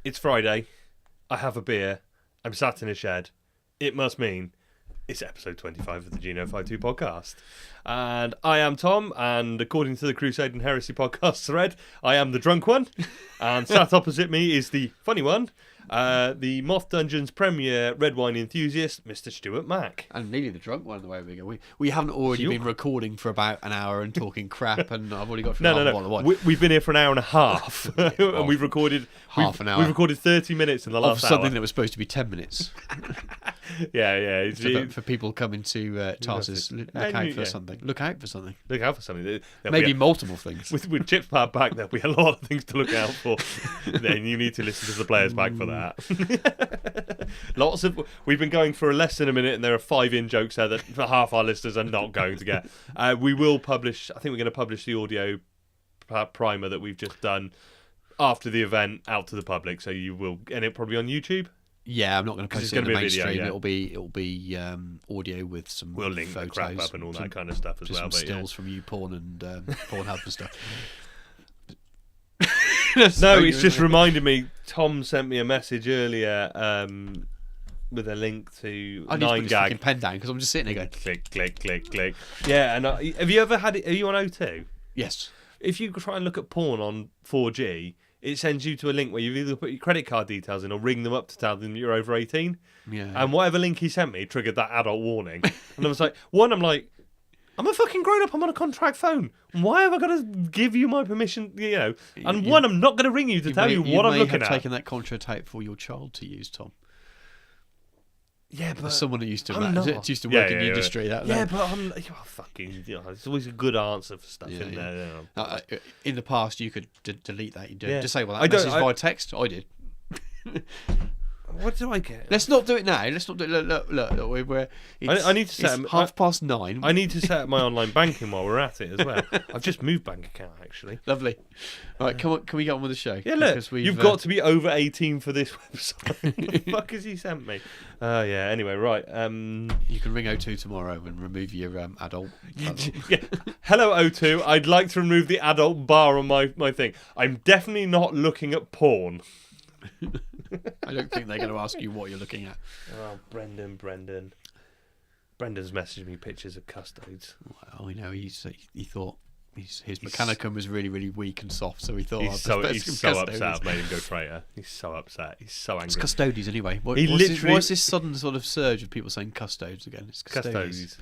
It's Friday. I have a beer. I'm sat in a shed. It must mean it's episode 25 of the G52 podcast. And I am Tom, and according to the Crusade and Heresy podcast thread, I am the drunk one. And sat opposite me is the funny one, the Moth Dungeon's premier red wine enthusiast, Mr. Stuart Mack. And nearly the drunk one, the way we go. We haven't already been recording for about an hour and talking crap, and I've already got through half a bottle of wine. We've been here for an hour and a half, and we've recorded half an hour. We've recorded 30 minutes in the last of something that was supposed to be 10 minutes. Yeah. For people coming to Tarsus, look out for something. Look out for something. Look out for something. Maybe multiple things. With Chip's Pad back, there'll be a lot of things to look out for. Then you need to listen to the players back for that. We've been going for less than a minute, and there are 5 in-jokes there that half our listeners are not going to get. We will publish. I think we're going to publish the audio primer that we've just done after the event out to the public. So you will, and it'll probably on YouTube. Yeah, I'm not going to post it in the mainstream. Video, yeah. It'll be audio with some. We'll link photos, the crap up and all that kind of stuff as well. Some stills from YouPorn and Pornhub and stuff. No, it's just reminded me. Tom sent me a message earlier with a link to I need 9gag. to put this fucking pen down because I'm just sitting there going click. Yeah, and have you ever had it? Are you on O2? Yes. If you try and look at porn on 4G, it sends you to a link where you either put your credit card details in or ring them up to tell them you're over 18. Yeah. And whatever link he sent me triggered that adult warning. And I was like, I'm a fucking grown up. I'm on a contract phone. Why have I got to give you my permission? And I'm not going to ring you to tell you what I'm looking at. You may have taken that contract out for your child to use, Tom. Yeah, but as someone who used to work in the industry. But I'm fucking. It's always a good answer for stuff in there. In the past, you could delete that. You did just say, "Well, that message via text." I did. What do I get? Let's not do it now. Let's not do it. Look. I need to set. It's 9:30. I need to set up my online banking while we're at it as well. I've just moved bank account actually. Lovely. All right, come on. Can we get on with the show? Yeah, look. You've got to be over 18 for this website. What the fuck has he sent me? Yeah. Anyway, right. You can ring O2 tomorrow and remove your adult. Yeah. Hello, O2. I'd like to remove the adult bar on my thing. I'm definitely not looking at porn. I don't think they're going to ask you what you're looking at. Oh, Brendan. Brendan's messaged me pictures of custodes. Well, he thought his Mechanicum was really, really weak and soft, so he thought he's so upset I've made him go traitor. He's so upset. He's so angry. It's custodes anyway. What's this sudden sort of surge of people saying custodes again? It's custodes.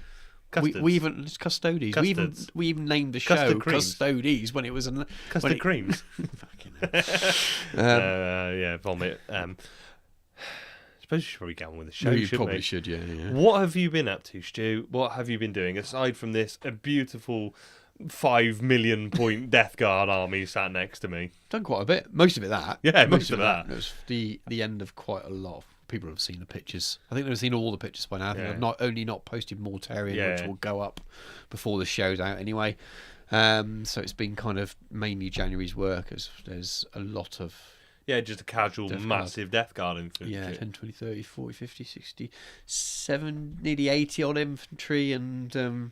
We even it's custodes. We even named the show Custodes when it was custard creams. Fucking vomit. I suppose we should probably get on with the show. You probably should, yeah. What have you been up to, Stu? What have you been doing aside from this? A beautiful 5 million point Death Guard army sat next to me. Done quite a bit. Most of it that. Yeah, most of that. It was the end of quite a lot of. People have seen the pictures. I think they've seen all the pictures by now. I think I've not posted Mortarion, which will go up before the show's out anyway. So it's been kind of mainly January's work. As there's a lot of... Yeah, just a casual, massive Death Guard infantry. Yeah, 10, 20, 30, 40, 50, 60, 7, nearly 80 odd infantry and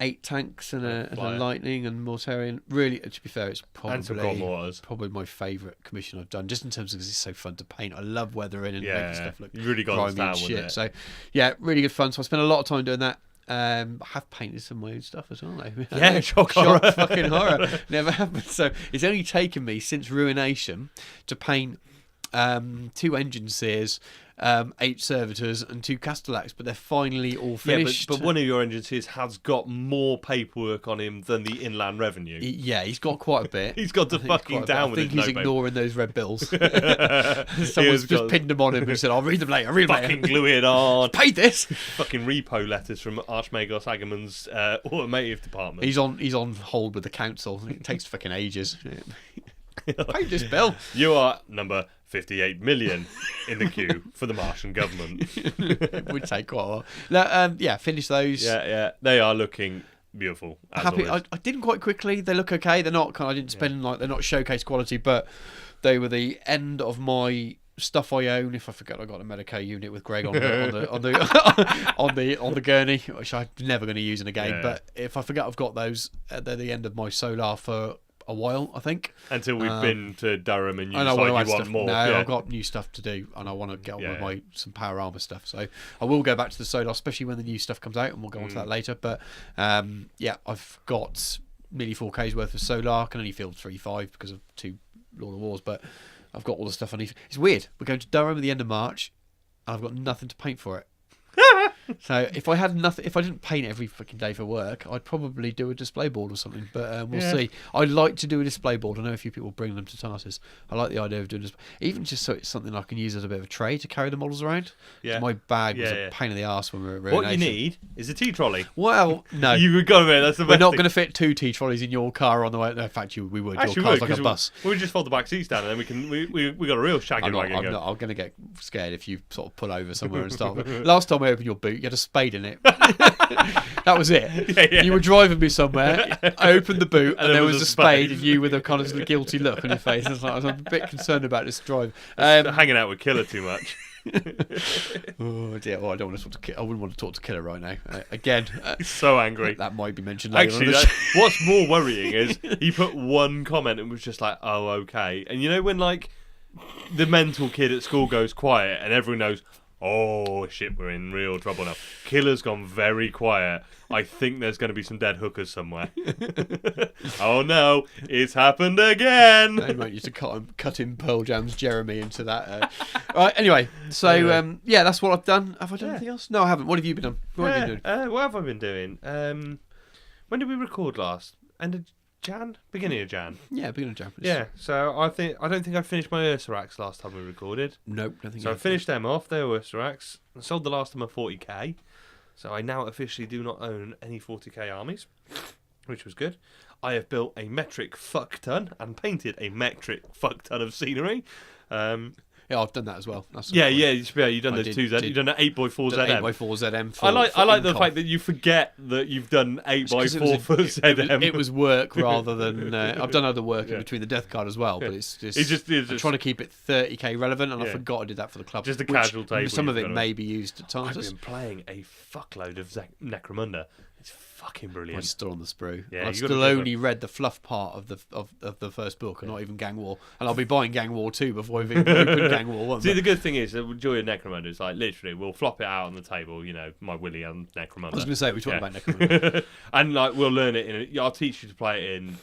8 tanks and a lightning and Mortarion. Really, to be fair, it's probably my favourite commission I've done, just in terms of because it's so fun to paint. I love weathering and making stuff look really grimy and shit. So, yeah, really good fun. So I spent a lot of time doing that. I have painted some of my own stuff as well, though. Yeah, shock fucking horror. Never happened. So it's only taken me since Ruination to paint 2 engine seers, 8 servitors and 2 castellax, but they're finally all finished. Yeah, but one of your engine seers has got more paperwork on him than the Inland Revenue. Yeah, he's got quite a bit. He's got to fucking down with it. I think he's ignoring those red bills. Someone's just pinned them on him and said, I'll read them later, Fucking glue it on. Paid this. Fucking repo letters from Archmagos Agamemnon's automotive department. He's on hold with the council. It takes fucking ages. Paid this bill. You are number 58 million in the queue for the Martian government. It would take quite a while. No, finish those. Yeah. They are looking beautiful. Happy. I did them quite quickly. They look okay. They're not I didn't spend they're not showcase quality, but they were the end of my stuff I own. If I forget, I got a Medicaid unit with Greg on the gurney, which I'm never going to use in a game. Yeah. But if I forget, I've got those. They're the end of my Solar for a while, I think. Until we've been to Durham and you decide you want more. No, I've got new stuff to do, and I want to get on with some power armor stuff. So I will go back to the Solar, especially when the new stuff comes out, and we'll go on to that later. But I've got nearly 4K's worth of Solar. I can only field 3.5 because of 2 Lord of Wars, but I've got all the stuff I need. It's weird. We're going to Durham at the end of March, and I've got nothing to paint for it. So if I didn't paint every fucking day for work, I'd probably do a display board or something. But we'll see. I'd like to do a display board. I know a few people bring them to Tarsus. I like the idea of doing this, even just so it's something I can use as a bit of a tray to carry the models around. Yeah. My bag was a pain in the arse when we were at Ruination. What you need is a tea trolley. Well, no, you've got it. That's the best. We're not going to fit 2 tea trolleys in your car on the way. No, in fact, we would. Actually, your car's like a bus. We just fold the back seats down, and then we can. We got a real shagging wagon. I'm going to get scared if you sort of pull over somewhere and start. Last time I opened your boot, you had a spade in it. That was it. Yeah. You were driving me somewhere. I opened the boot and there was a spade, and you with a kind of guilty look on your face. I was a bit concerned about this drive. Hanging out with Killer too much. Oh dear! Well, I wouldn't want to talk to Killer right now. Again, he's so angry. That might be mentioned later. Actually, what's more worrying is he put one comment and was just like, "Oh, okay." And you know when like the mental kid at school goes quiet and everyone knows. Oh shit, we're in real trouble now. Killer's gone very quiet. I think there's going to be some dead hookers somewhere. Oh no, it's happened again. They might used to cut in Pearl Jam's Jeremy into that. Right, anyway, so that's what I've done. Have I done anything else? No, I haven't. What have you been doing? What have I been doing? When did we record last? End of Jan? Beginning of Jan? Yeah, beginning of Jan. Yeah, so I don't think I finished my Ursarax last time we recorded. Nope, I think so. I finished them off. They were Ursarax. I sold the last of them at 40k. So I now officially do not own any 40k armies, which was good. I have built a metric fuck ton and painted a metric fuck ton of scenery. Yeah, I've done that as well. You've done those 2 Z. You've done an 8x4 ZM. 8x4 ZM. I like the fact that you forget that you've done 8x4 for ZM. It was work rather than. I've done other work in between the Death Card as well, but it's just. I'm trying to keep it 30k relevant, and I forgot I did that for the club. Just a casual table. Some of it may be used at times. I've been playing a fuckload of Necromunda. It's fucking brilliant. I'm still on the sprue. Yeah, I've still only read the fluff part of the first book, and not even Gang War. And I'll be buying Gang War 2 before I've even opened Gang War 1. See, the good thing is, the joy of Necromunda is like literally we'll flop it out on the table. You know, my Willy and Necromunda. I was going to say we talked about Necromunda, and like we'll learn it I'll teach you to play it in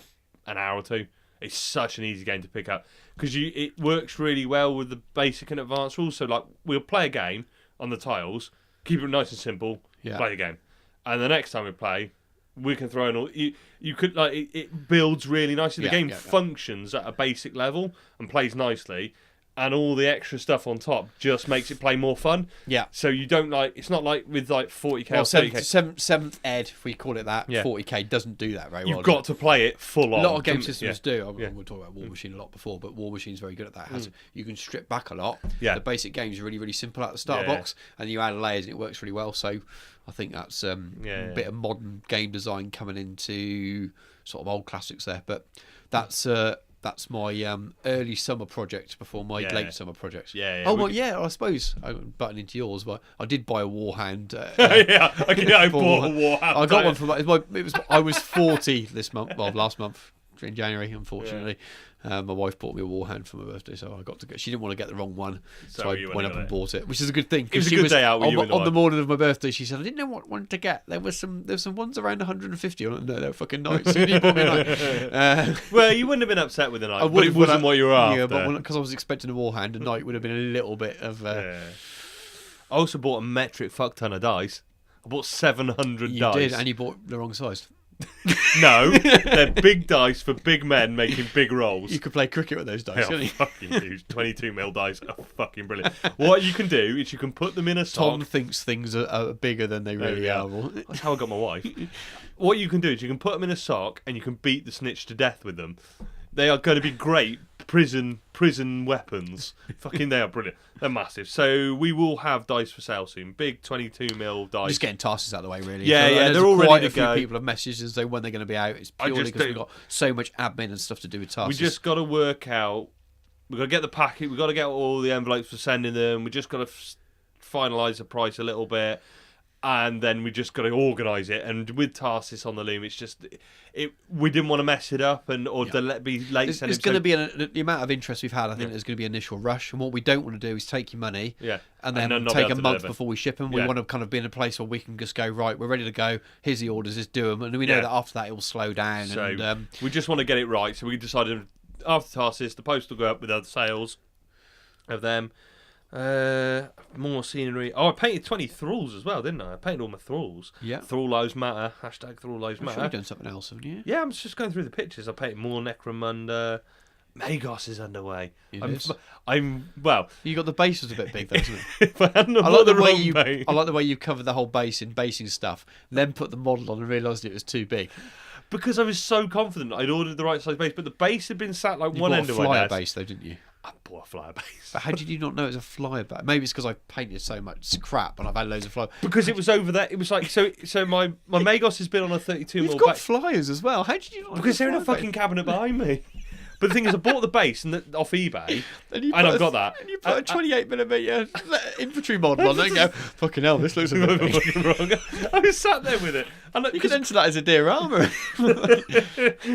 an hour or 2. It's such an easy game to pick up because it works really well with the basic and advanced rules. So like we'll play a game on the tiles, keep it nice and simple, play the game, and the next time we play. We can throw in all. You could like it builds really nicely. The game functions at a basic level and plays nicely, and all the extra stuff on top just makes it play more fun. Yeah. So you don't like. It's not like with like 40k well, or 30k. Seventh Ed, if we call it that, 40k doesn't do that very well. You've got to play it full on. A lot of game systems do. We'll talk about War Machine a lot before, but War Machine's very good at that. You can strip back a lot. Yeah. The basic game's really, really simple at the starter box, and you add layers, and it works really well. So I think that's a bit of modern game design coming into sort of old classics there. But that's my early summer project before my late summer project. I suppose I'm butting into yours, but I did buy a Warhound. I bought a Warhound. I got one from I was 40 this month, last month in January, unfortunately. My wife bought me a Warhound for my birthday, so I got to go. She didn't want to get the wrong one, so I went up and bought it, which is a good thing. It was a good day out with you on the morning of my birthday. She said, "I didn't know what one to get. There was some ones around 150 on it. No, they were fucking nice." So you bought me a Knight. Well, you wouldn't have been upset with the Knight, but it wasn't what you were after. Yeah, but because I was expecting a Warhound, a Knight would have been a little bit of. I also bought a metric fuck ton of dice. I bought 700 dice. You did, and you bought the wrong size. No, they're big dice for big men making big rolls. You could play cricket with those dice. They are fucking huge. 22mm dice are fucking brilliant. What you can do is you can put them in a sock. Tom thinks things are bigger than they really are. That's how I got my wife. What you can do is you can put them in a sock and you can beat the snitch to death with them. They are going to be great prison weapons. Fucking, they are brilliant. They're massive. So we will have dice for sale soon. Big 22mm dice. Just getting tasks out of the way, really. Yeah, they're all ready to go. Quite a few people have messaged as though when they're going to be out. It's purely because we've got so much admin and stuff to do with tasks. We just got to work out. We've got to get the packet. We've got to get all the envelopes for sending them. We just got to finalise the price a little bit. And then we just got to organise it. And with Tarsus on the loom, it's just we didn't want to mess it up or be late. It's going to be the amount of interest we've had. I think there's going to be an initial rush. And what we don't want to do is take your money, and then take a month before we ship them. We want to kind of be in a place where we can just go, right, we're ready to go. Here's the orders, just do them, and we know that after that it will slow down. So and we just want to get it right. So we decided after Tarsus, the post will go up with other sales of them. More scenery. I painted 20 thralls as well, didn't I? I painted all my thralls. Yeah. Thrall lives matter. Hashtag thrall lives matter. Sure you've done something else, haven't you? Yeah, I'm just going through the pictures. I painted more Necromunda. Magos is underway. Well. You got the base was a bit big, though, isn't it? I like the way you covered the whole base in basing stuff, then put the model on and realised it was too big. Because I was so confident I'd ordered the right size base, but the base had been sat like one end of my desk. You bought a flyer base, though, didn't you? I bought a flyer base. But how did you not know it was a flyer base? Maybe it's because I painted so much crap and I've had loads of flyers. Because it was over there. It was like so my Magos has been on a 32mm. You've got flyers as well. How did you not? Because they're in a fucking cabinet behind me. But the thing is, I bought the base off eBay, and I've got that. And you put a 28mm infantry model on it and go, fucking hell, this looks a bit fucking wrong. I was sat there with it. And you could enter that as a deer armour.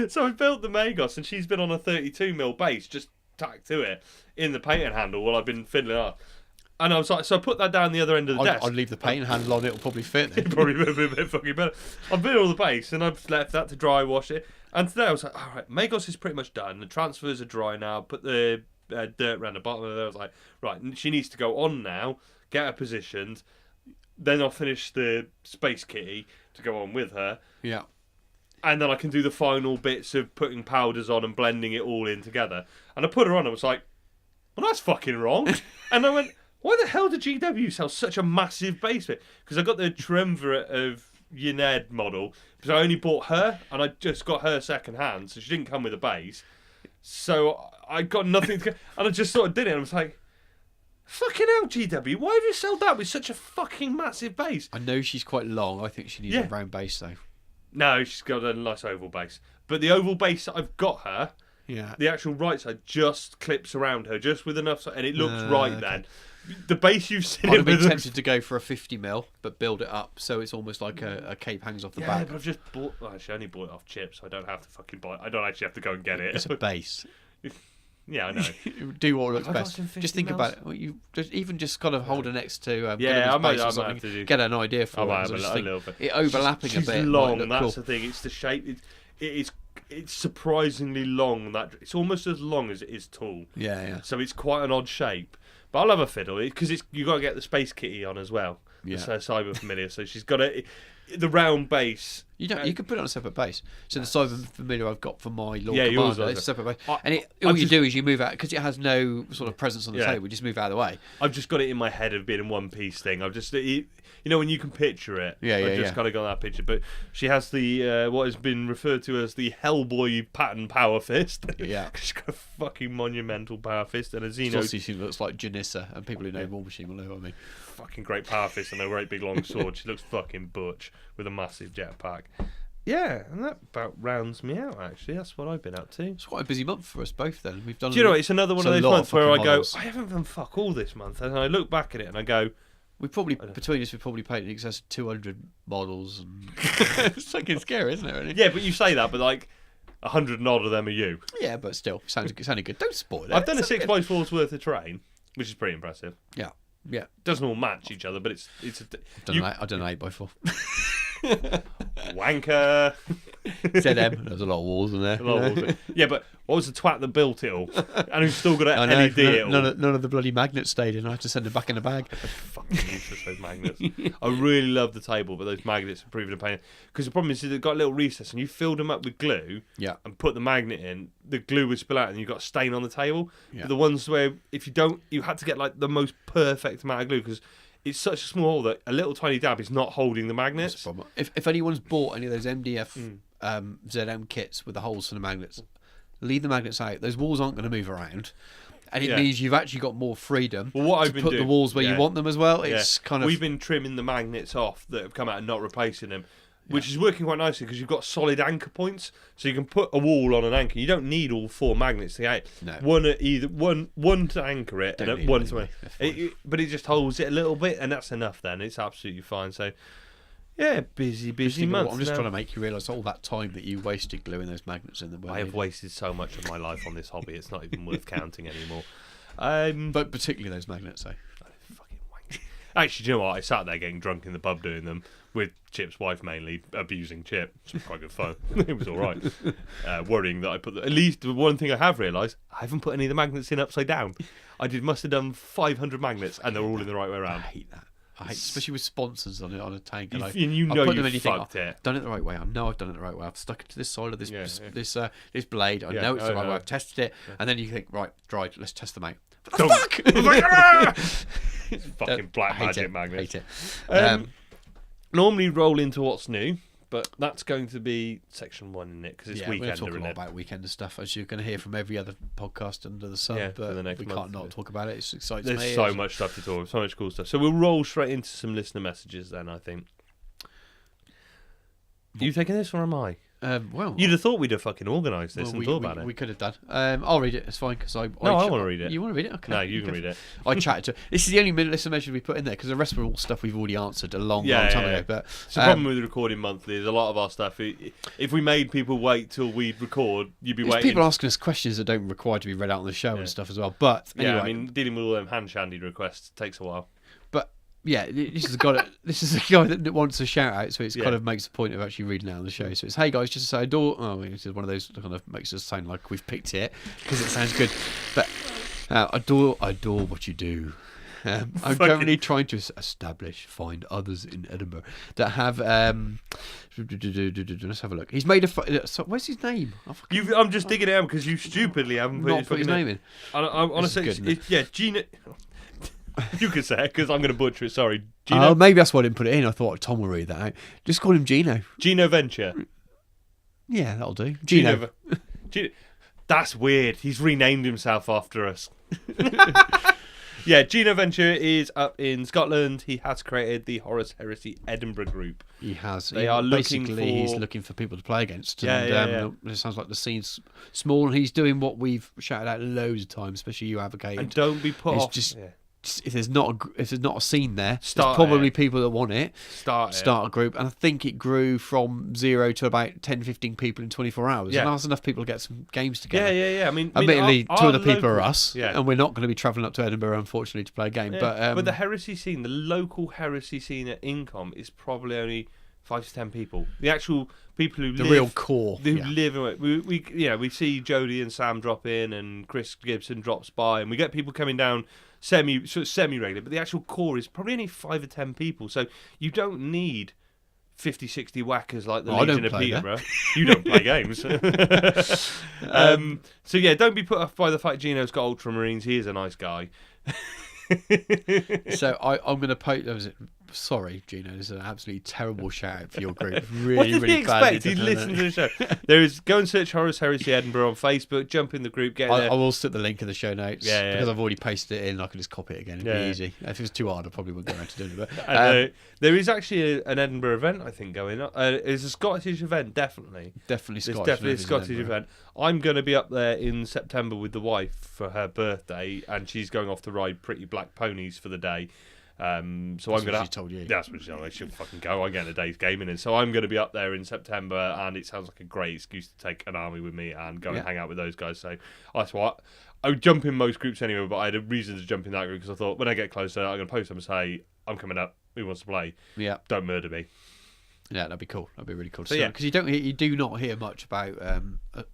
So I built the Magos, and she's been on a 32mm base, just tacked to it in the painting handle while I've been fiddling up. And I was like, so I put that down the other end of the desk. I'd leave the painting handle on, it'll probably fit. It'd probably be a bit fucking better. I've built all the base, and I've left that to dry wash it. And today I was like, all right, Magos is pretty much done. The transfers are dry now. Put the dirt around the bottom of it. I was like, right, she needs to go on now, get her positioned. Then I'll finish the Space Kitty to go on with her. Yeah. And then I can do the final bits of putting powders on and blending it all in together. And I put her on. I was like, well, that's fucking wrong. And I went, why the hell did GW sell such a massive base bit? Because I got the triumvirate of Uned model, because I only bought her, and I just got her second hand, so she didn't come with a base. So I got nothing to go, and I just sort of did it, and I was like, fucking hell, GW, why have you sold that with such a fucking massive base? I know she's quite long. I think she needs a round base, though. No, she's got a nice oval base. But the oval base that I've got her, the actual right side just clips around her, just with enough, and it looks right then. The base you've seen I'd have been tempted to go for a 50mm, but build it up so it's almost like a cape hangs off the back. Yeah, but I've just bought. Well, actually, I only bought it off chips, so I don't have to fucking buy it. I don't actually have to go and get it. It's a base. Yeah, I know. Do what looks best. Just think about it. You just kind of hold it next to. I might have to do. Get an idea for it. I might have a little bit. It overlapping she's a bit. Long. That's the thing. It's the shape. It's surprisingly long. That it's almost as long as it is tall. Yeah. So it's quite an odd shape. But I love a fiddle because you got to get the Space Kitty on as well. Yeah. It's her Cyber Familiar, so she's got the round base. You could put it on a separate base. So the Cyber Familiar I've got for my Lord Commander is a separate base. And all you do is you move out because it has no sort of presence on the table. You just move out of the way. I've just got it in my head of being a one piece thing. I've just when you can picture it. I've just kind of got that picture. But she has the what has been referred to as the Hellboy pattern power fist. Yeah, she's got a fucking monumental power fist and a Xeno. Obviously, she looks like Janissa, and people who know War Machine will know what I mean. Fucking great power fist and a great big long sword. She looks fucking butch with a massive jetpack. Yeah, and that about rounds me out, actually. That's what I've been up to. It's quite a busy month for us both, then. We've done. Do you know, it's another one of those months where I go, I haven't done fuck all this month. And I look back at it and I go, between us, we probably painted in excess of 200 models. And it's fucking scary, isn't it, really? Yeah, but you say that, but like 100 and odd of them are you. Yeah, but still, sounded good. Don't spoil it. I've done a 6x4's worth of terrain, which is pretty impressive. Yeah. Doesn't all match each other, but it's I've done an 8x4. Wanker. ZM. There's a lot of walls in there. Yeah, but what was the twat that built it all? And who's still got an LED it all? None of the bloody magnets stayed in. I had to send them back in the bag. Fucking useless, those magnets. I really love the table, but those magnets are proving a pain. Because the problem is they've got a little recess, and you filled them up with glue and put the magnet in, the glue would spill out, and you've got a stain on the table. Yeah. But the ones where, if you don't, you had to get like the most perfect amount of glue, because it's such a small hole that a little tiny dab is not holding the magnets. If anyone's bought any of those MDF ZM kits with the holes for the magnets, leave the magnets out. Those walls aren't going to move around, and it means you've actually got more freedom to put the walls where you want them as well. It's kind of we've been trimming the magnets off that have come out and not replacing them. which is working quite nicely because you've got solid anchor points, so you can put a wall on an anchor. You don't need all 4 magnets to get it. No. One at either one to anchor it, Don't and need one it to anyway. but it just holds it a little bit, and that's enough. Then it's absolutely fine. So yeah, busy month. I'm just trying to make you realise all that time that you wasted gluing those magnets in the. I have wasted so much of my life on this hobby; it's not even worth counting anymore. But particularly those magnets, though. Fucking wank. Actually, do you know what? I sat there getting drunk in the pub doing them with Chip's wife, mainly abusing Chip. It was quite good fun. It was all right. Worrying that I put at least the one thing I have realised: I haven't put any of the magnets in upside down. Must have done 500 magnets, and they're all in the right way around. I hate that. Especially with sponsors on a tank. And you know you fucked it. I've done it the right way. I know I've done it the right way. I've stuck it to this side of this blade. I know it's the right way. I've tested it. Yeah. And then you think, right, dried, let's test them out. What the fuck? Fucking black magic magnet. Hate it. Normally roll into what's new, but that's going to be section 1 in it because it's Weekender. We're going to talk a lot about Weekender stuff, as you're going to hear from every other podcast under the sun. But we can't not talk about it. It excites me. There's so much stuff to talk about, so much cool stuff. So we'll roll straight into some listener messages then, I think. Are you taking this or am I? Well, you'd have thought we'd have fucking organised this and thought about it. We could have done. I'll read it. It's fine because I want to read it. You want to read it? Okay. No, you can read it. I chatted to. This is the only listener message we put in there because the rest were all stuff we've already answered a long time ago. But it's the problem with recording monthly is a lot of our stuff. If we made people wait till we'd record, you'd be waiting. People asking us questions that don't require to be read out on the show and stuff as well. But anyway, I mean, dealing with all them hand shandy requests takes a while. Yeah, this is a guy that wants a shout out, so it kind of makes the point of actually reading it on the show. So it's, hey guys, just to say, adore. Oh, this is one of those that kind of makes us sound like we've picked it because it sounds good. But adore what you do. I'm currently trying to find others in Edinburgh that have. Let's have a look. He's made a. Where's his name? I'm just digging it out because you stupidly haven't put his name in. I want to say, Gina. You could say it because I'm going to butcher it. Sorry, Gino. Oh, maybe that's why I didn't put it in. I thought Tom will read that out. Just call him Gino. Gino Venture. Yeah, that'll do. Gino. That's weird. He's renamed himself after us. Yeah, Gino Venture is up in Scotland. He has created the Horus Heresy Edinburgh group. He has. He's looking for people to play against. Yeah. It sounds like the scene's small. He's doing what we've shouted out loads of times, especially you advocating. And don't be put off. If there's not a scene there, there's probably people that want it. Start a group, and I think it grew from 0 to about 10-15 people in 24 hours. And that's enough people to get some games together. Yeah. I mean, admittedly, two of the people are us, and we're not going to be travelling up to Edinburgh, unfortunately, to play a game. Yeah. But the Heresy scene, the local Heresy scene at Incom, is probably only 5 to 10 people. The actual people who live, real core, who live. We see Jodie and Sam drop in, and Chris Gibson drops by, and we get people coming down semi-regular, but the actual core is probably only 5 or 10 people, so you don't need 50, 60 whackers like the Legion of Peterborough. You don't play games. So yeah, don't be put off by the fact Gino's got Ultramarines. He is a nice guy. So I'm going to post. Sorry, Gino. This is an absolutely terrible shout out for your group. Really, what did really he expect? He'd listen to the show. Go and search Horus Heresy Edinburgh on Facebook. Jump in the group. Get there. I will stick the link in the show notes. Because I've already pasted it in. I can just copy it again. It'd be easy. If it was too hard, I probably wouldn't go around to doing it. But there is actually an Edinburgh event, I think, going on. It's a Scottish event, definitely. Definitely a Scottish event. I'm going to be up there in September with the wife for her birthday, and she's going off to ride pretty black ponies for the day. So that's I'm gonna. She told you. That's what she told me. She'll fucking go. I get a day's gaming in, so I'm going to be up there in September, and it sounds like a great excuse to take an army with me and go and hang out with those guys. So that's what I would jump in most groups anyway, but I had a reason to jump in that group because I thought when I get closer, I'm going to post them and say I'm coming up. Who wants to play? Yeah. Don't murder me. Yeah, that'd be cool. That'd be really cool. So because you do not hear much about a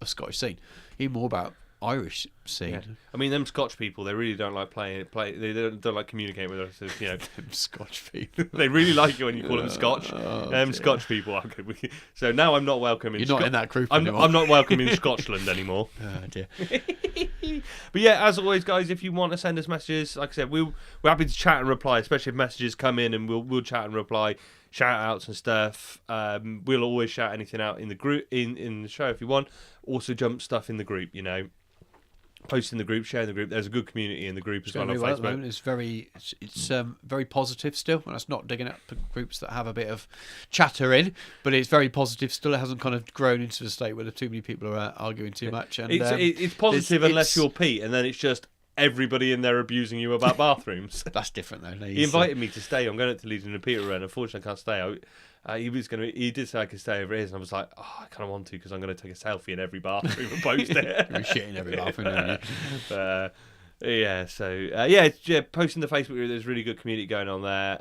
Scottish scene. You hear more about Irish scene. Yeah. I mean, them Scotch people, they really don't like play. They don't like communicating with us. Them Scotch people. They really like it when you call them Scotch. Scotch people. Okay. So now I'm not welcome in. You're not in that group anymore. I'm not welcome in Scotland anymore. Oh dear. But yeah, as always, guys, if you want to send us messages, like I said, we're happy to chat and reply, especially if messages come in, and we'll chat and reply. Shout outs and stuff. We'll always shout anything out in the group in the show if you want. Also jump stuff in the group, Post in the group, share in the group. There's a good community in the group as well on Facebook. It's very positive still, and that's not digging up groups that have a bit of chatter in, but it's very positive still. It hasn't kind of grown into the state where too many people are arguing too much. And it's positive unless you're Pete, and then it's just everybody in there abusing you about bathrooms. That's different though. He invited me to stay. I'm going to Legion of Peter, and unfortunately I can't stay. He did say I could stay over his, and I was like, I kind of want to because I'm going to take a selfie in every bathroom and post it. You're shit in every bathroom, aren't you? Posting the Facebook group, there's really good community going on there.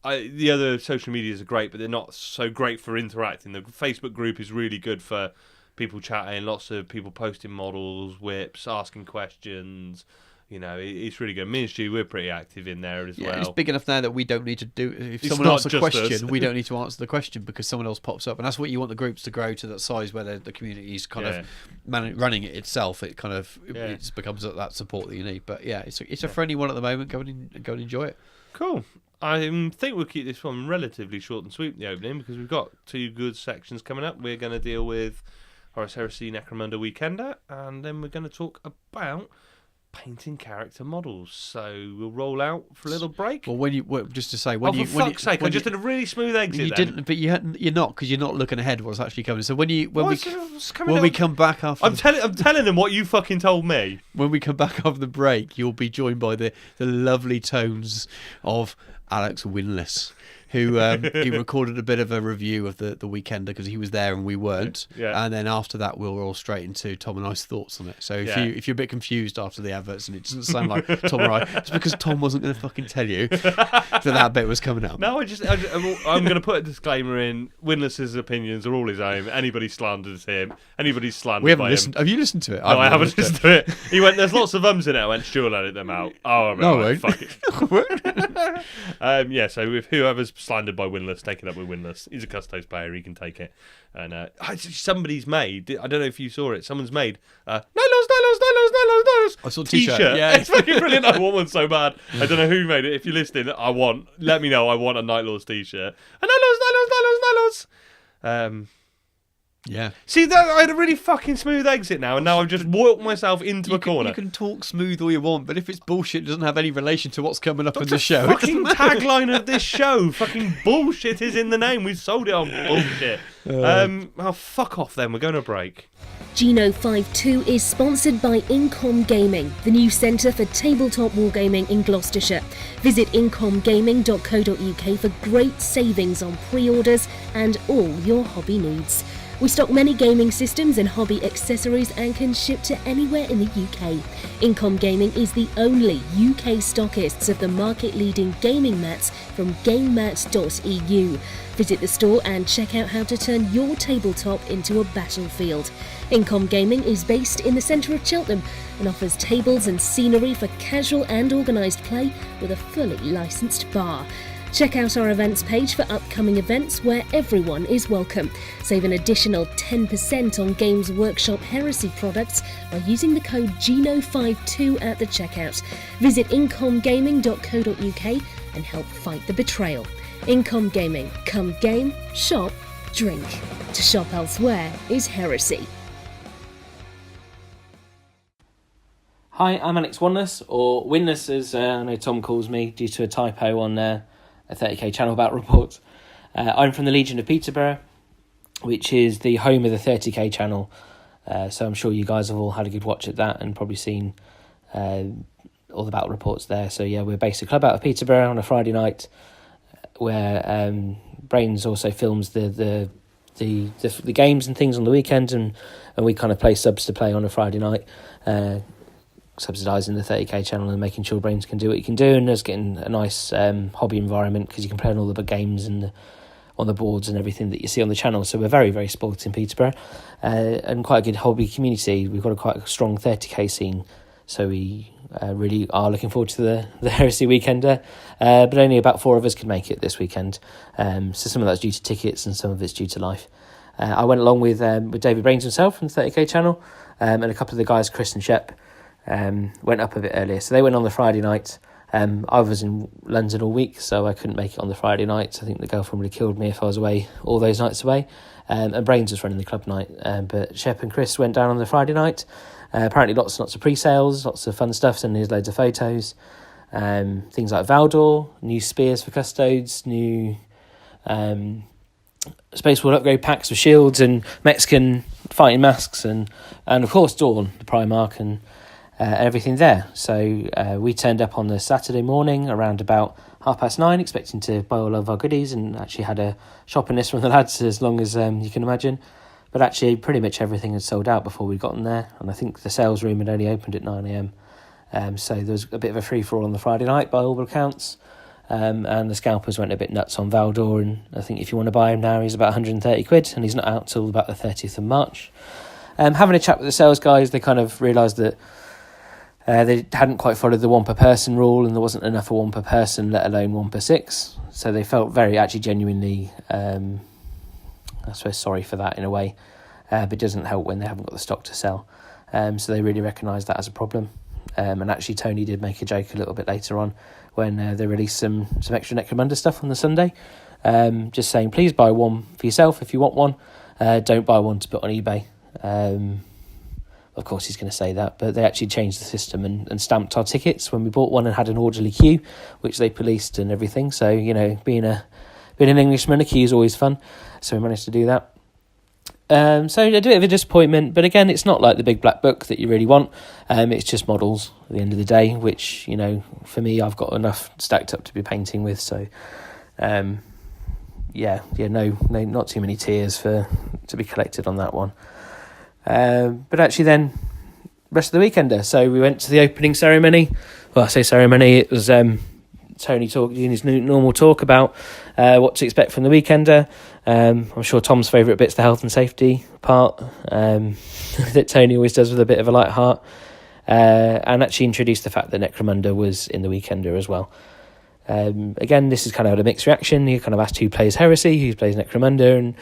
The other social medias are great, but they're not so great for interacting. The Facebook group is really good for people chatting, lots of people posting models, whips, asking questions. It's really good. Me and Stu, we're pretty active in there as well. It's big enough now that we don't need to do... If someone asks a question, we don't need to answer the question because someone else pops up. And that's what you want the groups to grow to, that size where the community is kind of running it itself. It kind of it becomes that support that you need. But yeah, it's a friendly one at the moment. Go and enjoy it. Cool. I think we'll keep this one relatively short and sweet in the opening because we've got 2 good sections coming up. We're going to deal with Horus, Heresy, Necromunda Weekender, and then we're going to talk about painting character models. So we'll roll out for a little break. Well, just to say, for fuck's sake, I just did a really smooth exit. You didn't, but you're not, because you're not looking ahead what's actually coming. So when we come back after, I'm telling them what you fucking told me. When we come back after the break, you'll be joined by the lovely tones of Alex Winless, who he recorded a bit of a review of the Weekender because he was there and we weren't. Yeah. And then after that, we'll roll straight into Tom and I's thoughts on it. So if you're a bit confused after the adverts and it doesn't sound like Tom and I, it's because Tom wasn't going to fucking tell you that bit was coming up. No, I'm going to put a disclaimer in. Winless's opinions are all his own. Anybody slanders him. Anybody's slandered we haven't by listened. him. Have you listened to it? No, I haven't listened to it. He went, there's lots of ums in it. I went, sure, I'll edit them out. Oh, no, fuck it. So with whoever's slandered by Winless, take it up with Winless. He's a Custos player, he can take it. And somebody's made, I don't know if you saw it, someone's made nylons. I saw a t-shirt. Yeah, it's fucking brilliant. I want one so bad. I don't know who made it. If you're listening, let me know. I want a Night Lords t-shirt. Nylons. Yeah. See, I had a really fucking smooth exit now, and now I've just walked myself into a corner. You can talk smooth all you want, but if it's bullshit, it doesn't have any relation to what's coming up in the show. The fucking tagline of this show, fucking bullshit is in the name. We sold it on bullshit. Fuck off then. We're going to break. G52 is sponsored by Incom Gaming, the new centre for tabletop wargaming in Gloucestershire. Visit incomgaming.co.uk for great savings on pre-orders and all your hobby needs. We stock many gaming systems and hobby accessories and can ship to anywhere in the UK. Incom Gaming is the only UK stockists of the market-leading gaming mats from gamemats.eu. Visit the store and check out how to turn your tabletop into a battlefield. Incom Gaming is based in the centre of Cheltenham and offers tables and scenery for casual and organised play with a fully licensed bar. Check out our events page for upcoming events where everyone is welcome. Save an additional 10% on Games Workshop Heresy products by using the code GNO52 at the checkout. Visit incomgaming.co.uk and help fight the betrayal. Incom Gaming. Come game, shop, drink. To shop elsewhere is Heresy. Hi, I'm Alex Winless, or Winless as I know Tom calls me due to a typo on a 30k channel about reports. I'm from the Legion of Peterborough, which is the home of the 30k channel. So I'm sure you guys have all had a good watch at that and probably seen all the battle reports there. So yeah, we're based at Club out of Peterborough on a Friday night, where Brains also films the games and things on the weekend, and we kind of play subs to play on a Friday night. Subsidising the 30k channel and making sure Brains can do what you can do, and us getting a nice hobby environment because you can play on all the big games and on the boards and everything that you see on the channel. So we're very, very spoilt in Peterborough, and quite a good hobby community. We've got quite a strong 30k scene, so we really are looking forward to the Heresy Weekender, but only about 4 of us could make it this weekend, so some of that's due to tickets and some of it's due to life. I went along with David Brains himself from the 30k channel, and a couple of the guys, Chris and Shep, went up a bit earlier. So they went on the Friday night. I was in London all week, so I couldn't make it on the Friday night. I think the girlfriend would have killed me if I was away all those nights away. And Brains was running the club night. But Shep and Chris went down on the Friday night, Apparently lots and lots of pre-sales, lots of fun stuff, sending us loads of photos. Things like Valdor, new spears for custodes, new Space World upgrade packs with shields and Mexican fighting masks, and of course Dawn, the Primarch, and everything there. So we turned up on the Saturday morning around about 9:30, expecting to buy all of our goodies, and actually had a shopping list from the lads as long as you can imagine. But actually pretty much everything had sold out before we'd gotten there, and I think the sales room had only opened at 9 a.m. So there was a bit of a free-for-all on the Friday night by all accounts. And the scalpers went a bit nuts on Valdor, and I think if you want to buy him now, he's about 130 quid, and he's not out till about the 30th of March. Having a chat with the sales guys, they kind of realised that they hadn't quite followed the 1 per person rule, and there wasn't enough for 1 per person, let alone 1 per 6. So they felt very, actually genuinely, I suppose, sorry for that in a way, but it doesn't help when they haven't got the stock to sell. So they really recognised that as a problem. And actually Tony did make a joke a little bit later on when they released some extra Necromunda stuff on the Sunday, just saying, please buy one for yourself if you want one, don't buy one to put on eBay. Of course he's going to say that, but they actually changed the system and stamped our tickets when we bought one and had an orderly queue, which they policed and everything. So, you know, being an Englishman, a queue is always fun, so we managed to do that. So a bit of a disappointment, but again, it's not like the big black book that you really want. It's just models at the end of the day, which, you know, for me, I've got enough stacked up to be painting with. So, no, not too many tears to be collected on that one. But actually then, rest of the weekender. So we went to the opening ceremony. Well, I say ceremony, it was Tony doing his normal talk about what to expect from the weekender. I'm sure Tom's favourite bit's the health and safety part, that Tony always does with a bit of a light heart, and actually introduced the fact that Necromunda was in the weekender as well. Again, this is kind of a mixed reaction. You kind of asked who plays Heresy, who plays Necromunda, and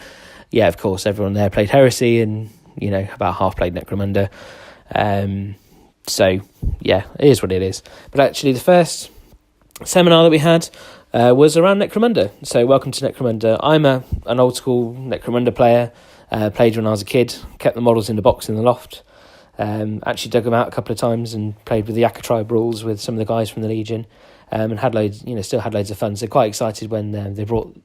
yeah, of course, everyone there played Heresy, and, you know, about half played Necromunda. So, yeah, it is what it is. But actually, the first seminar that we had was around Necromunda. So welcome to Necromunda. I'm an old school Necromunda player, played when I was a kid, kept the models in the box in the loft, actually dug them out a couple of times and played with the Yaka Tribe rules with some of the guys from the Legion, and had loads, you know, still had loads of fun. So quite excited when they brought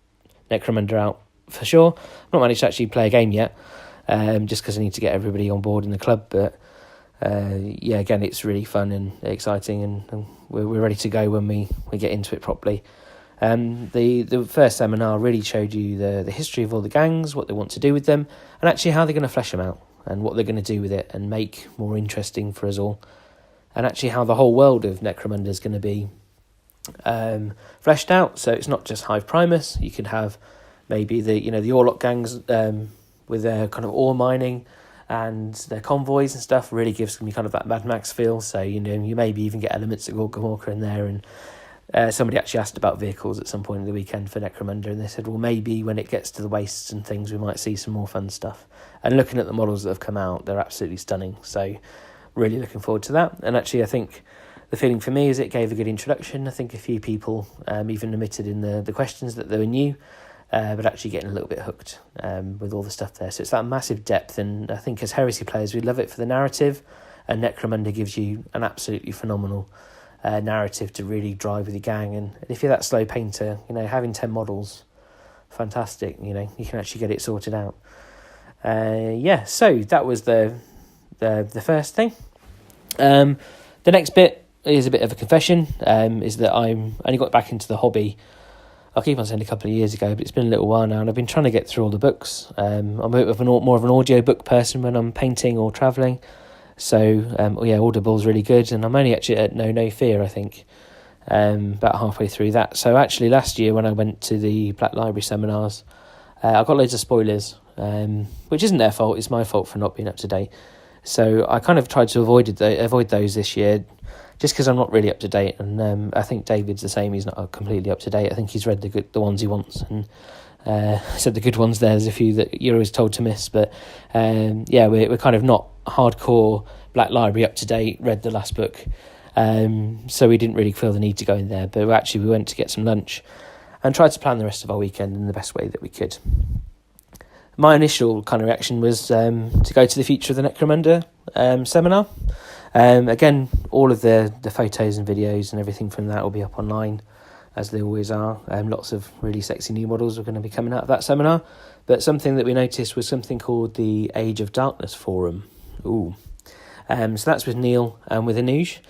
Necromunda out for sure. Not managed to actually play a game yet, just because I need to get everybody on board in the club, but yeah, again, it's really fun and exciting, and we're ready to go when we get into it properly. The first seminar really showed you the history of all the gangs, what they want to do with them, and actually how they're going to flesh them out, and what they're going to do with it and make more interesting for us all, and actually how the whole world of Necromunda is going to be fleshed out. So it's not just Hive Primus. You could have maybe the Orlok gangs with their kind of ore mining and their convoys and stuff. Really gives me kind of that Mad Max feel. So, you know, you maybe even get elements of Gorkamorka in there. And somebody actually asked about vehicles at some point in the weekend for Necromunda, and they said, well, maybe when it gets to the wastes and things, we might see some more fun stuff. And looking at the models that have come out, they're absolutely stunning. So really looking forward to that. And actually, I think the feeling for me is it gave a good introduction. I think a few people even admitted in the questions that they were new, but actually getting a little bit hooked with all the stuff there. So it's that massive depth, and I think as Heresy players, we love it for the narrative, and Necromunda gives you an absolutely phenomenal narrative to really drive with your gang. And if you're that slow painter, you know, having 10 models, fantastic, you know, you can actually get it sorted out. Yeah, so that was the first thing. The next bit is a bit of a confession, is that I'm only got back into the hobby. I keep on saying a couple of years ago, but it's been a little while now, and I've been trying to get through all the books. I'm a bit of more of an audio book person when I'm painting or travelling. So, yeah, Audible's really good, and I'm only actually at No Fear, I think, about halfway through that. So actually last year when I went to the Black Library seminars, I got loads of spoilers, which isn't their fault, it's my fault for not being up to date. So I kind of tried to avoid those this year, just because I'm not really up to date, and I think David's the same. He's not completely up to date. I think he's read the ones he wants, and said the good ones. There's a few that you're always told to miss, but yeah, we're kind of not hardcore Black Library up to date. Read the last book, so we didn't really feel the need to go in there. But actually, we went to get some lunch and tried to plan the rest of our weekend in the best way that we could. my initial kind of reaction was to go to the Future of the Necromunda seminar. Again, all of the photos and videos and everything from that will be up online, as they always are. Lots of really sexy new models are going to be coming out of that seminar. But something that we noticed was something called the Age of Darkness Forum. Ooh. So that's with Neil and with Anuj.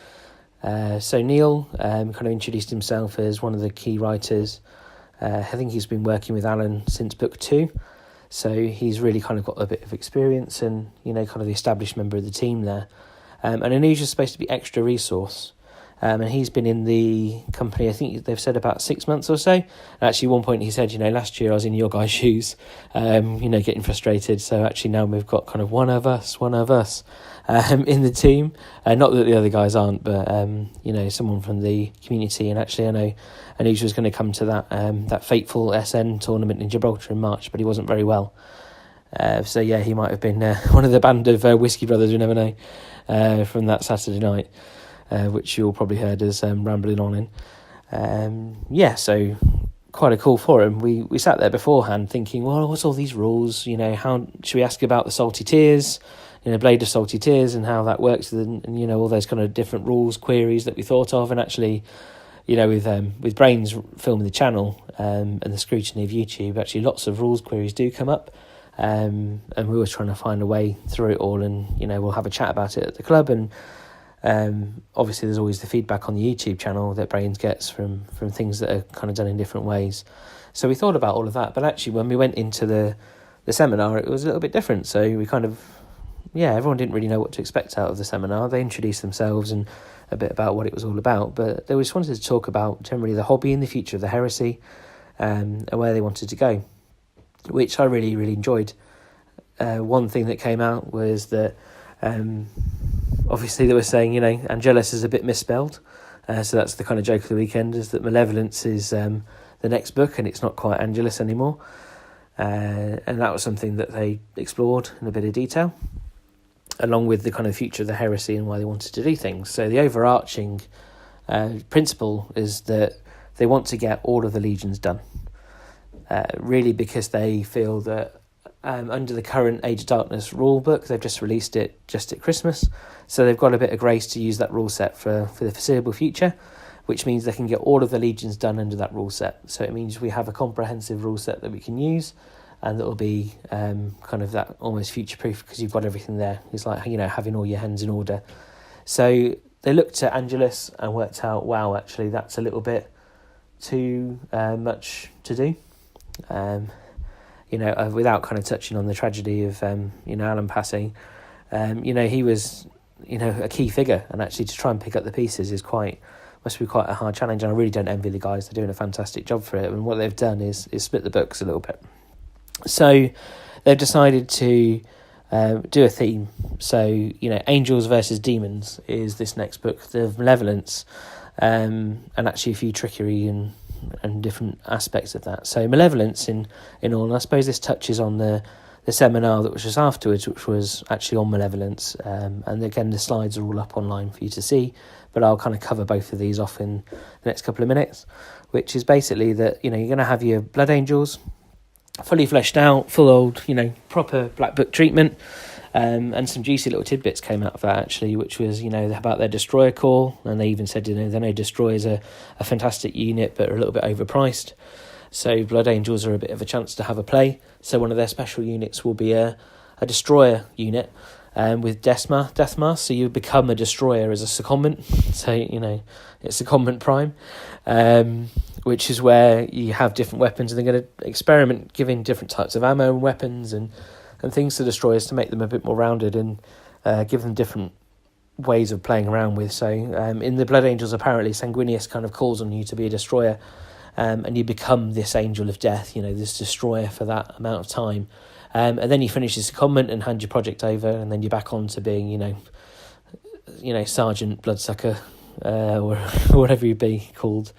So Neil kind of introduced himself as one of the key writers. I think he's been working with Alan since book 2. So he's really kind of got a bit of experience and, kind of the established member of the team there. And Anuj is supposed to be extra resource. And he's been in the company, I think they've said about 6 months or so. And actually, at one point he said, last year I was in your guys' shoes, getting frustrated. So actually now we've got kind of one of us in the team. Not that the other guys aren't, but, someone from the community. And actually I know Anuj was going to come to that fateful SN tournament in Gibraltar in March, but he wasn't very well. So yeah, he might have been one of the band of Whiskey Brothers, you never know, from that Saturday night. Which you all probably heard us rambling on in. So quite a cool forum. We sat there beforehand thinking, well, what's all these rules? How should we ask about the Salty Tears, Blade of Salty Tears, and how that works, and all those kind of different rules, queries that we thought of. And actually, with Brains filming the channel and the scrutiny of YouTube, actually lots of rules queries do come up. And we were trying to find a way through it all, and we'll have a chat about it at the club. And obviously there's always the feedback on the YouTube channel that Brains gets from things that are kind of done in different ways. So we thought about all of that, but actually when we went into the seminar, it was a little bit different. So we kind of, everyone didn't really know what to expect out of the seminar. They introduced themselves and a bit about what it was all about, but they just wanted to talk about generally the hobby and the future of the Heresy, and where they wanted to go, which I really, really enjoyed. One thing that came out was that obviously they were saying, Angelus is a bit misspelled. So that's the kind of joke of the weekend, is that Malevolence is the next book and it's not quite Angelus anymore. And that was something that they explored in a bit of detail, along with the kind of future of the Heresy and why they wanted to do things. So the overarching principle is that they want to get all of the legions done, really because they feel that under the current Age of Darkness rule book, they've just released it just at Christmas, so they've got a bit of grace to use that rule set for the foreseeable future, which means they can get all of the legions done under that rule set. So it means we have a comprehensive rule set that we can use, and that will be kind of that almost future-proof, because you've got everything there. It's like, having all your hands in order. So they looked at Angelus and worked out, wow, actually that's a little bit too much to do. Without kind of touching on the tragedy of, Alan passing, he was, a key figure, and actually to try and pick up the pieces must be quite a hard challenge, and I really don't envy the guys. They're doing a fantastic job for it, and what they've done is split the books a little bit. So they've decided to do a theme. So, Angels versus Demons is this next book, the Malevolence, and actually a few trickery and different aspects of that. So Malevolence in all, and I suppose this touches on the seminar that was just afterwards, which was actually on Malevolence, and again the slides are all up online for you to see, but I'll kind of cover both of these off in the next couple of minutes, which is basically that you're going to have your Blood Angels fully fleshed out, full old proper Black Book treatment, and some juicy little tidbits came out of that actually, which was about their Destroyer core, and they even said they know Destroyers are a fantastic unit but are a little bit overpriced, so Blood Angels are a bit of a chance to have a play. So one of their special units will be a Destroyer unit with Death Mask, so you become a Destroyer as a secondment, so it's secondment prime, which is where you have different weapons, and they're going to experiment giving different types of ammo and weapons and things to Destroyers to make them a bit more rounded and give them different ways of playing around with. So in the Blood Angels, apparently Sanguinius kind of calls on you to be a Destroyer, and you become this Angel of Death, this Destroyer for that amount of time, and then you finish your secondment and hand your project over, and then you're back on to being Sergeant Bloodsucker, or whatever you'd be called,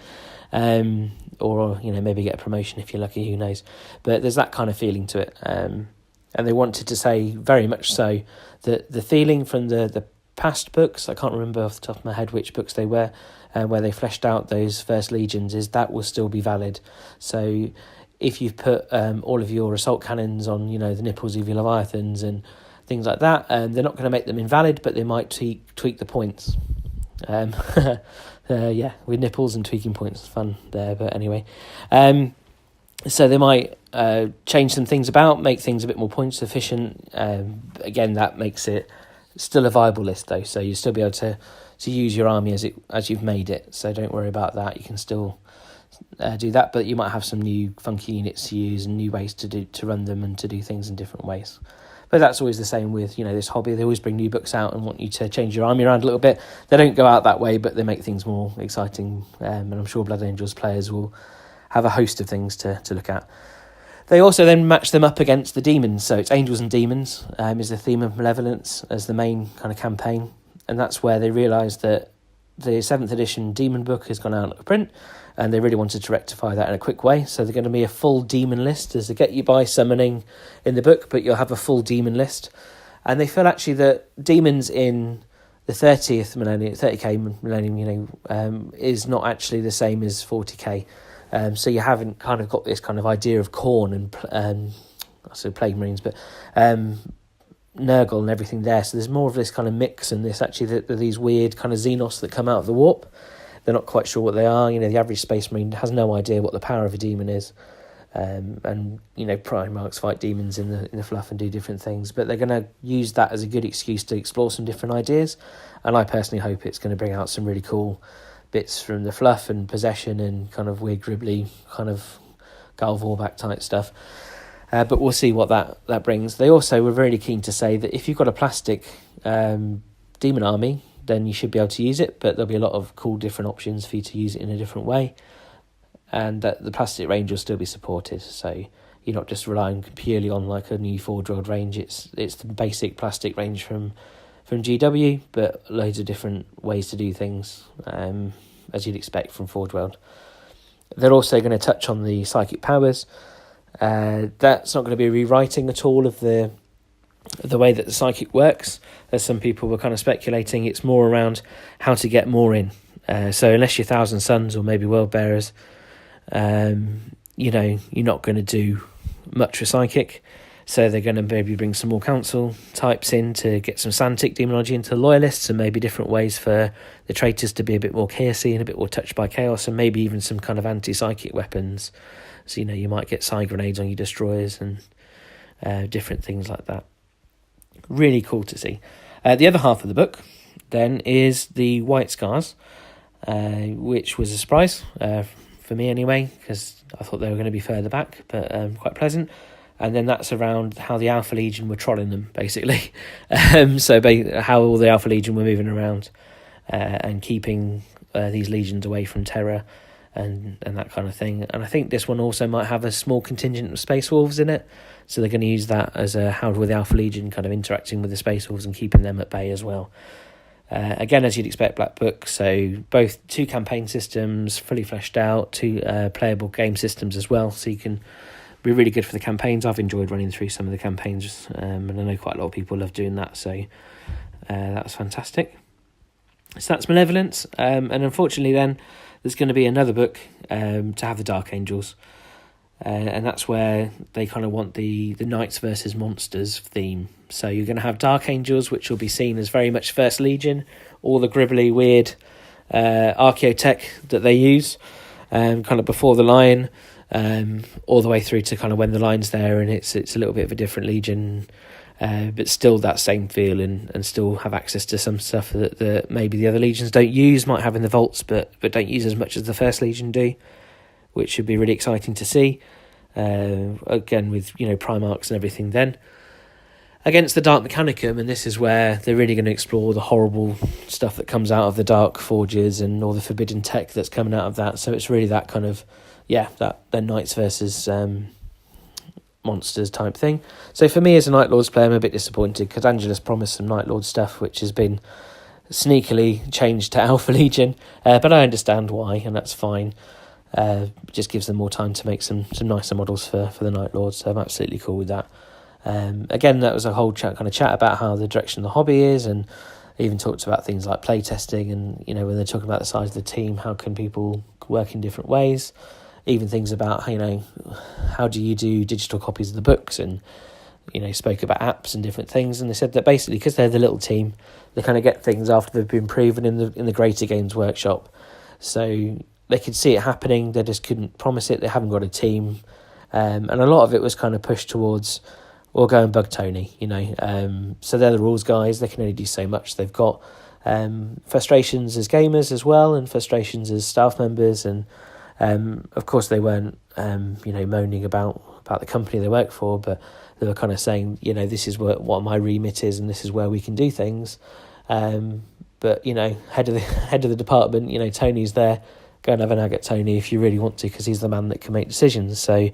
or maybe get a promotion if you're lucky, who knows. But there's that kind of feeling to it, and they wanted to say very much so that the feeling from the past books, I can't remember off the top of my head which books they were, where they fleshed out those first legions, is that will still be valid. So if you've put all of your assault cannons on, the nipples of your Leviathans and things like that, they're not going to make them invalid, but they might tweak the points. With nipples and tweaking points, it's fun there, but anyway. So they might change some things about, make things a bit more points efficient. Again, that makes it still a viable list, though, so you'll still be able to use your army as you've made it, so don't worry about that. You can still do that, but you might have some new funky units to use and new ways to run them and to do things in different ways. But that's always the same with, this hobby. They always bring new books out and want you to change your army around a little bit. They don't go out that way, but they make things more exciting. And I'm sure Blood Angels players will have a host of things to look at. They also then match them up against the demons. So it's Angels and Demons is the theme of Malevolence as the main kind of campaign. And that's where they realised that the 7th edition demon book has gone out of print, and they really wanted to rectify that in a quick way. So they're going to be a full demon list as they get you by summoning in the book, but you'll have a full demon list. And they feel actually that demons in the 30th millennium, 30k millennium, is not actually the same as 40k. So you haven't kind of got this kind of idea of Khorne and also Plague Marines, but Nurgle and everything there. So there's more of this kind of mix, and this actually these weird kind of Xenos that come out of the warp. They're not quite sure what they are. The average Space Marine has no idea what the power of a demon is. And Primarchs fight demons in the fluff and do different things. But they're going to use that as a good excuse to explore some different ideas. And I personally hope it's going to bring out some really cool bits from the fluff and possession and kind of weird, gribbly, kind of Gal Vorbak type stuff. But we'll see what that brings. They also were really keen to say that if you've got a plastic demon army, then you should be able to use it, but there'll be a lot of cool different options for you to use it in a different way, and that the plastic range will still be supported, so you're not just relying purely on like a new Forgeworld range. It's the basic plastic range from GW, but loads of different ways to do things, as you'd expect from Forgeworld. They're also going to touch on the psychic powers. That's not going to be rewriting at all of the way that the psychic works, as some people were kind of speculating. It's more around how to get more in. So unless you're Thousand Suns or maybe World Bearers, you're not going to do much for psychic. So they're going to maybe bring some more council types in to get some Santic demonology into the loyalists, and maybe different ways for the traitors to be a bit more chaosy and a bit more touched by chaos, and maybe even some kind of anti-psychic weapons. So you might get psi grenades on your destroyers and different things like that. Really cool to see. The other half of the book then is the White Scars, which was a surprise for me anyway, because I thought they were going to be further back, but quite pleasant. And then that's around how the Alpha Legion were trolling them, basically. How all the Alpha Legion were moving around and keeping these legions away from terror and that kind of thing. And I think this one also might have a small contingent of Space Wolves in it, so they're going to use that as a how with the Alpha Legion kind of interacting with the Space Wolves and keeping them at bay as well. Again, as you'd expect, Black Book, so both 2 campaign systems, fully fleshed out, 2 playable game systems as well, so you can be really good for the campaigns. I've enjoyed running through some of the campaigns, and I know quite a lot of people love doing that, so that's fantastic. So that's Malevolence, and unfortunately then there's going to be another book to have the Dark Angels, and that's where they kind of want the Knights versus Monsters theme. So you're going to have Dark Angels, which will be seen as very much First Legion, all the gribbly, weird archaeotech that they use, kind of before the Lion, all the way through to kind of when the Lion's there, and it's a little bit of a different Legion, but still that same feel, and still have access to some stuff that maybe the other Legions don't use, might have in the vaults, but don't use as much as the First Legion do, which should be really exciting to see. Again, with Primarchs and everything then. Against the Dark Mechanicum, and this is where they're really going to explore the horrible stuff that comes out of the Dark Forges and all the forbidden tech that's coming out of that. So it's really that kind of, the Knights versus Monsters type thing. So for me as a Night Lords player, I'm a bit disappointed because Angela's promised some Night Lord stuff, which has been sneakily changed to Alpha Legion, but I understand why, and that's fine. Just gives them more time to make some nicer models for the Night Lords, so I'm absolutely cool with that. Again, that was a whole chat about how the direction of the hobby is, and even talked about things like playtesting, and when they're talking about the size of the team, how can people work in different ways. even things about, how do you do digital copies of the books, and spoke about apps and different things. And they said that basically, because they're the little team, they kind of get things after they've been proven in the greater games workshop. So they could see it happening, they just couldn't promise it. They haven't got a team, and a lot of it was kind of pushed towards, we'll go and bug Tony, so they're the rules guys, they can only do so much. They've got frustrations as gamers as well, and frustrations as staff members, and of course they weren't moaning about the company they work for, but they were kind of saying, this is what my remit is, and this is where we can do things. But head of the department, Tony's there. Go and have a nag at Tony if you really want to, because he's the man that can make decisions. So,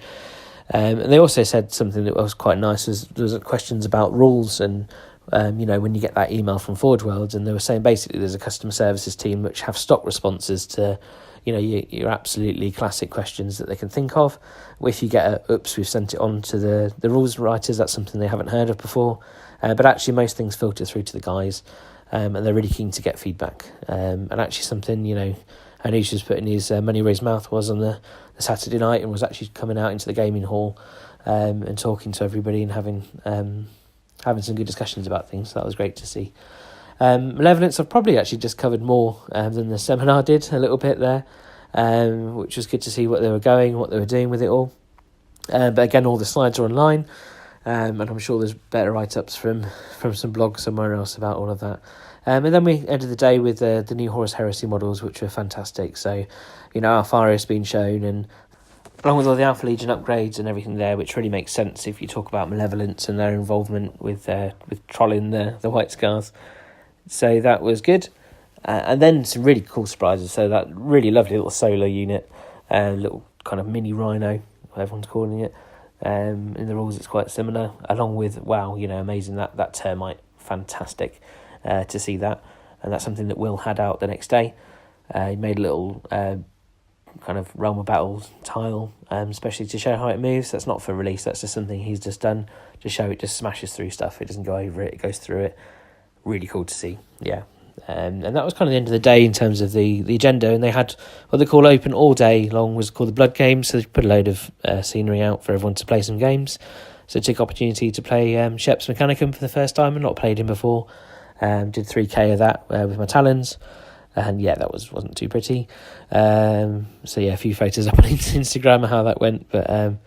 and they also said something that was quite nice. There was questions about rules, and when you get that email from Forgeworld, and they were saying basically there's a customer services team which have stock responses to, your absolutely classic questions that they can think of. If you get oops, we've sent it on to the rules writers, that's something they haven't heard of before. But actually most things filter through to the guys, and they're really keen to get feedback. And actually something, Anish was putting his money where his mouth was on the Saturday night, and was actually coming out into the gaming hall and talking to everybody and having some good discussions about things. So that was great to see. Malevolence, I've probably actually just covered more than the seminar did, a little bit there, which was good to see what they were doing with it all. But again, all the slides are online, and I'm sure there's better write-ups from some blogs somewhere else about all of that. And then we ended the day with the new Horus Heresy models, which were fantastic. So, Alpharia has been shown, and along with all the Alpha Legion upgrades and everything there, which really makes sense if you talk about Malevolence and their involvement with trolling the White Scars. So that was good. And then some really cool surprises. So that really lovely little solar unit, little kind of mini Rhino, what everyone's calling it. In the rules, it's quite similar. Along with, amazing, that termite, fantastic to see that. And that's something that Will had out the next day. He made a little kind of Realm of Battle tile, especially to show how it moves. That's not for release, that's just something he's just done to show it just smashes through stuff. It doesn't go over it, it goes through it. Really cool to see, yeah. And that was kind of the end of the day in terms of the agenda, and they had what they call open all day long, was called the Blood Games. So they put a load of scenery out for everyone to play some games. So I took opportunity to play Sheps Mechanicum for the first time, and not played him before. Did 3k of that with my Talons, and yeah, that wasn't too pretty. So yeah, a few photos up on Instagram of how that went, but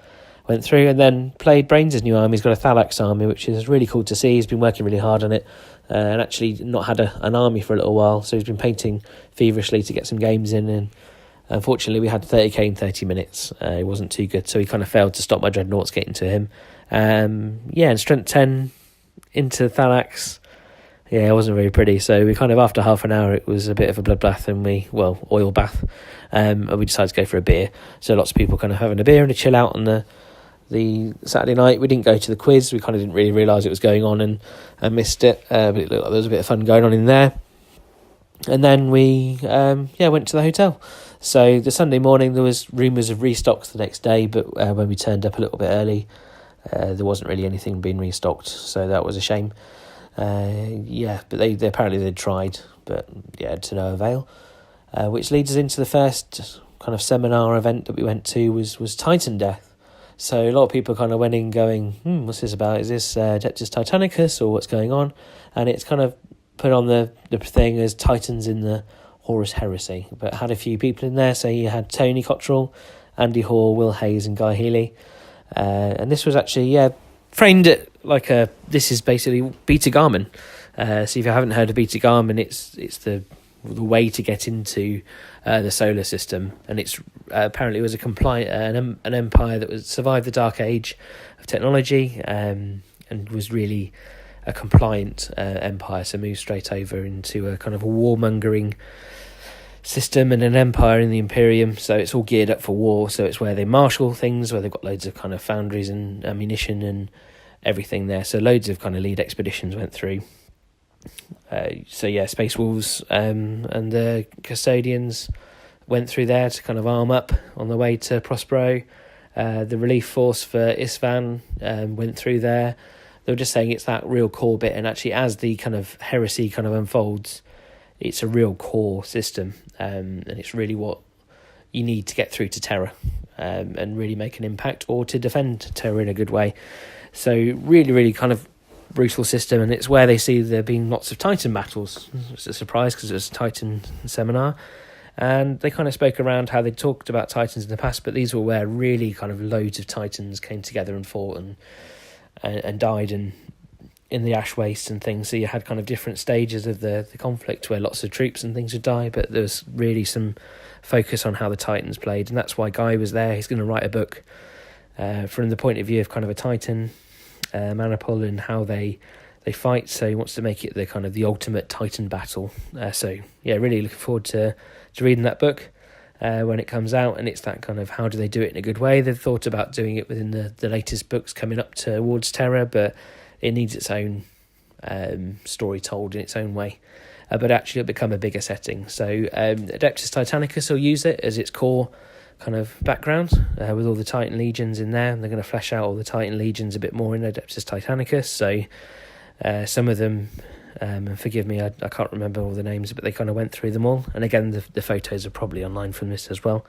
went through, and then played Brains' new army. He's got a Thalax army, which is really cool to see. He's been working really hard on it, and actually not had an army for a little while, so he's been painting feverishly to get some games in, and unfortunately we had 30k in 30 minutes. It wasn't too good, so he kind of failed to stop my Dreadnoughts getting to him. And Strength 10 into Thalax, yeah, it wasn't very pretty, so we kind of, after half an hour, it was a bit of a bloodbath, and oil bath, and we decided to go for a beer. So lots of people kind of having a beer and a chill out on the Saturday night. We didn't go to the quiz, we kind of didn't really realise it was going on, and missed it, but it looked like there was a bit of fun going on in there. And then we went to the hotel. So the Sunday morning there was rumours of restocks the next day, but when we turned up a little bit early, there wasn't really anything being restocked, so that was a shame. But they apparently they'd tried, but yeah, to no avail. Which leads us into the first kind of seminar event that we went to was Titan Death. So a lot of people kind of went in going, what's this about? Is this Dectus Titanicus, or what's going on? And it's kind of put on the thing as Titans in the Horus Heresy, but had a few people in there. So you had Tony Cottrell, Andy Hall, Will Hayes and Guy Healy. And this was actually, framed it like this is basically Beta Garmin. So if you haven't heard of Beta Garmin, it's the way to get into the solar system, and it's apparently it was an empire that survived the dark age of technology, and was really a compliant empire, so moved straight over into a kind of a warmongering system and an empire in the Imperium. So it's all geared up for war, so it's where they marshal things, where they've got loads of kind of foundries and ammunition and everything there. So loads of kind of lead expeditions went through. Space Wolves and the Custodians went through there to kind of arm up on the way to Prospero. The relief force for Isvan went through there. They were just saying it's that real core bit, and actually as the kind of heresy kind of unfolds, it's a real core system, and it's really what you need to get through to Terra. and really make an impact, or to defend Terra in a good way. So really, really kind of brutal system, and it's where they see there being lots of Titan battles. It's a surprise because it was a Titan seminar, and they kind of spoke around how they talked about Titans in the past, but these were where really kind of loads of Titans came together and fought and died and in the ash waste and things. So you had kind of different stages of the conflict where lots of troops and things would die, but there was really some focus on how the Titans played, and that's why Guy was there. He's going to write a book from the point of view of kind of a Titan maniple and how they fight. So he wants to make it the kind of the ultimate Titan battle. So yeah, really looking forward to reading that book when it comes out, and it's that kind of how do they do it in a good way. They've thought about doing it within the latest books coming up towards Terra, but it needs its own story told in its own way. But actually it'll become a bigger setting. So Adeptus Titanicus will use it as its core kind of background with all the Titan legions in there, and they're going to flesh out all the Titan legions a bit more in Adeptus Titanicus. So some of them, and forgive me, I can't remember all the names, but they kind of went through them all. And again, the photos are probably online from this as well.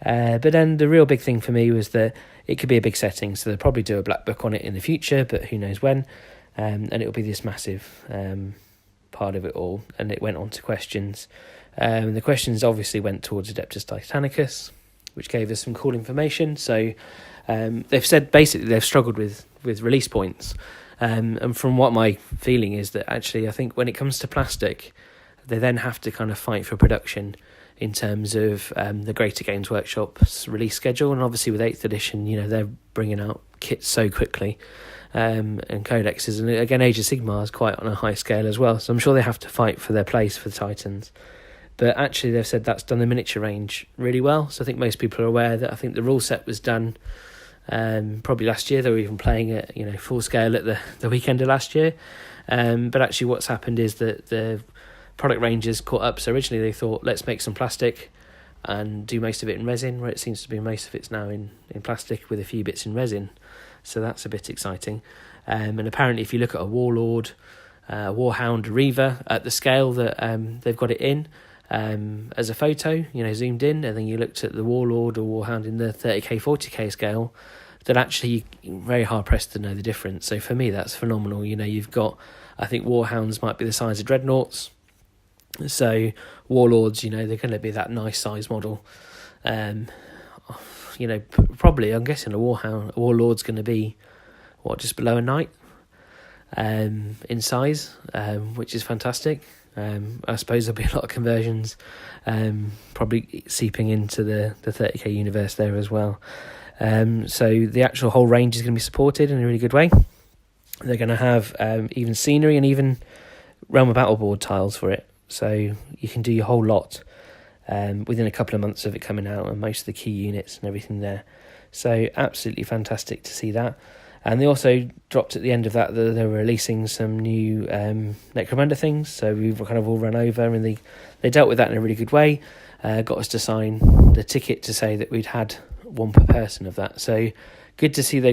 But then the real big thing for me was that it could be a big setting, so they'll probably do a black book on it in the future, but who knows when. And it'll be this massive part of it all. And it went on to questions. The questions obviously went towards Adeptus Titanicus, which gave us some cool information. So they've said basically they've struggled with release points. And from what my feeling is that actually I think when it comes to plastic, they then have to kind of fight for production in terms of the Greater Games Workshop's release schedule. And obviously with 8th edition, they're bringing out kits so quickly, and codexes. And again, Age of Sigmar is quite on a high scale as well. So I'm sure they have to fight for their place for the Titans. But actually they've said that's done the miniature range really well. So I think most people are aware that I think the rule set was done probably last year. They were even playing it, full scale at the Weekender last year. But actually what's happened is that the product ranges caught up. So originally they thought, let's make some plastic and do most of it in resin, where it seems to be most of it's now in plastic with a few bits in resin. So that's a bit exciting. And apparently if you look at a Warlord, Warhound, Reaver at the scale that they've got it in, as a photo, zoomed in, and then you looked at the Warlord or Warhound in the 30k, 40k scale, that actually you're very hard pressed to know the difference. So for me, that's phenomenal. You've got, I think Warhounds might be the size of Dreadnoughts. So Warlords, they're going to be that nice size model. Probably, I'm guessing a Warlord's going to be, just below a Knight in size, which is fantastic. I suppose there'll be a lot of conversions probably seeping into the 30k universe there as well. So the actual whole range is going to be supported in a really good way. They're going to have even scenery and even Realm of Battle board tiles for it. So you can do your whole lot within a couple of months of it coming out, and most of the key units and everything there. So absolutely fantastic to see that. And they also dropped at the end of that they were releasing some new Necromunda things. So we've kind of all run over, and they dealt with that in a really good way. Got us to sign the ticket to say that we'd had one per person of that. So good to see the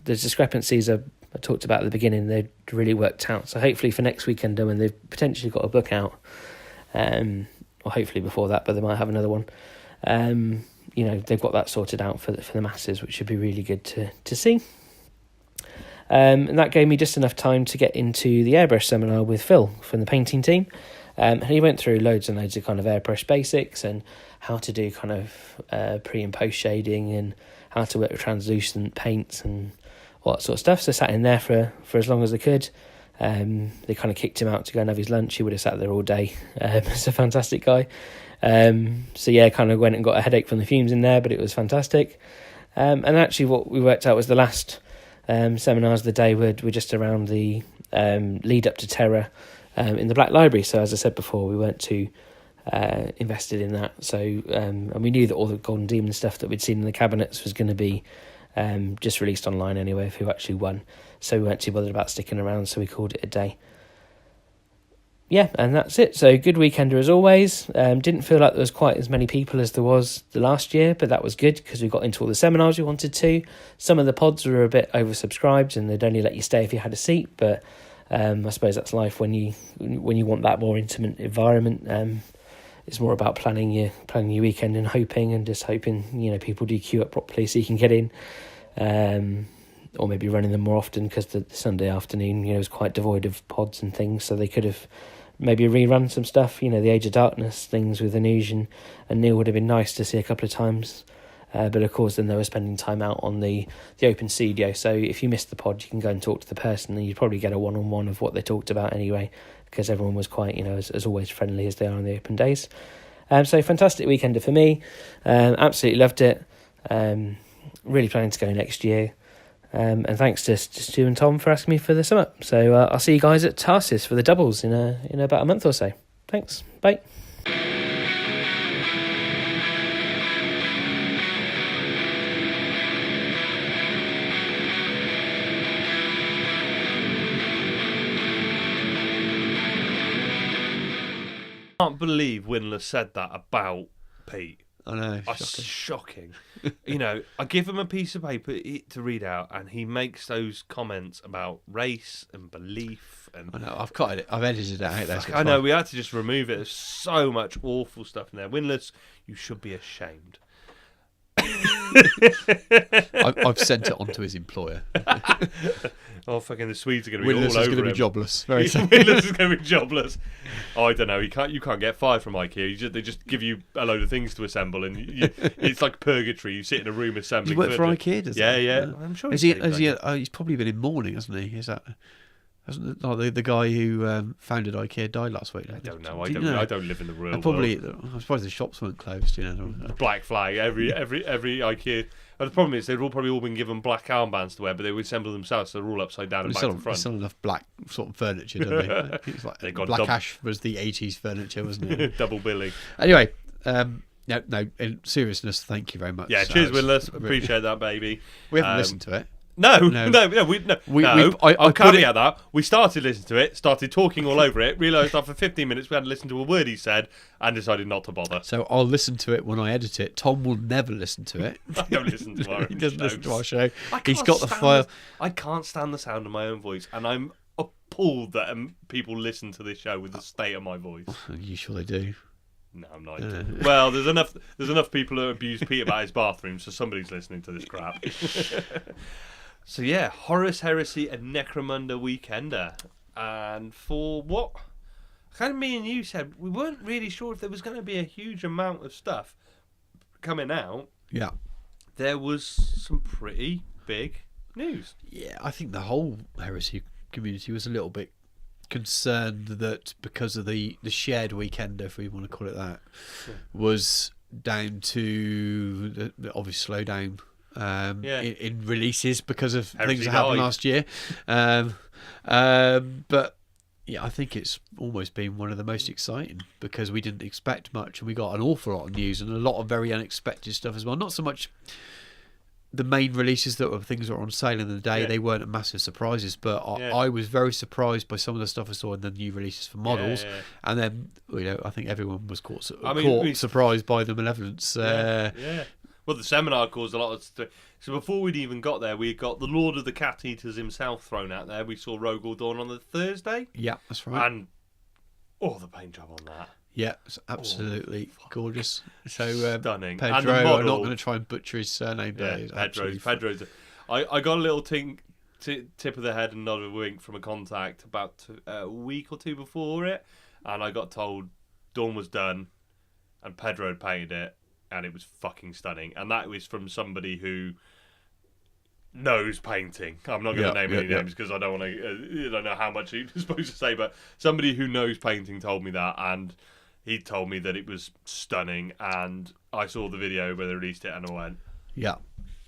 discrepancies I talked about at the beginning, they'd really worked out. So hopefully for next weekend, when they've potentially got a book out, or hopefully before that, but they might have another one. They've got that sorted out for the masses, which should be really good to see. And that gave me just enough time to get into the airbrush seminar with Phil from the painting team. And he went through loads and loads of kind of airbrush basics and how to do kind of pre and post shading and how to work with translucent paints and all that sort of stuff. So I sat in there for as long as I could. They kind of kicked him out to go and have his lunch. He would have sat there all day. He's a fantastic guy. So yeah, kind of went and got a headache from the fumes in there, but it was fantastic. And actually what we worked out was the last seminars of the day were just around the lead up to Terra in the Black Library. So as I said before, we weren't too invested in that. So and we knew that all the Golden Demon stuff that we'd seen in the cabinets was going to be just released online anyway, of who actually won. So we weren't too bothered about sticking around, so we called it a day. Yeah, and that's it. So good weekender as always. Didn't feel like there was quite as many people as there was the last year, but that was good because we got into all the seminars we wanted to. Some of the pods were a bit oversubscribed and they'd only let you stay if you had a seat, but I suppose that's life when you want that more intimate environment. it's more about planning your weekend and hoping people do queue up properly so you can get in, or maybe running them more often, because the Sunday afternoon was quite devoid of pods and things, so they could have maybe rerun some stuff. The Age of Darkness things with Anuj and Neil would have been nice to see a couple of times. But of course, then they were spending time out on the open studio. So if you missed the pod, you can go and talk to the person, and you'd probably get a one-on-one of what they talked about anyway, because everyone was quite, as always, friendly as they are on the open days. So fantastic weekender for me. Absolutely loved it. Really planning to go next year. And thanks to Stu and Tom for asking me for the sum up. So I'll see you guys at Tarsus for the doubles in about a month or so. Thanks. Bye. I can't believe Winless said that about Pete. I know. That's shocking. I give him a piece of paper to read out, and he makes those comments about race and belief. And I know. I've edited it out. I know. We had to just remove it. There's so much awful stuff in there. Winless, you should be ashamed. I've sent it on to his employer. Oh, fucking the Swedes are going to be Winless all over him. Winless is going to be jobless. Very soon. Winless is going to be jobless. Oh, I don't know. You can't get fired from IKEA. They just give you a load of things to assemble, and it's like purgatory. You sit in a room assembling. Does he work for IKEA? Does he? Yeah. I'm sure. He's probably been in mourning, hasn't he? Is that? Hasn't the guy who founded IKEA died last week? I don't know. I don't live in the real world. I'm surprised the shops weren't closed. Black flag. Every IKEA. The problem is they've probably all been given black armbands to wear, but they would assemble themselves, so they're all upside down and back to front. There's not enough black sort of furniture, don't they? It's like Black Ash was the 80s furniture, wasn't it? Double billing. Anyway, no. In seriousness, thank you very much. Yeah, cheers, Winless. Appreciate that, baby. We haven't listened to it. No. I'll caveat that. We started listening to it, started talking all over it, realised after 15 minutes we hadn't listened to a word he said, and decided not to bother. So I'll listen to it when I edit it. Tom will never listen to it. I don't listen to our He doesn't listen to our show. He's got the file. I can't stand the sound of my own voice, and I'm appalled that people listen to this show with the state of my voice. You sure they do? No, I'm not. Well, there's enough people who abuse Pete about his bathroom, so somebody's listening to this crap. So yeah, Horus, Heresy, and Necromunda Weekender. And for what kind of me and you said, we weren't really sure if there was going to be a huge amount of stuff coming out. Yeah. There was some pretty big news. Yeah, I think the whole Heresy community was a little bit concerned that because of the shared Weekender, if we want to call it that, was down to the obvious slowdown in releases because of things that happened last year. But yeah, I think it's almost been one of the most exciting because we didn't expect much and we got an awful lot of news and a lot of very unexpected stuff as well. Not so much the main releases that were things that were on sale in the day, they weren't massive surprises, but I was very surprised by some of the stuff I saw in the new releases for models, and then I think everyone was caught surprised by the malevolence. Well, the seminar caused a lot of stuff. So before we'd even got there, we got the Lord of the Cat Eaters himself thrown out there. We saw Rogel Dawn on the Thursday. Yeah, that's right. And the paint job on that. Yeah, it's absolutely gorgeous. So stunning. Pedro, and the model, I'm not going to try and butcher his surname. Pedro's. I got a little tip of the head and nod of a wink from a contact about a week or two before it, and I got told Dawn was done, and Pedro had painted it, and it was fucking stunning. And that was from somebody who knows painting. I'm not going to name any names because I don't want to. I don't know how much he's supposed to say, but somebody who knows painting told me that, and he told me that it was stunning. And I saw the video where they released it, and I went,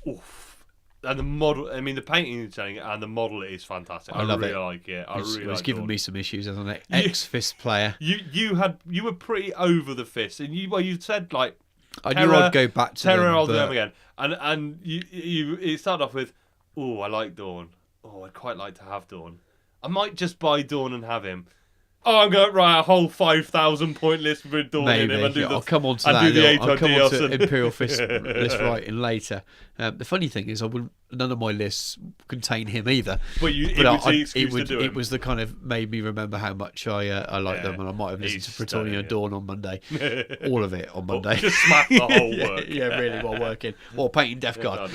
oof. And the model, the painting is stunning, and the model is fantastic. I love really like it. It's given me some issues as an ex-Fist player. You were pretty over the Fist, and you said like. I knew I'd go back to Terror, I'll do them again. And you start off with, I like Dawn. I'd quite like to have Dawn. I might just buy Dawn and have him. oh, I'm going to write a whole 5,000 point list with Dawn in it. I'll come on to that. I'll come on to Imperial Fist list writing later. The funny thing is, none of my lists contain him either. But it was the kind of made me remember how much I like them, and I might have listened to Praetorian Dawn on Monday, all of it on Monday. Just smack the whole work. Yeah, really, while working or painting Death Guard.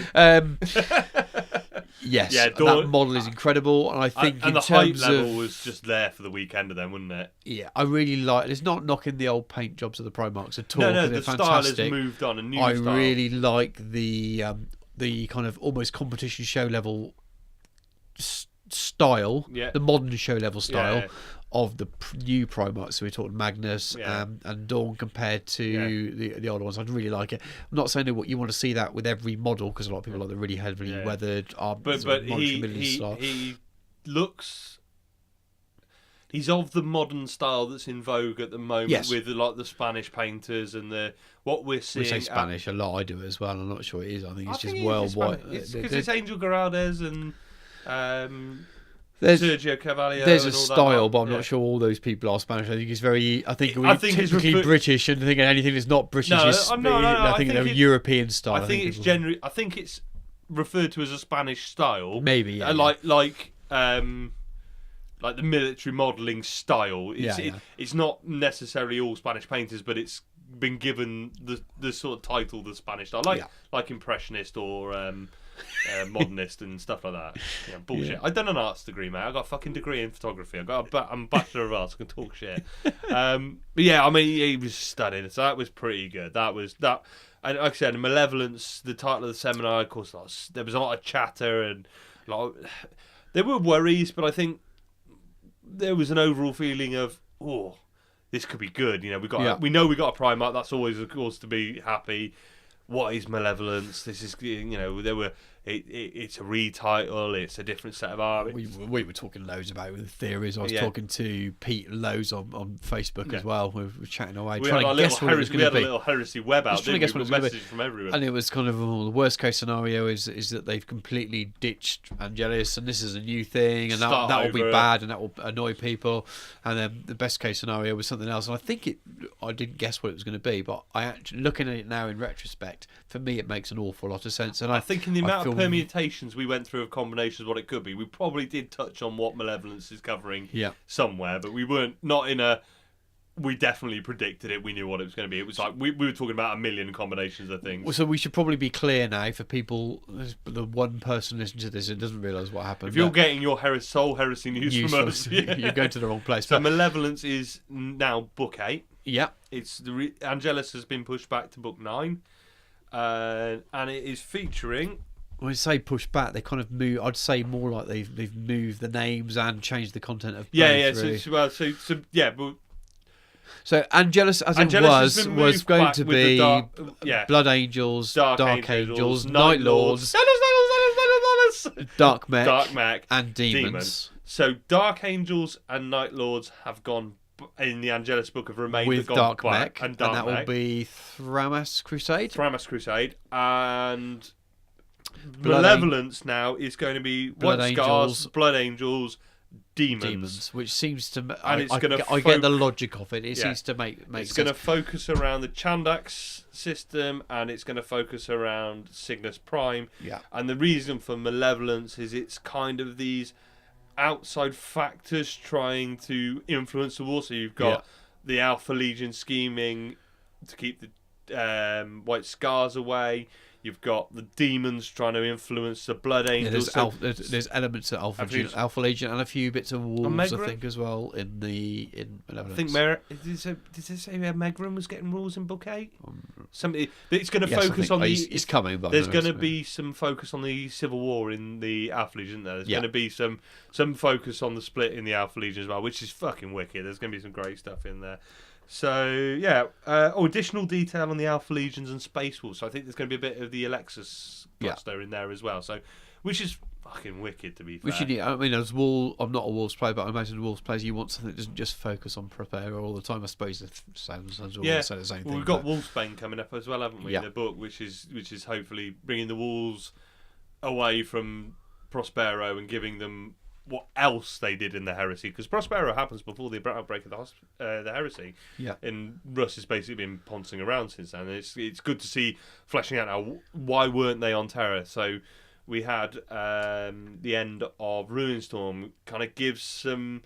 Yes, Dawn, that model is incredible, and I think and the hype level was just there for the Weekender, then, wasn't it? Yeah, I really like. It's not knocking the old paint jobs of the Primarchs at all. No, they're the style fantastic. has moved on. A new I style. really like the kind of almost competition show level style, the modern show level style of the new Primarchs. So we're talking Magnus and Dawn compared to the older ones. I really like it. I'm not saying that you want to see that with every model, because a lot of people like the really heavily weathered. But he looks. He's of the modern style that's in vogue at the moment, with like the Spanish painters and what we're seeing. We say Spanish a lot. I do it as well. I'm not sure it is. I think it's just worldwide. Because it's Angel Geraldez and Sergio Cavalier. There's and a all style, that, but I'm not sure all those people are Spanish. I think it's very. I think typically British, and thinking anything that's not British is. I think they're European style. I think it's generally. I think it's referred to as a Spanish style. Maybe like the military modelling style. It's not necessarily all Spanish painters, but it's been given the sort of title, the Spanish style, like Impressionist or Modernist and stuff like that. Yeah, bullshit. Yeah. I've done an arts degree, mate. I got a fucking degree in photography. I'm a Bachelor of Arts. I can talk shit. But yeah, I mean, he was stunning. So that was pretty good. That. And like I said, Malevolence, the title of the seminar, of course, there was a lot of chatter and there were worries, but I think there was an overall feeling of, this could be good. You know, we know we got a Primarch. That's always a cause to be happy. What is Malevolence? This is, it's a retitle. It's a different set of art. We were talking loads about it with theories. I was talking to Pete loads on Facebook as well. We were chatting away, trying to guess what it was going to be. We had a little Heresy web out, trying to guess what it was going to be. From everyone. And it was kind of the worst case scenario is that they've completely ditched Angelus, and this is a new thing, and that will be bad, and that will annoy people. And then the best case scenario was something else. And I didn't guess what it was going to be, but I actually, looking at it now in retrospect, for me it makes an awful lot of sense. And I think in the amount of permutations we went through of combinations of what it could be, we probably did touch on what Malevolence is covering somewhere, but we weren't we definitely predicted it. We knew what it was going to be. It was like we were talking about a million combinations of things. So we should probably be clear now for people, the one person listening to this and doesn't realise what happened. If you're getting your Soul Heresy news from us, you're going to the wrong place. So Malevolence is now book 8. Yeah, it's Angelus has been pushed back to book 9, and it is featuring. When I say push back, they kind of move. I'd say more like they've moved the names and changed the content of. So Angelus, was going to be Blood Angels, Dark Angels, Night Lords, Dark Mech, and Demons. So Dark Angels and Night Lords have gone in the Angelus book of Remain with Dark Mech, and that will be Thramas Crusade, and Malevolence now is going to be White Scars, Blood Angels, Demons, which seems to, and I get the logic of it. It seems to make sense. It's going to focus around the Chandax system, and it's going to focus around Cygnus Prime. Yeah. And the reason for Malevolence is it's kind of these outside factors trying to influence the war. So you've got the Alpha Legion scheming to keep the White Scars away. You've got the Demons trying to influence the Blood Angels. There's elements of Alpha Legion and a few bits of Wolves, I think, as well in Malevolence. I think did they say Megrim was getting rules in Book 8? It's going to focus on the. It's coming, but there's going to be some focus on the Civil War in the Alpha Legion. There's going to be some focus on the split in the Alpha Legion as well, which is fucking wicked. There's going to be some great stuff in there. So additional detail on the Alpha Legions and Space Wolves. So I think there's going to be a bit of the Alexis cluster in there as well. So, which is fucking wicked, to be fair. I'm not a Wolves player, but I imagine Wolves players, you want something that doesn't just focus on Prepare all the time. I suppose the sounds all say the same thing. We've got Wolfsbane coming up as well, haven't we? In the book, which is hopefully bringing the Wolves away from Prospero and giving them what else they did in the Heresy, because Prospero happens before the outbreak of the Heresy. Yeah. And Russ has basically been poncing around since then. And it's good to see fleshing out now why weren't they on Terra. So we had the end of Ruinstorm kind of gives some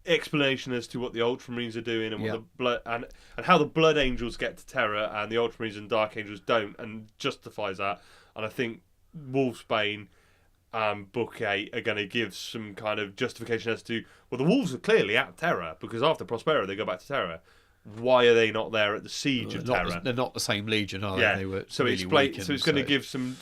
explanation as to what the Ultramarines are doing and what the blood and how the Blood Angels get to Terra and the Ultramarines and Dark Angels don't, and justifies that. And I think Wolfsbane and Book 8 are going to give some kind of justification as to, well, the Wolves are clearly at Terra, because after Prospero they go back to Terra. Why are they not there at the siege of Terra? They're not the same legion, are they? Yeah. They were so really weakened, so it's going to give some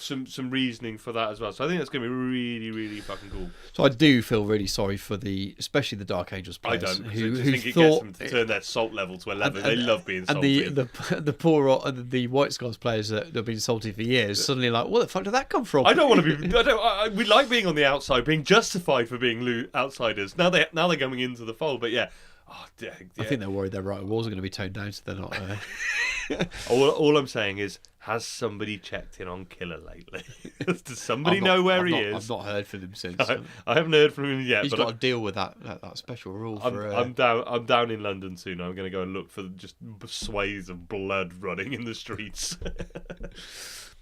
reasoning for that as well. So I think that's going to be really, really fucking cool. So I do feel really sorry for especially the Dark Angels players. I don't, because who I think it gets them to turn their salt level to 11. They love being salty. And the poor the White Scars players that have been salty for years suddenly like, what the fuck did that come from? I don't want to be. We like being on the outside, being justified for being outsiders. Now they're coming into the fold, but yeah. Oh, yeah. I think they're worried their right walls are going to be toned down, so they're not. All I'm saying is, has somebody checked in on Killer lately? Does somebody know where he is? I've not heard from him since. I haven't heard from him yet. He's but got to deal with that special rule. I'm down in London soon. I'm going to go and look for just swathes of blood running in the streets.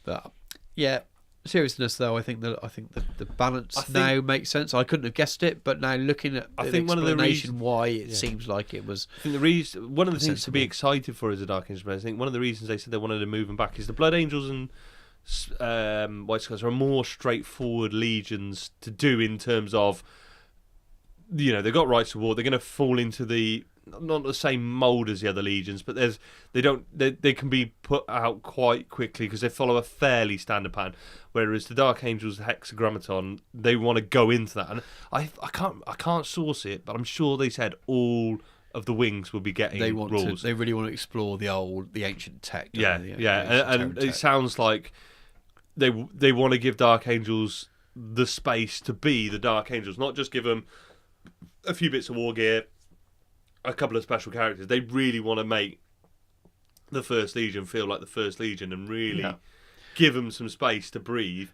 But yeah. Seriousness, though, I think the balance now makes sense. I couldn't have guessed it, but now looking at the explanation why it seems like it was. I think one of the things to be excited for as a Dark Angel player, I think one of the reasons they said they wanted to move them back is the Blood Angels and White Scars are more straightforward legions to do in terms of, they've got rights to war. They're going to fall into not the same mould as the other legions, but they can be put out quite quickly because they follow a fairly standard pattern. Whereas the Dark Angels Hexagrammaton, they want to go into that, and I can't source it, but I'm sure they said all of the wings will be getting rules. They really want to explore the ancient tech. And it sounds like they want to give Dark Angels the space to be the Dark Angels, not just give them a few bits of war gear, a couple of special characters. They really want to make the First Legion feel like the First Legion and really give them some space to breathe.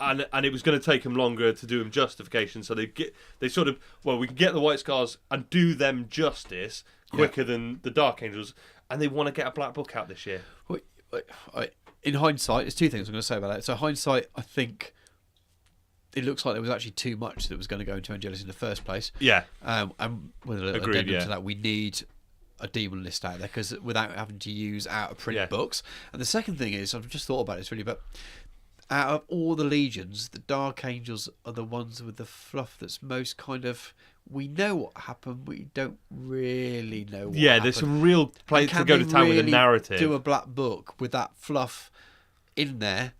And it was going to take them longer to do them justification. So we can get the White Scars and do them justice quicker than the Dark Angels. And they want to get a black book out this year. In hindsight, there's two things I'm going to say about that. So hindsight, I think it looks like there was actually too much that was going to go into Angelus in the first place. Yeah. And with a little addendum to that, we need a demon list out there, because without having to use out of print books. And the second thing is, I've just thought about this really, but out of all the legions, the Dark Angels are the ones with the fluff that's most kind of, we know what happened, we don't really know what happened. There's some real place to go to town with a narrative. Do a black book with that fluff in there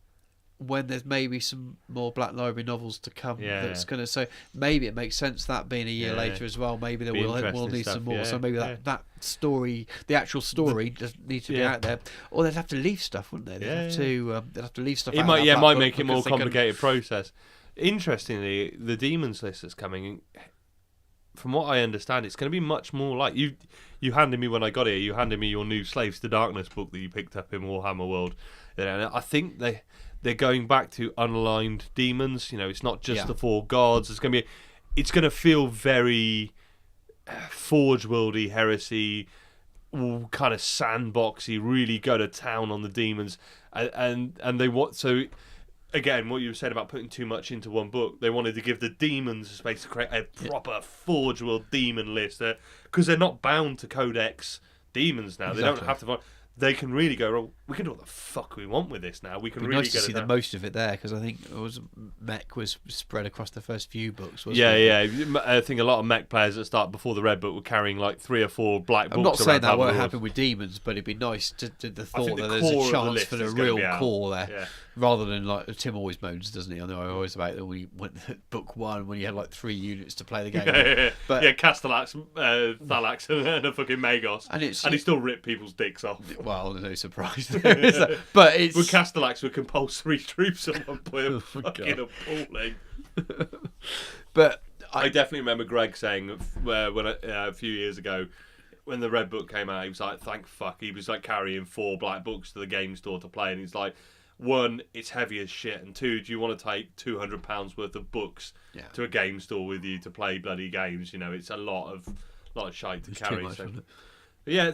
when there's maybe some more Black Library novels to come. That's going to, so maybe it makes sense that being a year later as well. Maybe there will need some more. So maybe that story, the actual story, doesn't need to be out there. Or they'd have to leave stuff, wouldn't they? They'd have to leave stuff. It might make it more complicated process. Interestingly, the demons list that's coming, from what I understand, it's going to be much more like you handed me when I got here. You handed me your new Slaves to Darkness book that you picked up in Warhammer World. And I think they're going back to unaligned demons. It's not just the four gods. It's going to feel very Forgeworldy, Heresy, all kind of sandboxy. Really go to town on the demons, and they want so. Again, what you said about putting too much into one book, they wanted to give the demons a space to create a proper Forgeworld demon list, because they're not bound to Codex demons now. Exactly. They don't have to. They can really go, well, we can do what the fuck we want with this now. We can really nice to see the most of it there, because I think mech was spread across the first few books, wasn't it? I think a lot of mech players that start before the Red Book were carrying like 3 or 4 black books. I'm not saying that won't happen with demons, but it'd be nice to the thought that there's a chance for the real core there, rather than like Tim always moans, doesn't he? I know I always about it when we went book 1 when you had like 3 units to play the game. But Castellax, Thalax, and a fucking Magos, and he still ripped people's dicks off. Well, no surprise. But it's with Castellax with compulsory troops at one point. Fucking appalling. But I definitely remember Greg saying when a few years ago, when the Red Book came out, he was like, "Thank fuck." He was like carrying 4 black books to the game store to play, and he's like, one, it's heavy as shit, and two, do you want to take £200 worth of books to a game store with you to play bloody games? You know, it's a lot of shite to carry. Too much,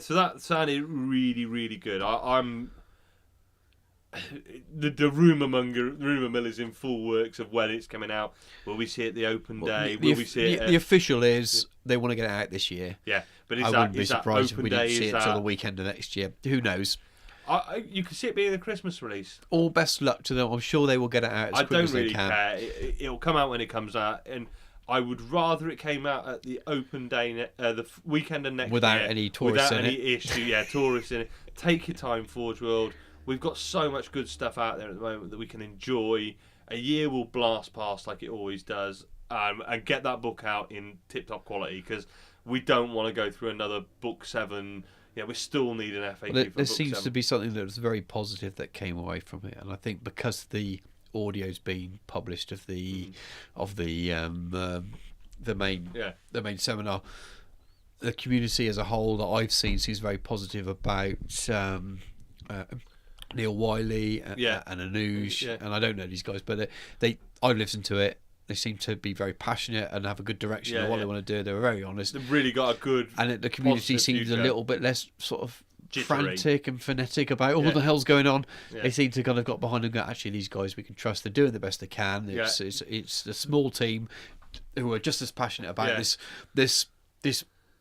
so that sounded really, really good. I'm the rumour mill is in full works of when it's coming out. Will we see it the open day? Will we see it? The official is they want to get it out this year. Yeah, but I wouldn't be surprised if we didn't see it till the weekend of next year. Who knows? You can see it being a Christmas release. All best luck to them. I'm sure they will get it out as quick as they can. I don't really care. It'll come out when it comes out, and I would rather it came out at the open day, the weekend of next without year, any tourists without in any it. issue. Yeah, tourists in it. Take your time, Forgeworld. We've got so much good stuff out there at the moment that we can enjoy. A year will blast past like it always does, and get that book out in tip-top quality, because we don't want to go through another book 7. Yeah, we still need an FAQ for book 7. There seems to be something that was very positive that came away from it, and I think because the audio's been published of the main seminar, the community as a whole that I've seen seems very positive about Neil Wiley and Anuj, and I don't know these guys, but I've listened to it. They seem to be very passionate and have a good direction of what they want to do. They were very honest. They've really got a good, and the community seems a little bit less sort of jittery, frantic and frenetic about all the hell's going on. They seem to kind of got behind and go, actually, these guys we can trust. They're doing the best they can. It's a small team who are just as passionate about this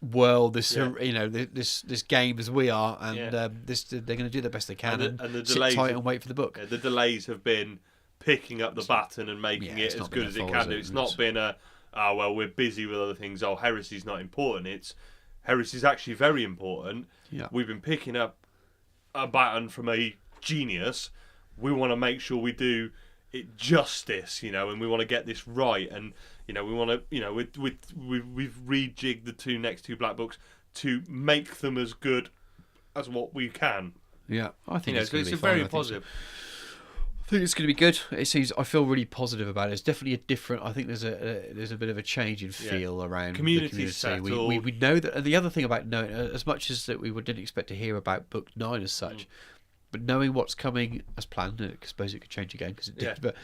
world, this this game as we are, and they're going to do the best they can and the sit tight and wait for the book. The delays have been picking up the baton and making it as good as it can do. It's not been we're busy with other things. Heresy's not important. Heresy's actually very important. Yeah. We've been picking up a baton from a genius. We want to make sure we do it justice, and we want to get this right, and we want to, we've rejigged the next two black books to make them as good as what we can. Yeah, I think it's a very positive. I think it's going to be good. I feel really positive about it. It's definitely a different. I think there's a bit of a change in feel around community. We know that. And the other thing about knowing, as much as that we didn't expect to hear about book 9 as such, but knowing what's coming as planned, I suppose it could change again because it did. But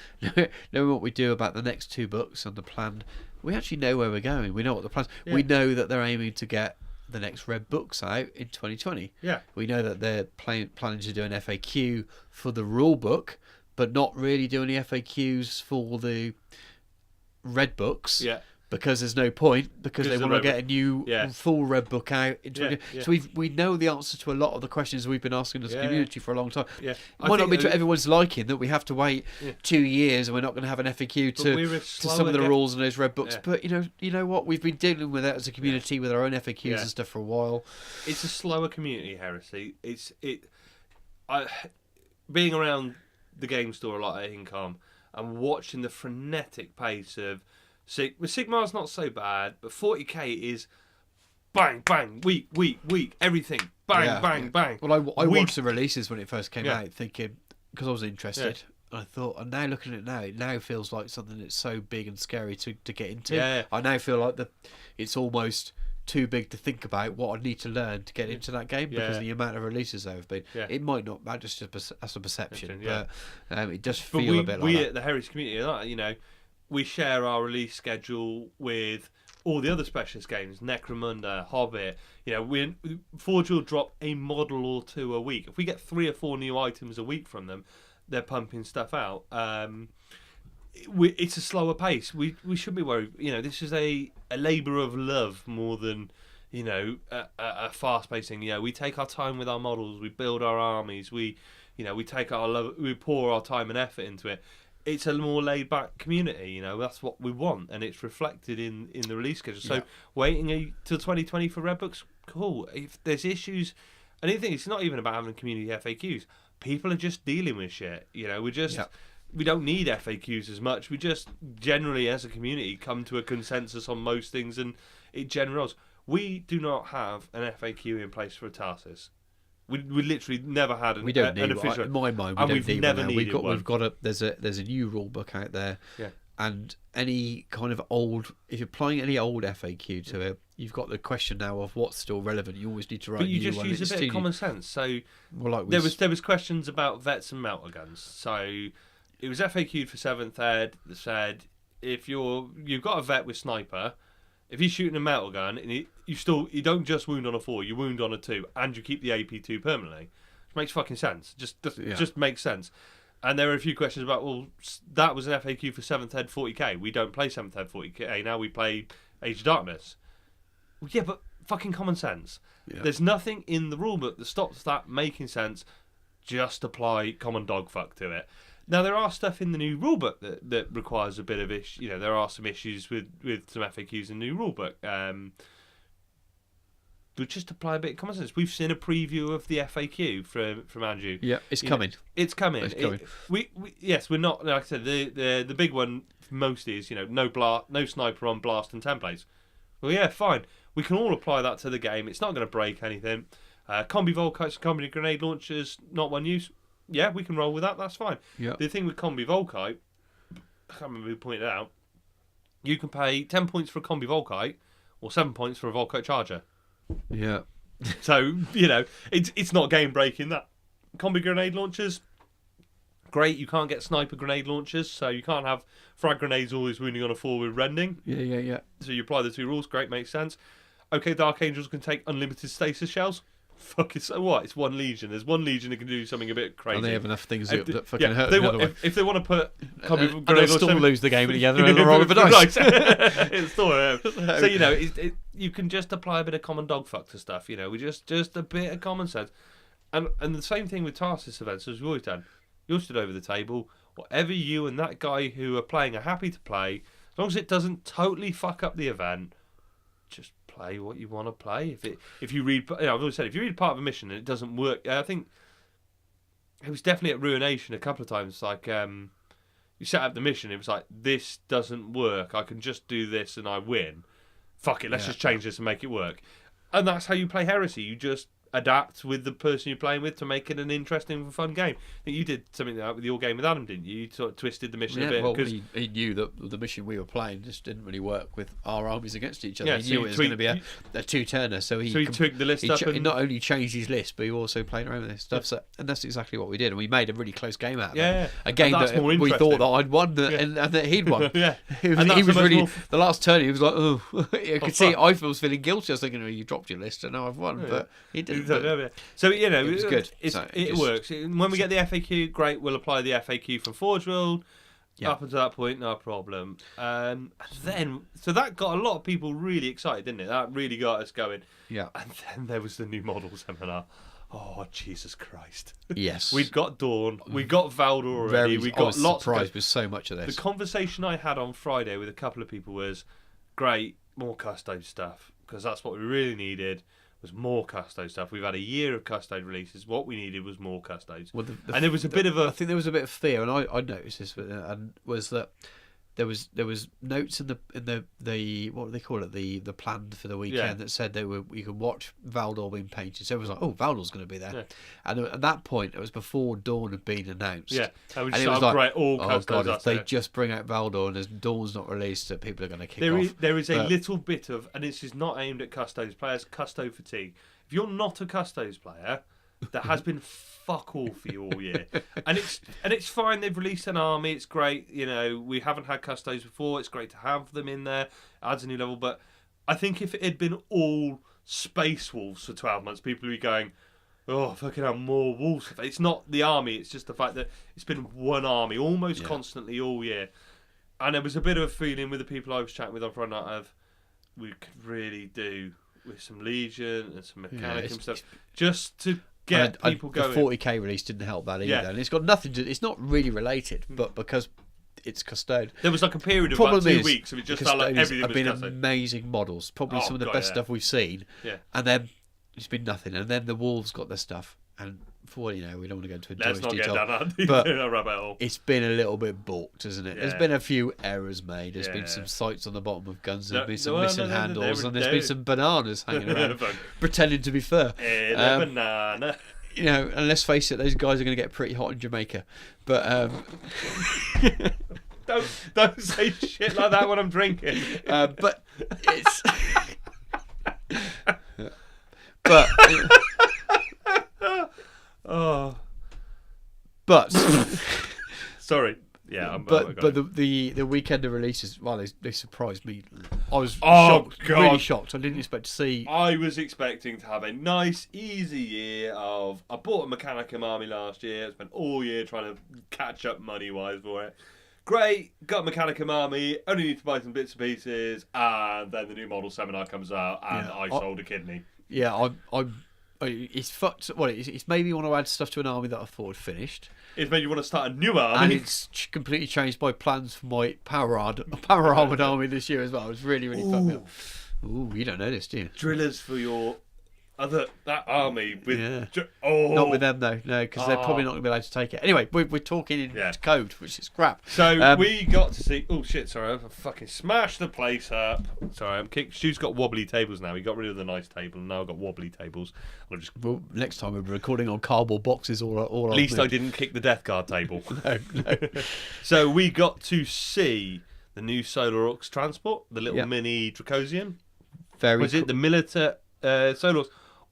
knowing what we do about the next 2 books and the plan, we actually know where we're going. We know what the plans. Yeah. We know that they're aiming to get the next red books out in 2020. Yeah. We know that they're planning to do an FAQ for the rule book, but not really do any FAQs for the red books. Yeah. Because there's no point, because they want to get a new full red book out. So we know the answer to a lot of the questions we've been asking as a community for a long time. Yeah. It might not be to everyone's liking that we have to wait 2 years and we're not going to have an FAQ to some of the rules in those red books. Yeah. But you know what? We've been dealing with that as a community with our own FAQs and stuff for a while. It's a slower community, Heresy. Being around the game store a lot at Incom and watching the frenetic pace of Sigmar's not so bad, but 40k is bang, bang, week, everything, bang, bang, bang. Well, I watched the releases when it first came out, thinking, because I was interested. I thought, and now looking at it now feels like something that's so big and scary to get into. Yeah. I now feel like it's almost too big to think about what I need to learn to get into that game because of the amount of releases there have been. Yeah. It might not, that's just a perception, but it does feel a bit like we that. At the Heresy community, we share our release schedule with all the other specialist games, Necromunda, Hobbit. Forge will drop a model or 2 a week. If we get 3 or 4 new items a week from them, they're pumping stuff out. It's a slower pace. We shouldn't be worried. This is a labour of love more than a fast-paced thing. We take our time with our models. We build our armies. We take our love. We pour our time and effort into it. It's a more laid-back community, that's what we want, and it's reflected in the release schedule. So waiting till 2020 for red books, cool. If there's issues, and the thing, it's not even about having community FAQs. People are just dealing with shit. We don't need FAQs as much. We just generally, as a community, come to a consensus on most things, and it generally. We do not have an FAQ in place for Tarsus. We literally never had an official. In my mind, we've never needed one. We've got there's a new rule book out there, and any kind of old, if you're applying any old FAQ to it, you've got the question now of what's still relevant. You always need to write. But you just use a bit of common sense. So there was questions about vets and melter guns. So it was FAQ'd for 7th ed that said if you've got a vet with sniper, if he's shooting a melter gun and you don't just wound on a 4, you wound on a 2, and you keep the AP2 permanently, which makes fucking sense. Just makes sense. And there were a few questions about, well, that was an FAQ for 7th ed 40k. We don't play 7th ed 40k now. We play Age of Darkness. Well, yeah, but fucking common sense. Yeah. There's nothing in the rulebook that stops that making sense. Just apply common dogfuck to it. Now, there are stuff in the new rulebook that requires a bit of issue. You know, there are some issues with some FAQs in the new rulebook. But just apply a bit of common sense. We've seen a preview of the FAQ from Andrew. Yeah, it's coming. It's coming. Yes, we're not. Like I said, the big one mostly is no sniper on blast and templates. Well, yeah, fine. We can all apply that to the game. It's not going to break anything. Combi Volkites and combi grenade launchers, not one use. Yeah, we can roll with that. That's fine. Yep. The thing with combi Volkite, I can't remember who pointed it out. You can pay 10 points for a combi Volkite or 7 points for a Volkite charger. Yeah. So, it's not game breaking that. Combi grenade launchers, great. You can't get sniper grenade launchers, so you can't have frag grenades always wounding on a 4 with rending. Yeah. So you apply the 2 rules, great, makes sense. Okay, Dark Angels can take unlimited stasis shells. Fuck it, so what? It's 1 Legion. There's 1 Legion that can do something a bit crazy. And they have enough things that fucking hurt the other way. If they want to put combi grenade they'll still lose the game together and roll with the dice. It's still, so, you can just apply a bit of common dogfuck to stuff. We just a bit of common sense. And the same thing with Tarsus events, as we've always done. You're stood over the table. Whatever you and that guy who are playing are happy to play, as long as it doesn't totally fuck up the event, just play what you want to play. If you read, I've always said, if you read part of a mission and it doesn't work, I think it was definitely at Ruination a couple of times. Like you set up the mission, it was like, this doesn't work. I can just do this and I win. Fuck it, let's just change this and make it work. And that's how you play Heresy. You just adapt with the person you're playing with to make it an interesting and fun game. I think you did something like that with your game with Adam, didn't you? You sort of twisted the mission a bit. Well, he knew that the mission we were playing just didn't really work with our armies against each other. He knew it was going to be a 2-turner, so he took the list up. He not only changed his list, but he also played around with this stuff. So, and that's exactly what we did. And we made a really close game out of it. A game that we thought that I'd won and that he'd won. He was really the last turn. He was like, oh, you could see I was feeling guilty. I was thinking, you dropped your list and now I've won, but he didn't. So, it was good. It works. When we get the FAQ, great, we'll apply the FAQ from Forgeworld. Up until that point, no problem. And then, so that got a lot of people really excited, didn't it? That really got us going. Yeah. And then there was the new model seminar. Oh, Jesus Christ. Yes. We'd got Dawn. We got Valdor already. I was surprised with so much of this. The conversation I had on Friday with a couple of people was, great, more custode stuff. Because that's what we really needed. Was more custode stuff. We've had a year of custode releases. What we needed was more custodes. Well, and there was a bit of a... I think there was a bit of fear, and I noticed this, and was that there was notes in the what do they call it, the plan for the weekend that said you could watch Valdor being painted. So it was like, oh, Valdor's going to be there, and at that point it was before Dawn had been announced. Yeah, and it was like, great, all oh god, if they just bring out Valdor and as Dawn's not released, that people are going to kick off. There is a little bit of, and this is not aimed at Custodes players, Custo fatigue. If you're not a Custodes player, there has been fuck all for you all year, and it's fine. They've released an army. It's great. We haven't had Custodes before. It's great to have them in there. Adds a new level. But I think if it had been all Space Wolves for 12 months, people would be going, "Oh, fucking hell, more wolves." It's not the army. It's just the fact that it's been one army almost constantly all year, and there was a bit of a feeling with the people I was chatting with on Friday night of we could really do with some Legion and some Mechanicum stuff just to get people going. The 40k release didn't help that either, and it's got nothing to. It's not really related, but because it's custode. There was like a period of about 2 weeks, and it just felt like everything was custode. Been amazing models, probably some of the best stuff we've seen. Yeah, and then it's been nothing, and then the Wolves got their stuff, and for we don't want to go into too much detail, but it's been a little bit balked, hasn't it? Yeah. There's been a few errors made. There's been some sights on the bottom of guns. There's been some missing handles, and there's been some bananas hanging around, pretending to be fur. Banana. And let's face it, those guys are going to get pretty hot in Jamaica. But don't say shit like that when I'm drinking. But it's But but sorry. Yeah, but the Weekender releases, well, they surprised me. I was shocked, really shocked. I didn't expect to see. I was expecting to have a nice, easy year of. I bought a Mechanicum army last year. I spent all year trying to catch up money-wise for it. Great, got a Mechanicum army. Only need to buy some bits and pieces, and then the new model seminar comes out, and I sold a kidney. Yeah, it's fucked. Well, it's made me want to add stuff to an army that I thought had finished. It's made you want to start a new army. And it's completely changed my plans for my power armoured army this year as well. It was really fucked me up. Ooh, you don't know this, do you? Drillers for your that army with not with them though, no, because they're probably not going to be allowed to take it. Anyway, we're talking in code, which is crap. So we got to see. Oh shit! Sorry, I fucking smashed the place up. Sorry, I'm kicked. Stu's got wobbly tables now. He got rid of the nice table, and now I've got wobbly tables. Well, next time we're recording on cardboard boxes or at least I didn't kick the Death Guard table. No. So we got to see the new Solar Aux transport, the little mini Dracosian. Was it the Milita Solar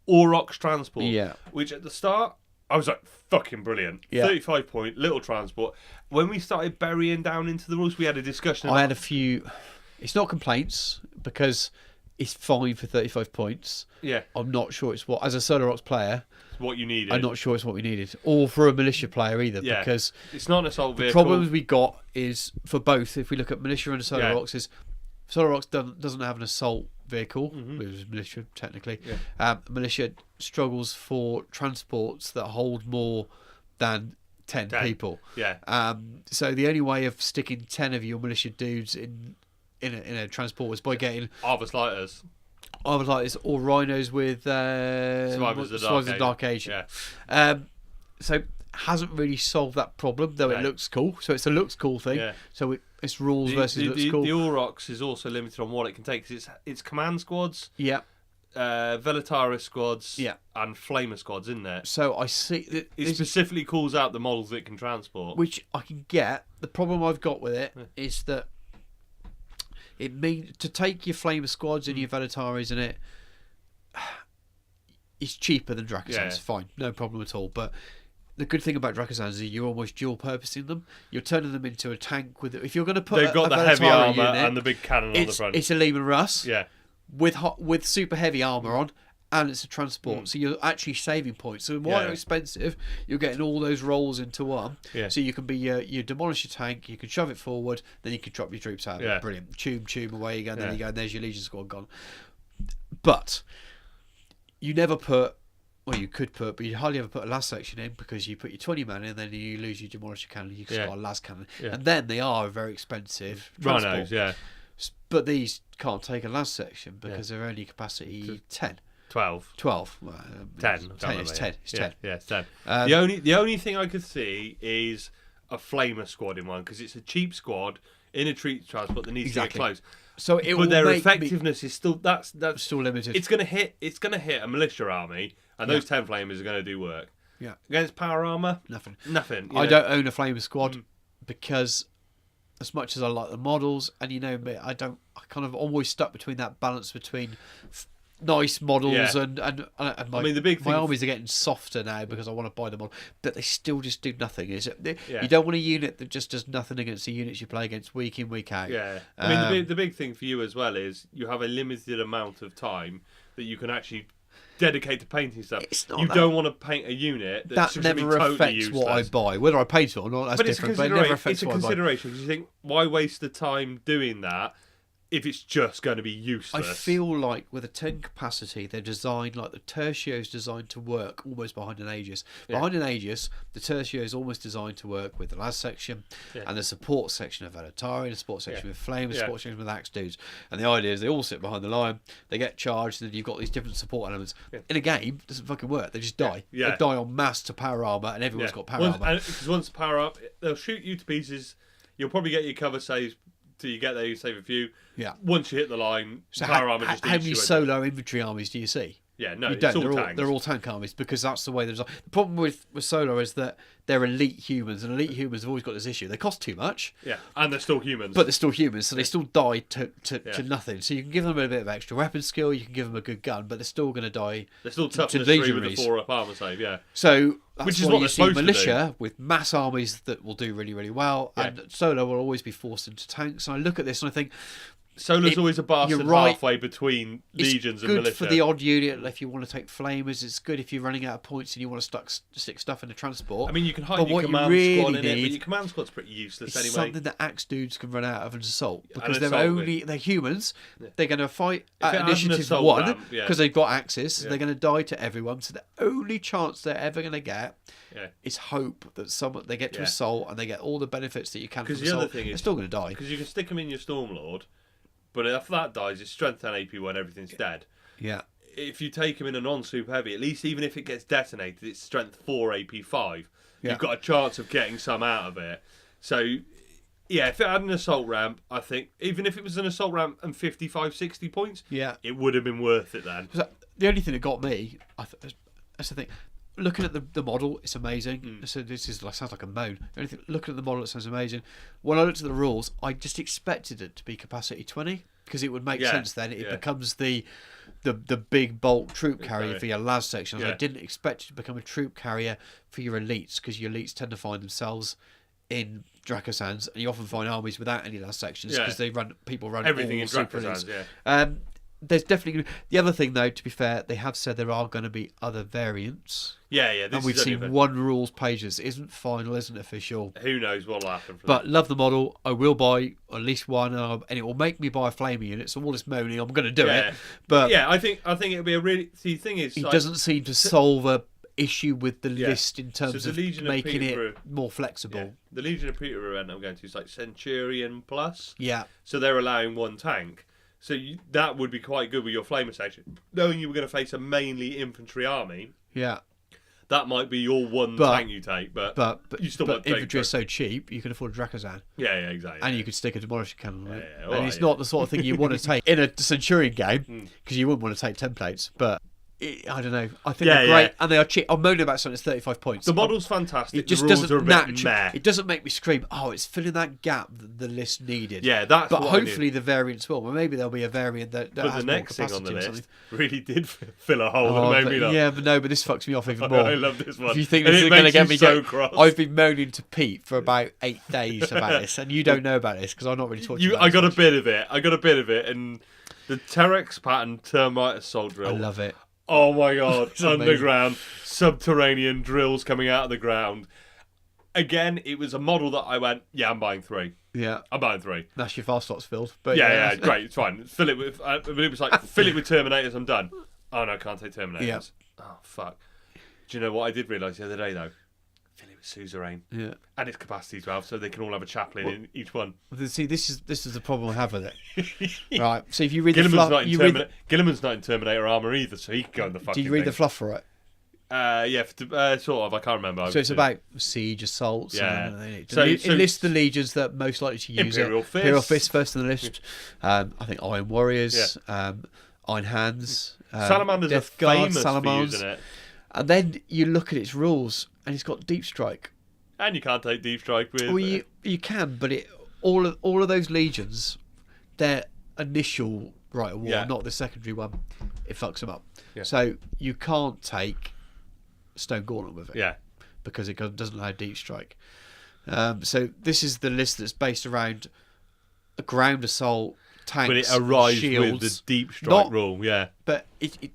Aurochs transport? Yeah. Which at the start I was like, fucking brilliant. 35 point little transport. When we started burying down into the rules, we had a discussion. I had a few. It's not complaints because it's fine for 35 points. Yeah. I'm not sure it's what, as a Solar Aux player, it's what you needed. I'm not sure it's what we needed, or for a militia player either. Yeah. Because it's not an assault vehicle. The problems we got is for both. If we look at militia and Solar Aux, is Solar Aux doesn't have an assault vehicle, which is militia technically. Yeah. Militia struggles for transports that hold more than 10 people. Yeah. So the only way of sticking 10 of your militia dudes in a transport was by getting Arbus Lighters. Arbus Lighters or Rhinos with Survivors of the Dark Age. Yeah. So hasn't really solved that problem, though it looks cool. So it's a looks cool thing. Yeah. So it's rules versus looks cool. The Aurochs is also limited on what it can take because it's command squads. Yeah. Velataris squads. Yeah. And Flamer squads in there. So I see it specifically calls out the models it can transport, which I can get. The problem I've got with it is that it means to take your Flamer squads and your Velataris in it. It's cheaper than Dracosans. Fine, no problem at all. But the good thing about Dracosans is you're almost dual purposing them. You're turning them into a tank with. If you're going to put, they've got the heavy armor and the big cannon on the front. It's a Lehman Russ. Yeah. With super heavy armor on, and it's a transport, so you're actually saving points. So while they're expensive, you're getting all those rolls into one. Yeah. So you can be you demolish your tank, you can shove it forward, then you can drop your troops out. Yeah. Brilliant. Tube away you go, and then you go, and there's your Legion squad gone. But you never put. Well, you could put, but you hardly ever put a last section in because you put your 20 man in, and then you lose your demolisher cannon. You can start a last cannon, and then they are very expensive. Rhinos, yeah. But these can't take a last section because they're only capacity 10. 12. 12. 10. 10. It's 10. It's 10. Yeah, it's 10. The only thing I could see is a Flamer squad in one because it's a cheap squad in a treat transport that needs to get close. So but their effectiveness is still that's still limited. It's gonna hit a militia army, and those 10 Flamers are gonna do work. Yeah. Against power armor, nothing. I don't own a Flamer squad because, as much as I like the models, and I kind of always stuck between that balance between nice models and my armies are getting softer now because I want to buy them all, but they still just do nothing. You don't want a unit that just does nothing against the units you play against week in, week out. Yeah, I mean the big thing for you as well is you have a limited amount of time that you can actually dedicate to painting stuff. You don't want to paint a unit that never totally affects useless. what I buy. Whether I paint it or not, that's different. But it never affects what I buy. It's a consideration because you think, why waste the time doing that if it's just going to be useless? I feel like with a 10 capacity, they're designed like the Tertio is designed to work almost behind an Aegis. Behind an Aegis, the Tertio is almost designed to work with the last section and the support section of Velatari, the support section with Flame, the support section with Axe Dudes. And the idea is they all sit behind the line, they get charged, and then you've got these different support elements. In a game, it doesn't fucking work. They just die. They die en masse to power armor, and everyone's got power armor. Because once power up, they'll shoot you to pieces. You'll probably get your cover saves till you get there. You save a few. Yeah. Once you hit the line, power armor just eats you. How many solo infantry armies do you see? Yeah, no, you it's don't. all tanks. They're all tank armies because that's the way they're designed. The problem with Solar is that they're elite humans, and elite humans have always got this issue. They cost too much. Yeah, and they're still humans. But they're still humans, so they still die to nothing. So you can give them a bit of extra weapon skill, you can give them a good gun, but they're still going to die. They're still tough to to 3 with legionaries. the 4-up armor save, yeah. So that's Which is why what you they're see supposed to militia with mass armies that will do really, really well, Yeah. and Solar will always be forced into tanks. And I look at this and I think, Solar's always a bastard you're right. halfway between legions and militia. It's good for the odd unit if you want to take flamers. It's good if you're running out of points and you want to stick stuff in the transport. I mean, you can hide But your what you command really squad in it, need but your command squad's pretty useless it's anyway. something that axe dudes can run out of an assault because An they're humans. They're going to fight If it at had an initiative assault 1 ramp, yeah. because they've got axes. Yeah. They're going to die to everyone. So the only chance they're ever going to get is hope that they get to assault and they get all the benefits that you can from Because the other assault. thing They're is, still going to die. because you can stick them in your Stormlord, but if that dies, it's strength 10 AP when everything's dead. Yeah. If you take him in a non-super heavy, at least even if it gets detonated, it's strength 4 AP 5. Yeah. You've got a chance of getting some out of it. So, yeah, if it had an assault ramp, I think, even if it was an assault ramp and 55, 60 points, Yeah. it would have been worth it then. So the only thing that got me, that's the thing. Looking at the model, it's amazing. So this is sounds like a moan. Looking at the model, it sounds amazing. When I looked at the rules, I just expected it to be capacity 20 because it would make sense then. It becomes the big bulk troop carrier for your LAS sections. I didn't expect it to become a troop carrier for your elites because your elites tend to find themselves in Dracosans, and you often find armies without any LAS sections because people run everything all in super Dracosans, elites. There's definitely the other thing though. To be fair, they have said there are going to be other variants. Yeah. And we've seen one rules pages. It isn't final, isn't official. Who knows what'll happen? But love the model. I will buy at least one, and it will make me buy a flamer unit. So all this moaning, I'm going to do it. But yeah, I think it'll be a really. See, the thing is, it doesn't seem to solve a issue with the list in terms the of Legion making of it Peterborough, more flexible. The Legion of Peterborough event I'm going to is like Centurion Plus. Yeah. So they're allowing one tank. So that would be quite good with your flamer section. Knowing you were going to face a mainly infantry army, Yeah. that might be your one tank you take. But you still might take infantry is so cheap, you can afford a Dracozan. Yeah, exactly. And you could stick a demolition cannon on it. Yeah, And it's not the sort of thing you want to take in a Centurion game because you wouldn't want to take templates. But I don't know. I think they're great and they are cheap. I'm moaning about something that's 35 points. The model's fantastic. It just the rules doesn't are a bit meh. It doesn't make me scream, oh, it's filling that gap that the list needed. Yeah, that's But what I hopefully the variants will. Well, maybe there'll be a variant that But has the next more thing on the capacity or list really did fill a hole that made me laugh. Yeah, but this fucks me off even more. I love this one. If you think And this is it going to makes get you me so cross. I've been moaning to Pete for about 8 days about this, and you don't know about this because I'm not really talking about I got this a bit of it. And the Terex pattern termite assault drill. I love it. Oh my god! It's Underground, subterranean drills coming out of the ground. Again, it was a model that I went, yeah, I'm buying 3. Yeah, I'm buying 3. that's your fast slots filled. But Yeah, great, it's fine. Fill it with. But it was like, fill it with Terminators. I'm done. Oh no, I can't take Terminators. Yeah. Oh fuck. Do you know what I did realise the other day though? Fill it with suzerain. Yeah. And its capacity 12, so they can all have a chaplain in each one. See, this is the problem I have with it. Right. So if you read Gilliman's the Gilliman's not in Terminator armor either, so he can go in the fucking. do you read thing. the fluff for it? Sort of. I can't remember. So it's about siege assaults. Yeah. And So it lists the legions that are most likely to use Imperial it. Fist. Imperial Fist first on the list. I think Iron Warriors, Iron Hands, Salamanders Death are Guard, famous for Salamanders. using it. And then you look at its rules, and it's got Deep Strike. And you can't take Deep Strike with. Well, you can, but all of those legions, their initial right of war, not the secondary one, it fucks them up. Yeah. So you can't take Stone Gauntlet with it. Yeah. Because it doesn't allow Deep Strike. So this is the list that's based around a ground assault, tanks, But it arrives shields, with the Deep Strike rule, yeah. But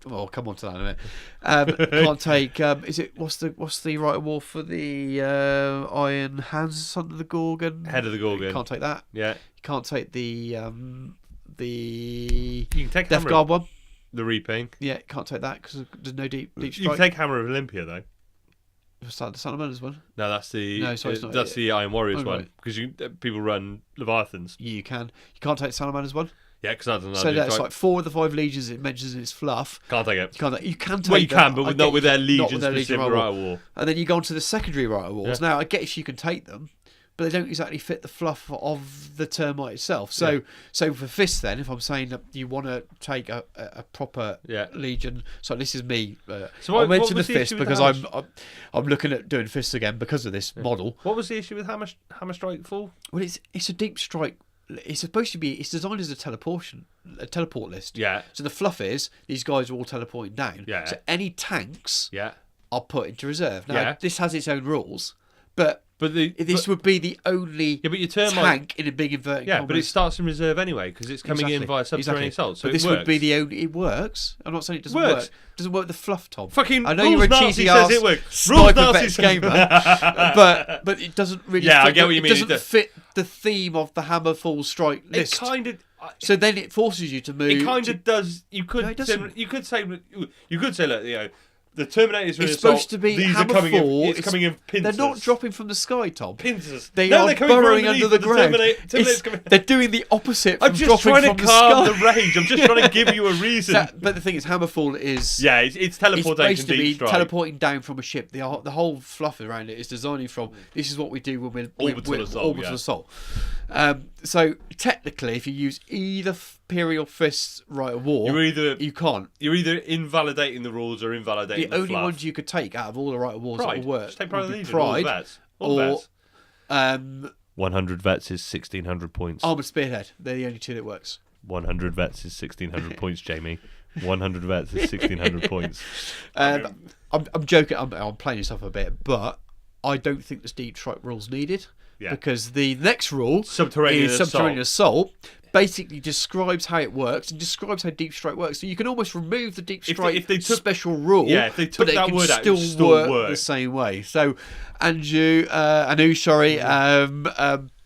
well, I'll come on to that in a minute. Can't take. Is it what's the right of war for the Iron Hands, Son of the Gorgon? Head of the Gorgon. Can't take that. Yeah. You can't take the You can take Death Guard one. The Reaping. Yeah, can't take that because there's no deep strike. You can take Hammer of Olympia though. Was that the Salamanders one? No, that's the No, sorry, it's not. that's the Iron Warriors Oh, one right. because people run Leviathans. You can. You can't take Salamanders one. Yeah, because that's another. So that's like 4 of the 5 legions it mentions in its fluff. Can't take it. You can take. Well, you them. can, but not with their Legion Legion specific Right right of war. And then you go on to the secondary right of wars. Yeah. Now I guess you can take them, but they don't exactly fit the fluff of the termite itself. So so for fists then, if I'm saying that you want to take a proper Legion, so this is me. So I mentioned the fist because I'm looking at doing fists again because of this model. What was the issue with Hammer Strike Full? Well, it's a deep strike. It's supposed to be. It's designed as a teleport list. Yeah. So the fluff is these guys are all teleporting down. Yeah. So any tanks. Yeah. Are put into reserve. Now this has its own rules, but this would be the only but your tank in a big inverted commas. but it starts in reserve anyway because it's coming in via subterranean assault. So but this would be the only. It works. I'm not saying it doesn't work. It doesn't work with the fluff, Tom. Fucking I know you're a cheesy ass sniper vets gamer, but it doesn't really. Yeah, I get what you mean. It doesn't fit the theme of the Hammer Full Strike list. It kind of. So then it forces you to move. It kind of does. You could say, look, the Terminators are supposed to be these Hammer are coming Full. It's coming in pincers. They're not dropping from the sky, Tom. Pincers. They are burrowing under the ground. They're doing the opposite from dropping from the sky. I'm just trying to calm the rage. I'm just trying to give you a reason. But the thing is, Hammerfall is... Yeah, it's teleportation it's deep strike. Teleporting down from a ship. The whole fluff around it is designing from, this is what we do when we're orbital assault. So technically, if you use either Imperial Fist's Rite of War, you can't. You're either invalidating the rules or invalidating the only fluff. ones you could take out of all the Rite of Wars that will work. Just take Pride of the Legion. Pride, all the vets. 100 vets is 1,600 points. Armoured Spearhead. They're the only two that works. 100 vets is 1,600 points, Jamie. 100 vets is 1,600 points. I'm joking. I'm playing this up a bit, but I don't think the deep strike rule's needed. Yeah. Because the next rule Subterranean assault basically describes how it works and describes how deep strike works. So you can almost remove the deep strike if they took, special rule, if they took but that it word can out, still work the same way. So Anu,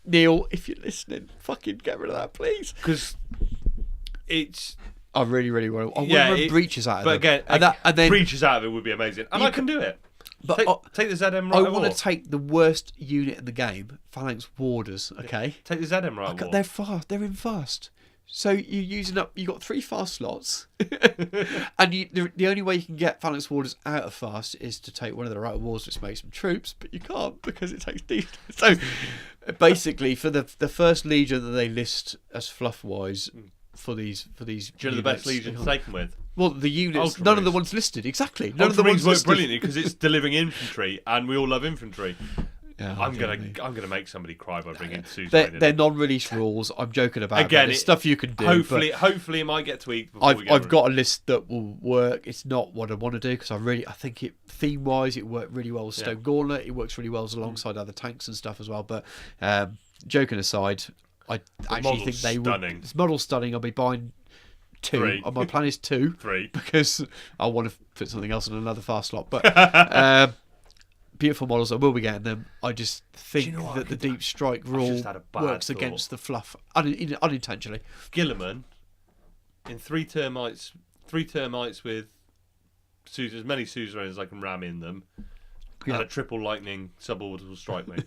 Neil, if you're listening, fucking get rid of that, please. Because it's... I really, really want to. I want to run breaches out of it. But again, and then breaches out of it would be amazing. And I can do it. But take the ZM right. I want to take the worst unit in the game, Phalanx Warders. Okay, take the ZM right. They're fast. They're in fast. So you're using up. You got 3 fast slots, and the only way you can get Phalanx Warders out of fast is to take one of the Rite of Wars, which makes them troops. But you can't because it takes deep. So basically, for the first Legion that they list as fluff wise. For these do you know the best Legion to take them with? Well, the units, none of the ones listed, exactly. None of the ones work brilliantly because it's delivering infantry, and we all love infantry. Yeah, I'm gonna make somebody cry by bringing two. They're non-release rules. I'm joking about. Again, it's stuff you can do. Hopefully, it might get tweaked. I've got a list that will work. It's not what I want to do because I think it theme-wise it worked really well with Stone Gauntlet. It works really well alongside other tanks and stuff as well. But joking aside. I actually think they would. It's model stunning. I'll be buying 2. 3. My plan is 2. 3 because I want to put something else in another fast slot. But beautiful models. I will be getting them. I just think that the deep strike rule works against the fluff unintentionally. Gilliman in 3 termites with as many suzerains as I can ram in them, and a triple lightning suborbital strike me.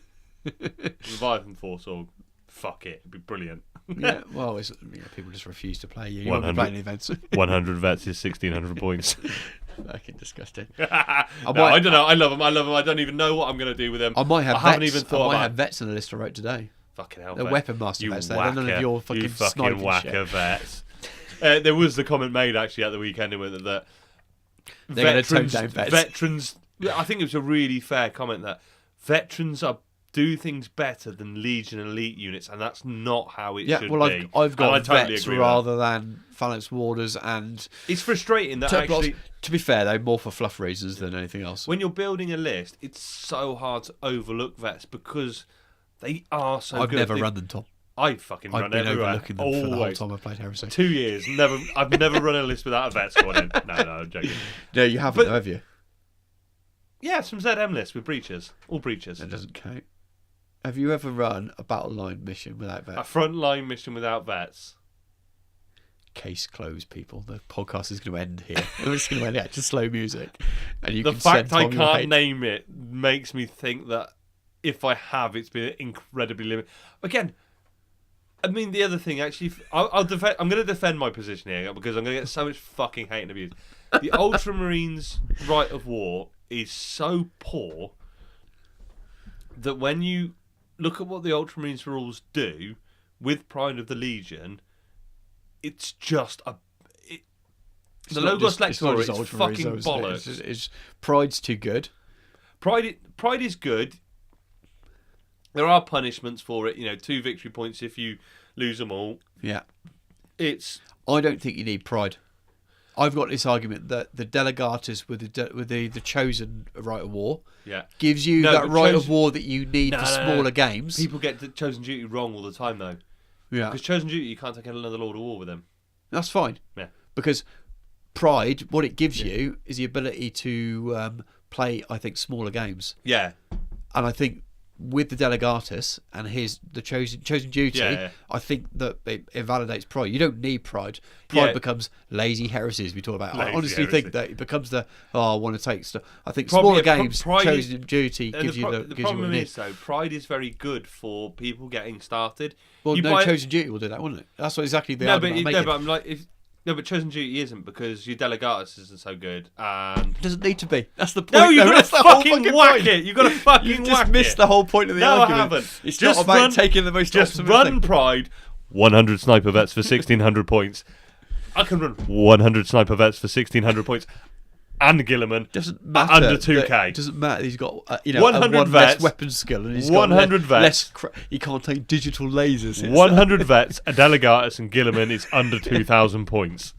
Leviathan Force Org. Fuck it, it'd be brilliant. Yeah, well, people just refuse to play you. You won't be playing the events. 100 vets is 1,600 points. Fucking disgusting. I don't know. I love them. I don't even know what I'm going to do with them. I might have vets. Haven't even thought I might have vets on the list I wrote today. Fucking hell. They're weapon master vets. They're none of your fucking whacker vets. There was the comment made actually at the weekend with that veterans. I think it was a really fair comment that veterans do things better than Legion and Elite units, and that's not how it should be. I've got vets rather than Phalanx Warders, and it's frustrating that actually. To be fair, though, more for fluff reasons than anything else. When you're building a list, it's so hard to overlook vets because they are so good. I've never run them, Tom. I fucking run everywhere. I've been overlooking them for the whole time I've played Heresy. 2 years, I've never run a list without a vet squad in. No, I'm joking. No, you haven't, have you? Yeah, some ZM lists with breaches, all breaches. That doesn't count. Have you ever run a battle line mission without vets? A front line mission without vets? Case closed, people. The podcast is going to end here. We're just going to end it to slow music. And you the fact I can't name it makes me think that if I have, it's been incredibly limited. Again, I mean, the other thing, actually, I'm going to defend my position here because I'm going to get so much fucking hate and abuse. The Ultramarines' Rite of War is so poor that when you look at what the Ultramarines rules do with Pride of the Legion. It's just the Logos Lector is fucking bollocks. It's Pride's too good. Pride is good. There are punishments for it. 2 victory points if you lose them all. Yeah. I don't think you need Pride. I've got this argument that the Delegatus with the chosen right of war gives you that right of war that you need for smaller games. People get the chosen duty wrong all the time, though. Yeah. Because chosen duty, you can't take another Lord of War with them. That's fine. Yeah. Because Pride, what it gives you is the ability to play, I think, smaller games. Yeah. And I think with the Delegatus and the chosen duty, I think that it invalidates Pride. You don't need Pride. Pride becomes lazy heresies we talk about. I honestly think that it becomes I want to take stuff. I think smaller games, chosen duty gives you the problem is, though, Pride is very good for people getting started. Well, chosen duty will do that, wouldn't it? That's exactly the argument I'm making. But I'm like... No, but chosen duty isn't, because your Delegatus isn't so good, and it doesn't need to be. That's the point. No, you've got to fucking whack it. You've got to fucking whack it. You just missed the whole point of the argument. No, I haven't. It's just about taking the most just run Pride. 100 sniper vets for 1,600 points. I can run 100 sniper vets for 1,600 points. And Gilliman doesn't matter under 2k. Doesn't matter. He's got 100 one vets, less weapon skill, and he's 100 got vets. He can't take digital lasers. 100 vets, a Delegatus, and Gilliman is under 2,000 points.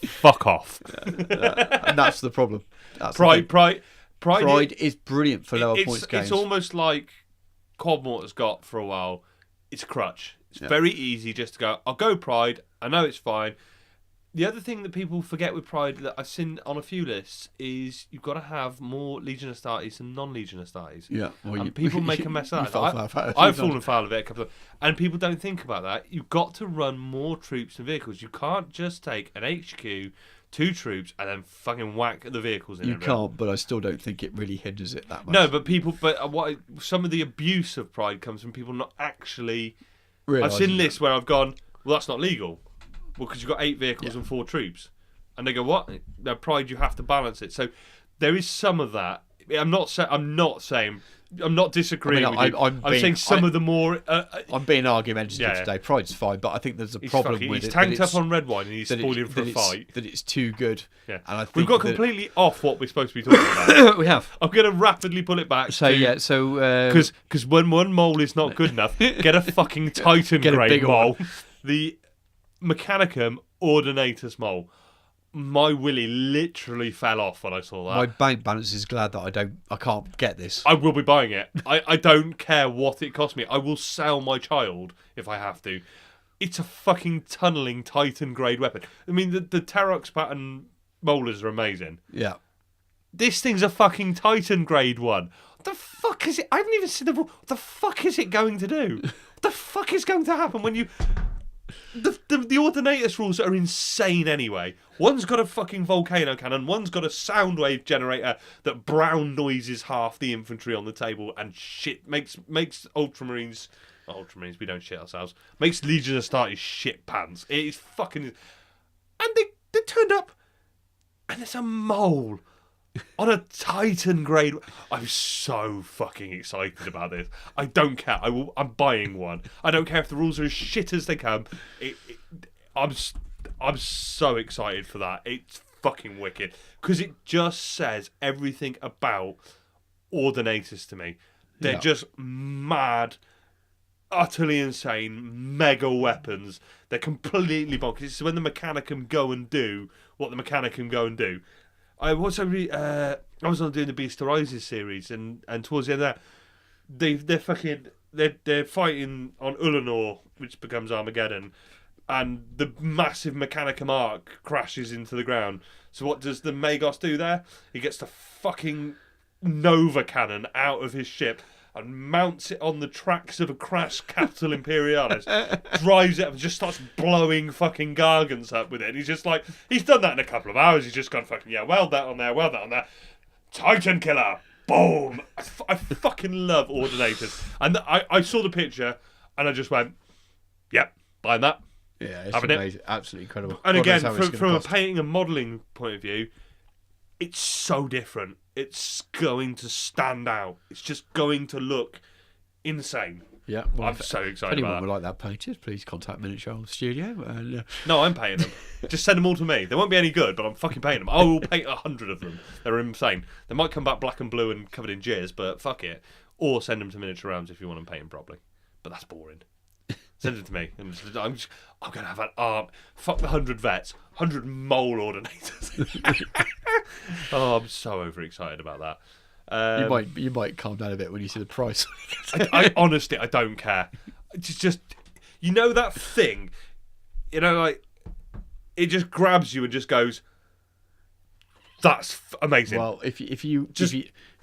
Fuck off. And that's the problem. Pride is brilliant for lower points games. It's almost like Quadmortar's got for a while. It's a crutch. It's very easy just to go, I'll go Pride. I know it's fine. The other thing that people forget with Pride that I've seen on a few lists is you've got to have more Legion Astartes than non-Legion Astartes. Yeah. Well, and people make a mess of that. I've fallen foul of it a couple of times. And people don't think about that. You've got to run more troops and vehicles. You can't just take an HQ, 2 troops, and then fucking whack the vehicles in. You can't, but I still don't think it really hinders it that much. No, but some of the abuse of Pride comes from people not actually... I've seen lists where I've gone, well, that's not legal. Well, because you've got 8 vehicles and 4 troops. And they go, what? No, Pride, you have to balance it. So there is some of that. I'm not disagreeing with you. I'm saying some of the more... I'm being argumentative today. Pride's fine, but I think there's a problem with it. He's tanked up on red wine and he's spoiling for a fight. That it's too good. Yeah. And I think we've got completely off what we're supposed to be talking about. We have. I'm going to rapidly pull it back. Because when one mole is not good enough, get a fucking Titan grade mole. The Mechanicum Ordinatus mole. My willy literally fell off when I saw that. My bank balance is glad that I can't get this. I will be buying it. I don't care what it costs me. I will sell my child if I have to. It's a fucking tunnelling Titan grade weapon. I mean, the Terox pattern molars are amazing. Yeah. This thing's a fucking Titan grade one. What the fuck is it? I haven't even seen the rule. What the fuck is it going to do? What the fuck is going to happen when you... The Ordinatus rules are insane anyway. One's got a fucking volcano cannon, one's got a sound wave generator that brown noises half the infantry on the table and shit makes Ultramarines, we don't shit ourselves, makes Legion Astartes shit pants. It is fucking... And they turned up and there's a mole on a Titan grade. I'm so fucking excited about this. I don't care. I'm buying one. I don't care if the rules are as shit as they come. I'm so excited for that. It's fucking wicked because it just says everything about Ordinatus to me. They're just mad, utterly insane, mega weapons. They're completely bonkers. It's when the Mechanicum go and do what the Mechanicum go and do. I was on doing the Beast Arises series, and towards the end of that, they're fighting on Ulanor, which becomes Armageddon, and the massive Mechanicum arc crashes into the ground. So what does the Magos do there? He gets the fucking Nova cannon out of his ship and mounts it on the tracks of a crashed Capital Imperialis, drives it up and just starts blowing fucking Gargants up with it. And he's just like, he's done that in a couple of hours. He's just gone fucking, weld that on there, weld that on there. Titan Killer, boom. I fucking love Ordinators. And I saw the picture and I just went, yep, buying that. Yeah, it's amazing. Absolutely incredible. And again, from a painting and modelling point of view, it's so different. It's going to stand out. It's just going to look insane. Yeah, I'm so excited if anyone about would that. like that painted, please contact Miniature Studio. And, No, I'm paying them. Just send them all to me. They won't be any good, but I'm fucking paying them. I will paint 100 of them. They're insane. They might come back black and blue and covered in jizz, but fuck it. Or send them to Miniature Rounds if you want them painted properly. But that's boring. Send it to me. I'm going to have an arm. Fuck the 100 vets. 100 mole ordinators. Oh, I'm so overexcited about that. you might calm down a bit when you see the price. I honestly, I don't care. It's just, you know that thing, you know, like, it just grabs you and just goes, that's amazing. Well, if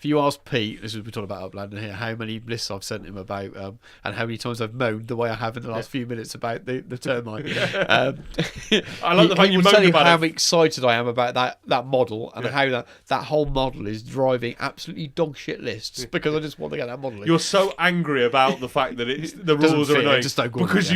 you ask Pete, this is we're talking about Upland here, how many lists I've sent him about, and how many times I've moaned the way I have in the last few minutes about the termite. I like the fact you will tell moaned you about how it. excited I am about that model and how that whole model is driving absolutely dog shit lists because I just want to get that model in. You're so angry about the fact that it's the rules are annoying because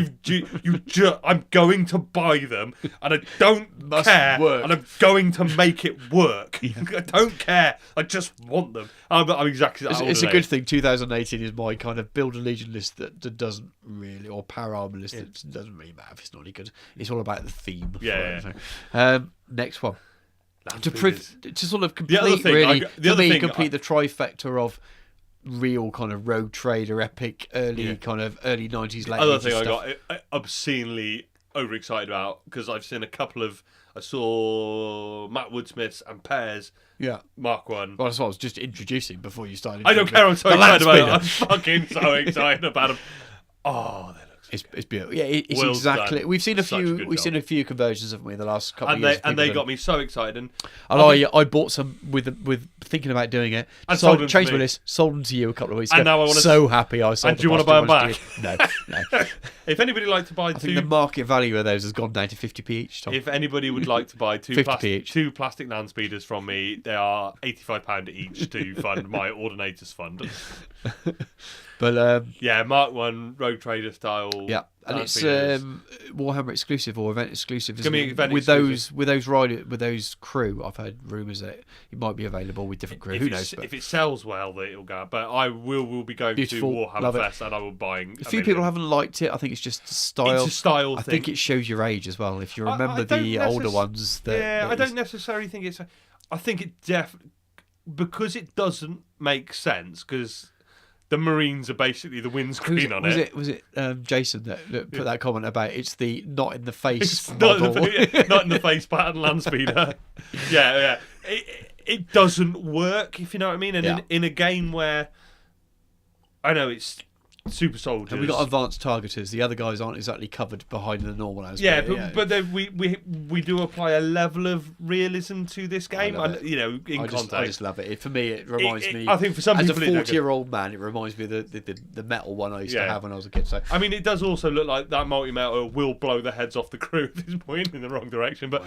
I'm going to buy them and I don't care and I'm going to make it work. I don't care. I just want them. I'm exactly that. It's a good thing 2018 is my kind of Build a Legion list that doesn't really, or Power Armor list that doesn't really matter if it's not any good. It's all about the theme. Next one. To sort of complete complete the trifecta of real kind of rogue trader, epic, early 90s, late 80s Other thing stuff. I got obscenely overexcited about because I've seen I saw Matt Woodsmith's and Pear's Mark 1. Well, that's what I was just introducing before you started. I don't care. I'm so excited about it. I'm fucking so excited about them. Oh, they look. It's beautiful. Yeah, it's well exactly. done. We've seen a Such few. a good We've job. seen a few conversions, haven't we, in the last couple of years? And they got me so excited. And I bought some with thinking about doing it. And sold them to changed my me. list. Sold them to you a couple of weeks ago. And now I wanna so happy I sold. And do you want to buy them back? No. If anybody would like to buy I think the market value of those has gone down to 50p each. Tom. If anybody would like to buy two 50p each. two plastic land speeders from me, they are £85 each to fund my Ordinators fund. But Mark 1 Rogue Trader style. Yeah, and land it's speeders. Warhammer exclusive or event exclusive. It's gonna be event with exclusive. with those crew. I've heard rumours that it might be available with different crew. Who knows? But If it sells well, then it'll go. But I will be going Beautiful, to Warhammer love it. Fest and I will be buying. a few people haven't liked it. I think it's just style. It's a style I thing. think it shows your age as well. If you I remember don't the older ones, I don't necessarily think it's. I think it because it doesn't make sense because the Marines are basically the windscreen on it. Was it Jason that put that comment about it's the not in the face It's model? not in the face pattern land speeder. Yeah. It doesn't work, if you know what I mean. And in a game where I know it's super soldiers. And we got advanced targeters. The other guys aren't exactly covered behind the normal as. But then we do apply a level of realism to this game. I just love it. For me, it reminds me. I think for some as people, a 40-year-old man, it reminds me of the metal one I used to have when I was a kid. So I mean, it does also look like that multi-metal will blow the heads off the crew at this point in the wrong direction. But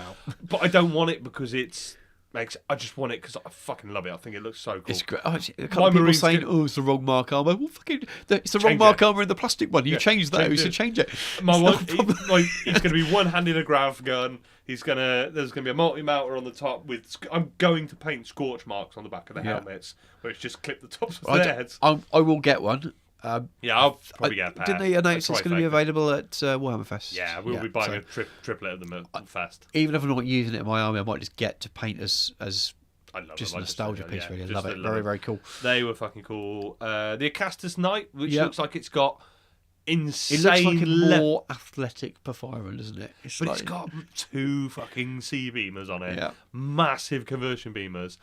I don't want it because I just want it because I fucking love it. I think it looks so cool. It's great. A couple of people saying, it's the wrong mark armor. Well, fucking, it's the wrong Change mark it. armor in the plastic one. You changed that. So change it. My one, he's going to be one-handed a grav gun. There's going to be a multi-mounter on the top with. I'm going to paint scorch marks on the back of the helmets, where it's just clip the tops of their heads. I will get one. I'll probably get a pair. Didn't they announce it's going to be available at Warhammer Fest? Yeah, we'll be buying a triplet of them at Fest. Even if I'm not using it in my army, I might just get to paint as I love just them. a nostalgia piece, really. I just love it. love Very, very cool. They were fucking cool. The Acastus Knight, which looks like it's got insane. It looks like a more athletic performer, doesn't it? But it's got 2 fucking C beamers on it. Yeah. Massive conversion beamers.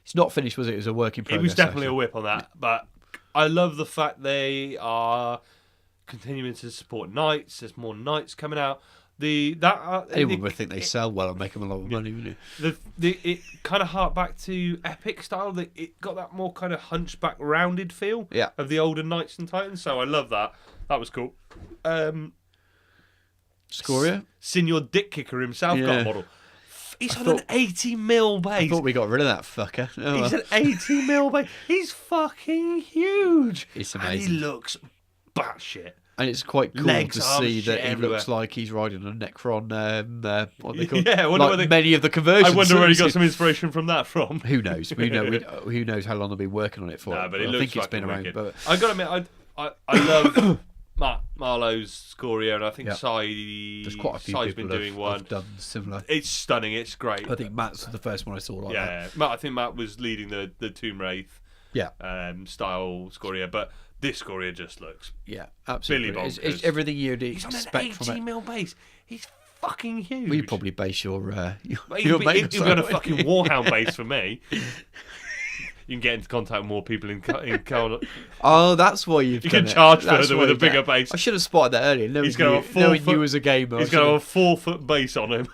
It's not finished, was it? It was a work in progress. It was definitely a whip on that. But I love the fact they are continuing to support Knights. There's more Knights coming out. Anyone would think they sell well and make them a lot of money, wouldn't it? It kind of harked back to Epic style. It got that more kind of hunchback, rounded feel of the older Knights and Titans. So I love that. That was cool. Scoria? Senior Dick Kicker himself got a model. He's on an 80mm base. I thought we got rid of that fucker. He's an 80mm base. He's fucking huge. It's amazing. And he looks batshit. And it's quite cool Legs, to arms, see that he everywhere. looks like he's riding a Necron. What are they called? Yeah, I wonder like many of the conversions. I wonder where he got some inspiration from that from. Who knows? Who knows how long they've been working on it for? Nah, but it I looks think it's been around. wicked. But I got to admit, I love Matt Marlowe's Scoria, and I think There's quite a few Sai's people been doing one. have done similar. It's stunning. It's great. I think Matt's the first one I saw like that. Yeah. I think Matt was leading the Tomb Wraith style Scoria, but this Scoria just looks absolutely. Billy It's everything you'd He's expect on an from it. 80mm base. He's fucking huge. Well, you probably base your You've got a fucking Warhound base for me. You can get into contact with more people in Oh, that's why you've You done can it. charge That's further why with a you've done bigger it. base. I should have spotted that earlier. Knowing you as a gamer. He's got a 4-foot base on him.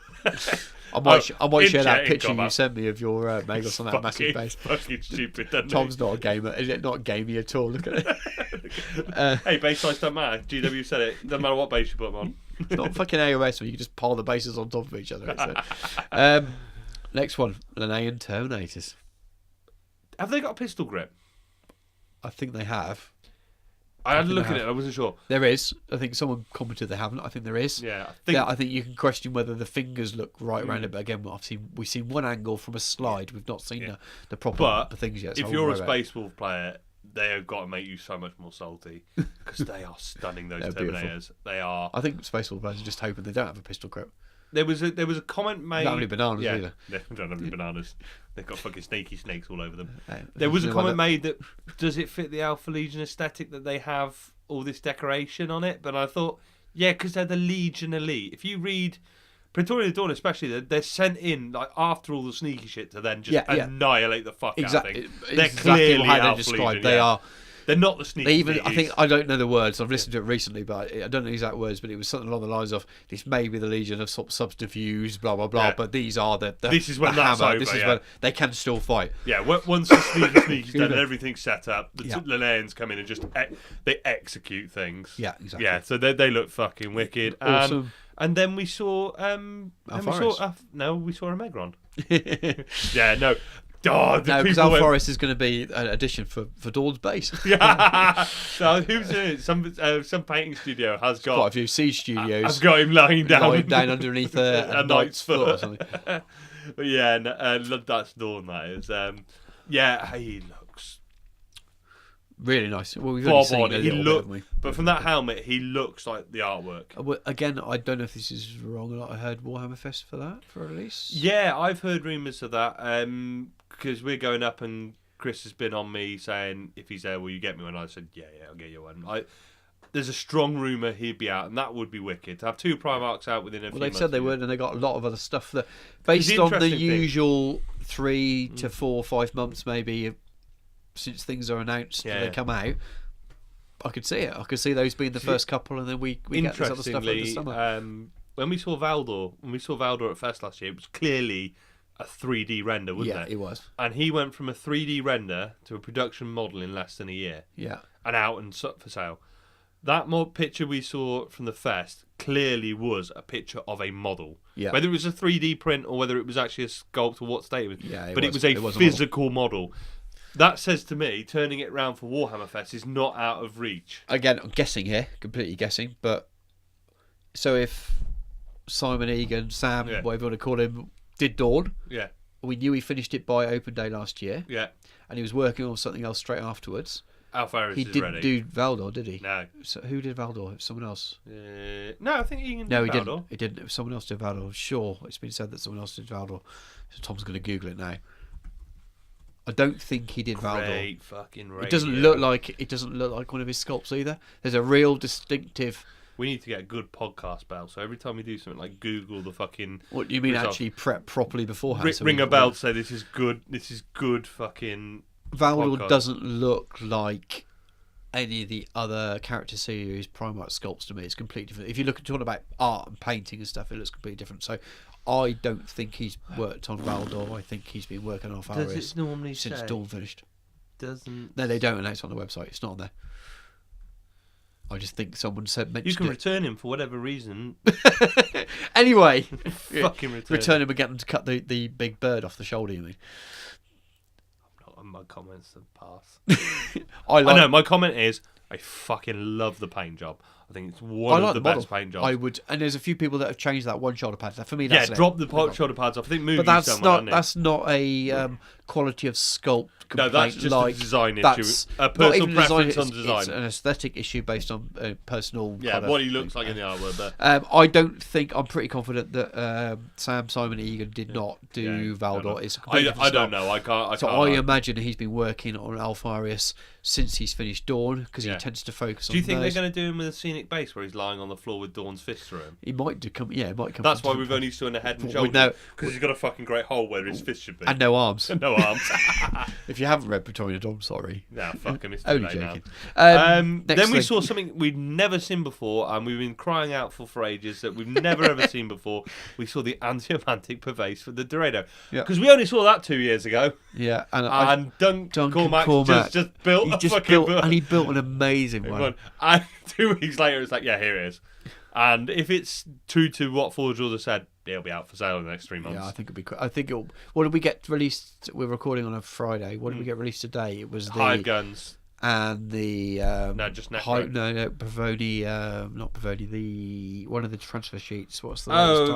I might share that in picture combat. you sent me of your Magos on that massive base. Fucking stupid, doesn't Tom's not a gamer. Is it not gamey at all? Look at it. Hey, base size don't matter. GW said it. Doesn't matter what base you put them on. It's not fucking AOS where you can just pile the bases on top of each other. Next one, Linnaean Terminators. Have they got a pistol grip? I think they have. I had a look at it. I wasn't sure. There is. I think someone commented they haven't. I think there is. Yeah, I think you can question whether the fingers look right around it. But again, we've seen one angle from a slide. We've not seen the proper things yet. So if you're a Space Wolf player, they have got to make you so much more salty because they are stunning. Those Terminators. Beautiful. They are. I think Space Wolf players are just hoping they don't have a pistol grip. There was a comment made. They don't have any bananas either. They don't have any bananas. They've got fucking snaky snakes all over them. There was a comment made that does it fit the Alpha Legion aesthetic that they have all this decoration on it? But I thought, because they're the Legion Elite. If you read Praetorian Dawn, especially, they're sent in like after all the sneaky shit to then just annihilate the fuck out of things. They're clearly how Alpha Legion. They are. They're not the sneaky. I don't know the words. I've listened to it recently, but I don't know the exact words. But it was something along the lines of, "This may be the Legion of subterfuge, blah blah blah." Yeah. But these are the this is when that's hammer. over. This is when they can still fight. Yeah, once the sneaky's done and everything's set up, the Linnaeans come in and just they execute things. Yeah, exactly. Yeah, so they look fucking wicked. Awesome. And then we saw we saw a Megron. Yeah, no. Oh, no, because Forest is going to be an addition for Dawn's base. Yeah. So who's doing it? Some painting studio has got quite a few siege studios. I've got him lying down underneath a knight's foot or something. But yeah, that's Dawn. That is. He looks really nice. Well, we've only seen a little bit, haven't we? But from that helmet, he looks like the artwork. Again, I don't know if this is wrong or not. I heard Warhammer Fest for that for a release. Yeah, I've heard rumours of that. Because we're going up, and Chris has been on me saying, if he's there, will you get me one? I said, yeah, I'll get you one. There's a strong rumour he'd be out, and that would be wicked. To have 2 Primarchs out within a few months. Well, they've said they would, and they got a lot of other stuff that, based on the usual 3 to 4 or 5 months, maybe, since things are announced and they come out. I could see it. I could see those being the first couple, and then we get this other stuff in the summer. When we saw Valdor at Fest last year, it was clearly a 3D render, wasn't it? Yeah, it was. And he went from a 3D render to a production model in less than a year. Yeah. And out and for sale. That picture we saw from the Fest clearly was a picture of a model. Yeah. Whether it was a 3D print or whether it was actually a sculpt or what state it was. Yeah, it was a physical model. That says to me, turning it round for Warhammer Fest is not out of reach. Again, I'm guessing here, completely guessing, but so if Simon Egan, Sam, whatever you want to call him, did Dawn. Yeah. We knew he finished it by open day last year. Yeah. And he was working on something else straight afterwards. Alpha He didn't do Valdor, did he? No. So who did Valdor? Someone else? No, I think Egan did Valdor. No, he didn't. Someone else did Valdor. Sure, it's been said that someone else did Valdor. So Tom's going to Google it now. I don't think he did Valdor. It doesn't look like one of his sculpts either. There's a real distinctive. We need to get a good podcast bell. So every time we do something, like Google the fucking. What do you mean? Actually prep properly beforehand. Ring a bell to say this is good. This is good. Fucking. Valdor podcast. Doesn't look like any of the other character series Primarch sculpts to me. It's completely different. If you look at talking about art and painting and stuff, it looks completely different. So I don't think he's worked on Valdor. I think he's been working on Horus Does it normally since Dawn finished. Doesn't. No, they don't announce on the website. It's not on there. I just think someone mentioned you can return him for whatever reason. Anyway, fucking return him and get them to cut the big bird off the shoulder. You mean? I'm not on my comments to pass. I know my comment is I fucking love the paint job. I think it's one of the best paint jobs. I would, and there's a few people that have changed that one shoulder pad. For me, that's drop the shoulder pads off. I think but that's not a quality of sculpt complaint. No, that's just a design issue. A personal preference on design. It's an aesthetic issue based on personal. What he looks like in the artwork. But I don't think. I'm pretty confident that Sam Simon Egan did not do Valdor. It's a completely different I don't know. I can't. I imagine he's been working on Alpharius since he's finished Dawn because he tends to focus on. Do you think they're going to do him with a scenic base where he's lying on the floor with Dawn's fist through him? He might come. Yeah, he might come. That's why we've only seen a head and shoulders. Because he's got a fucking great hole where his fist should be. And no arms. No arms. If you haven't read Praetorian Dawn, sorry. No, fuck him. It's only too late joking. now. Then we saw something we'd never seen before, and we've been crying out for ages that we've never ever seen before. We saw the anti-romantic purvase for the Dorado. Because we only saw that 2 years ago. Yeah, and Duncan Cormac just built and he built an amazing one. And 2 weeks later, it's like, yeah, here it is. And if it's true to what Forgeworld has said, it'll be out for sale in the next 3 months. Yeah, I think it'll be quick. I think it'll. What did we get released? We're recording on a Friday. What did we get released today? It was the hired guns and the just Necro. no Pavoni, not Pavoni. The one of the transfer sheets. What's the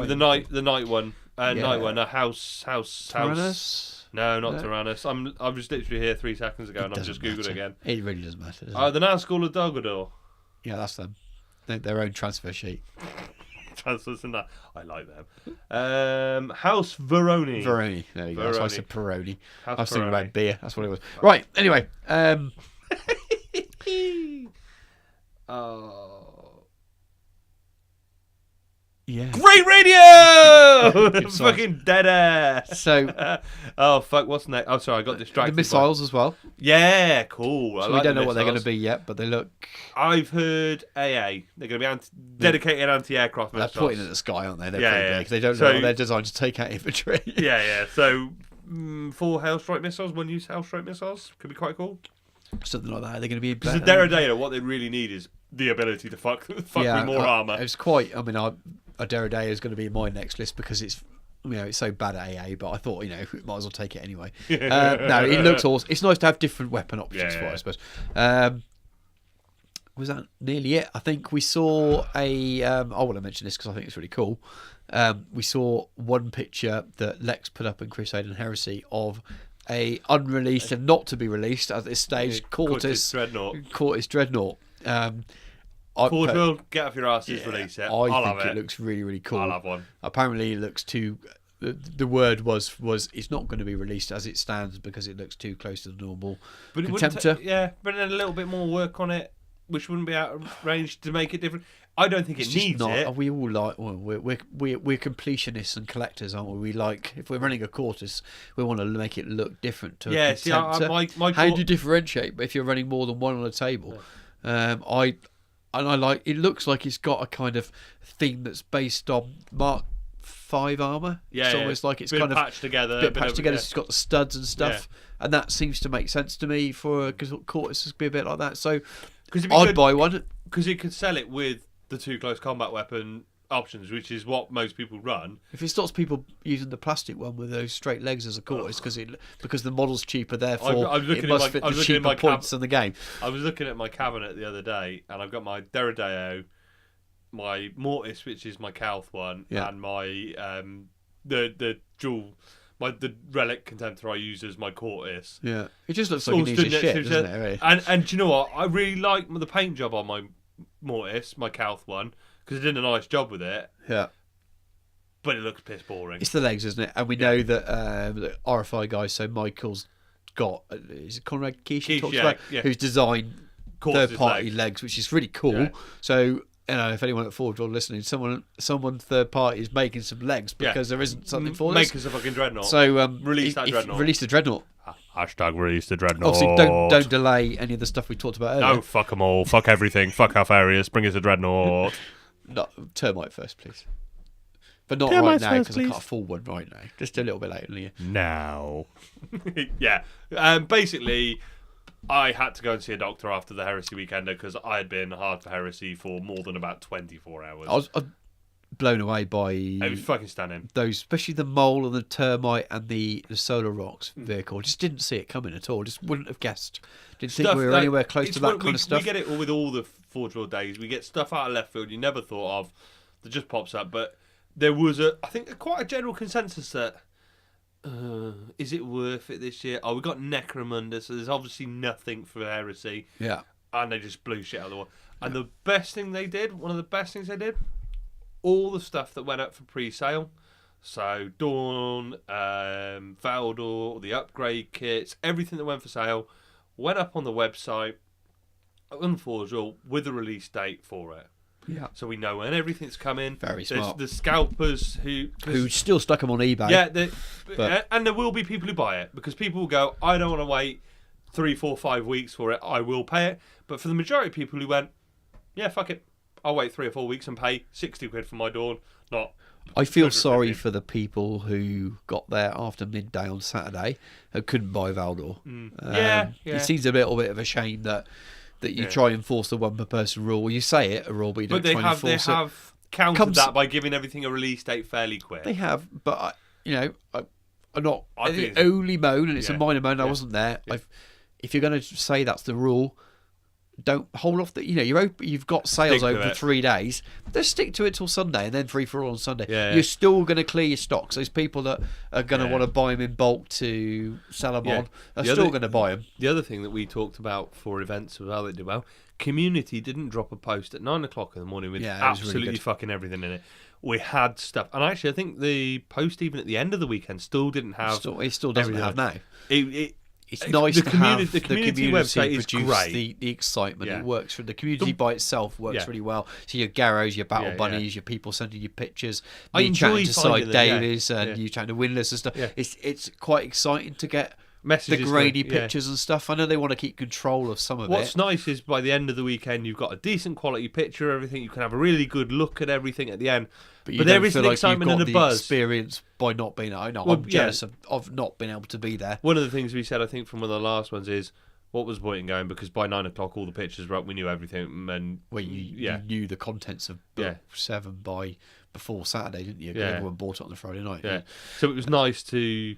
the night one. Night one. A house. Tyrannus? No, not Tyrannus. I was literally here 3 seconds ago, and I've just googled it again. It really doesn't matter. Does the Now School of Doggador. Yeah, that's them. Their own transfer sheet. Transfers and that. I like them. House Veroni. Veroni. There you go. That's why I said Peroni. I was thinking Peroni. about beer. That's what it was. Right. Anyway. Yeah. Great radio! Fucking dead air. So. Oh, fuck. What's next? Oh, sorry. I got distracted. The missiles as well. Yeah, cool. So we don't know what they're going to be yet, but they look. I've heard AA. They're going to be dedicated anti-aircraft missiles. They're pointing at the sky, aren't they? They're pretty big. They don't know they're designed to take out infantry. Yeah. So 4 Hailstrike missiles, 1 use Hailstrike missiles. Could be quite cool. Something like that. They're going to be. Because the Derrideo, what they really need is the ability to fuck with more armour. It's quite. I mean, a Derrideo is going to be in my next list because it's. It's so bad at AA, but I thought, might as well take it anyway. No, it looks awesome. It's nice to have different weapon options for it, I suppose. Was that nearly it? I think we saw I want to mention this because I think it's really cool. We saw one picture that Lex put up in Crusade and Heresy of a unreleased and not to be released at this stage Cortis Dreadnought. Forgeworld, get off your asses, release it. I think it looks really, really cool. I'll have one. Apparently, it looks too. The word was it's not going to be released as it stands because it looks too close to the normal Contemptor. But then a little bit more work on it, which wouldn't be out of range to make it different. I don't think it needs it. We all like. Well, we're completionists and collectors, aren't we? We like if we're running a Cortis, we want to make it look different to a Contemptor. How do you differentiate? If you're running more than one on a table, I like. It looks like it's got a kind of theme that's based on Mark 5 armor. Yeah, it's almost like it's bit kind of patched together. So it's got the studs and stuff, and that seems to make sense to me for because Cortis would be a bit like that. So I'd buy one because you could sell it with the 2 close combat weapon options, which is what most people run. If it stops people using the plastic one with those straight legs as a Cortis because the model's cheaper, therefore it must fit the cheaper points in the game. I was looking at my cabinet the other day, and I've got my Derrideo, my Mortis, which is my Calth one, and my the dual, the relic Contemptor I use as my Cortis. Yeah, it just looks like it needs a shit, doesn't it? Really? And do you know what? I really like the paint job on my Mortis, my Calth one, because it did a nice job with it. Yeah. But it looks piss boring. It's the legs, isn't it? And we know that the RFI guy, so Michael's got, is it Conrad Kishi talks about, who's designed third-party legs, which is really cool. Yeah. So, if anyone at Forgeworld listening, someone third-party is making some legs because there isn't something for this. Make us a fucking Dreadnought. So, release that Dreadnought. Release the Dreadnought. Hashtag release the Dreadnought. Obviously, don't delay any of the stuff we talked about earlier. No, fuck them all. Fuck everything. Fuck Alpharius. Bring us a Dreadnought. No, Termite first, please. But not right now, because I can't afford one right now. Just a little bit later in the year. Now. Yeah. Basically, I had to go and see a doctor after the Heresy Weekender because I had been hard for Heresy for more than about 24 hours. blown away by It was fucking stunning. those, especially the mole and the termite and the Solar Rocks vehicle. Just didn't see it coming at all. Just wouldn't have guessed. Didn't think we were anywhere close to that kind of stuff. We get it with all the Forgeworld days. We get stuff out of left field you never thought of that just pops up. But there was I think quite a general consensus that is it worth it this year? Oh, we got Necromunda, so there's obviously nothing for Heresy. Yeah. And they just blew shit out of the water. And the best thing they did, one of the best things they did, all the stuff that went up for pre-sale, so Dawn, Valdor, the upgrade kits, everything that went for sale, went up on the website, on Forgeworld, with a release date for it. Yeah. So we know when everything's coming. Very smart. There's the scalpers who still stuck them on eBay. Yeah, and there will be people who buy it, because people will go, I don't want to wait 3, 4, 5 weeks for it, I will pay it. But for the majority of people who went, yeah, fuck it, I'll wait 3 or 4 weeks and pay 60 quid for my Dawn. I feel sorry for the people who got there after midday on Saturday who couldn't buy Valdor. It seems a little bit of a shame that you try and force the one per person rule. You say it a rule, but you don't try and enforce it. They have countered that by giving everything a release date fairly quick. They have, but I'm not only moan, and it's a minor moan. I wasn't there. Yeah. If you're going to say that's the rule, don't hold off. You've got sales over 3 days. Just stick to it till Sunday, and then free for all on Sunday. You're still going to clear your stocks. Those people that are going to want to buy them in bulk to sell them on are still going to buy them. The other thing that we talked about for events as well that did well, Community didn't drop a post at 9 o'clock in the morning with absolutely really fucking everything in it. We had stuff, and actually I think the post even at the end of the weekend still didn't have. It still doesn't have now. It's nice the to community, have the community website is great. The excitement. It works for the community by itself works really well. So your Garrows, your Battle Bunnies, your people sending you pictures. I enjoy chatting to Side Davies and you chatting to Winless and stuff. Yeah. It's quite exciting to get messages, the grainy pictures and stuff. I know they want to keep control of some of it. What's nice is by the end of the weekend you've got a decent quality picture of everything. You can have a really good look at everything at the end. But there is an excitement and a buzz. Experience by not being. I'm jealous of not being able to be there. One of the things we said, I think, from one of the last ones is, what was the point in going? Because by 9 o'clock all the pictures were up. We knew everything. And you knew the contents of book 7 before Saturday, didn't you? Everyone bought it on the Friday night. Yeah. So it was nice to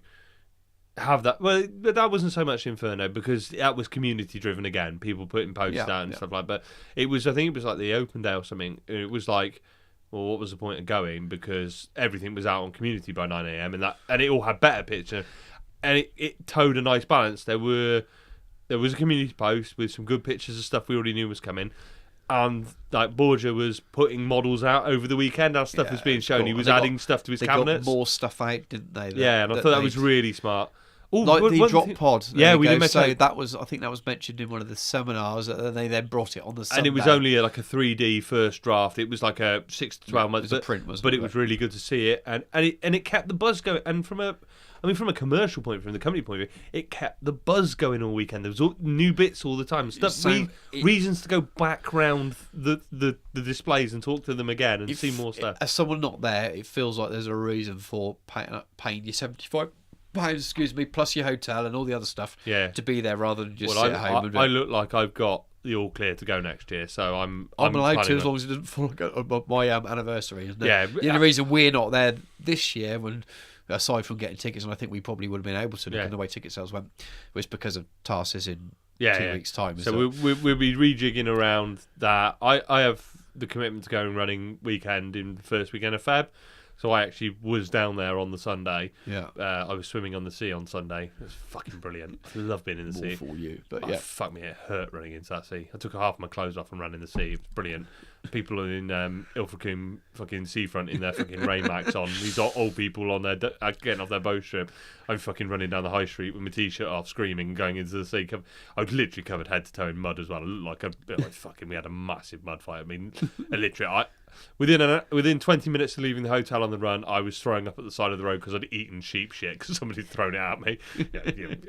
have that. Well, but that wasn't so much Inferno, because that was community driven again. People putting posts out and stuff like that. But it was, I think it was like the open day or something. It was like, well, what was the point of going? Because everything was out on community by 9 a.m. and it all had better picture, and it towed a nice balance. There was a community post with some good pictures of stuff we already knew was coming, and like Borgia was putting models out over the weekend. Our stuff was being shown. He was adding stuff to his cabinets. Got more stuff out, didn't they? And I thought that was really smart. Ooh, like the drop pod. We did. So I think that was mentioned in one of the seminars, and they then brought it on the Sunday. And it was only like a 3D first draft. It was like a 6 to 12 months. It was a print, wasn't it? But it was really good to see it, and it kept the buzz going. And from a commercial point, from the company point of view, it kept the buzz going all weekend. There was new bits all the time, reasons to go back round the displays and talk to them again and see more stuff. As someone not there, it feels like there's a reason for paying your £75, plus your hotel and all the other stuff to be there rather than just sit at home. I look like I've got the all clear to go next year, so I'm allowed to, as long as it doesn't fall on my anniversary. Isn't it? The only reason we're not there this year, aside from getting tickets, and I think we probably would have been able to, given the way ticket sales went, was because of Tarsus in 2 weeks' time. So we'll be rejigging around that. I have the commitment to go and running weekend in the first weekend of Feb. So I actually was down there on the Sunday. Yeah. I was swimming on the sea on Sunday. It was fucking brilliant. I love being in the sea. For you, but fuck me, it hurt running into that sea. I took half of my clothes off and ran in the sea. It was brilliant. People in Ilfracombe fucking seafront in their fucking Raymax on. These old people on their getting off their boat strip. I'm fucking running down the high street with my t-shirt off, screaming, going into the sea. I was literally covered head to toe in mud as well. I looked like we had a massive mud fight. I mean, literally, within 20 minutes of leaving the hotel on the run, I was throwing up at the side of the road because I'd eaten sheep shit because somebody had thrown it at me.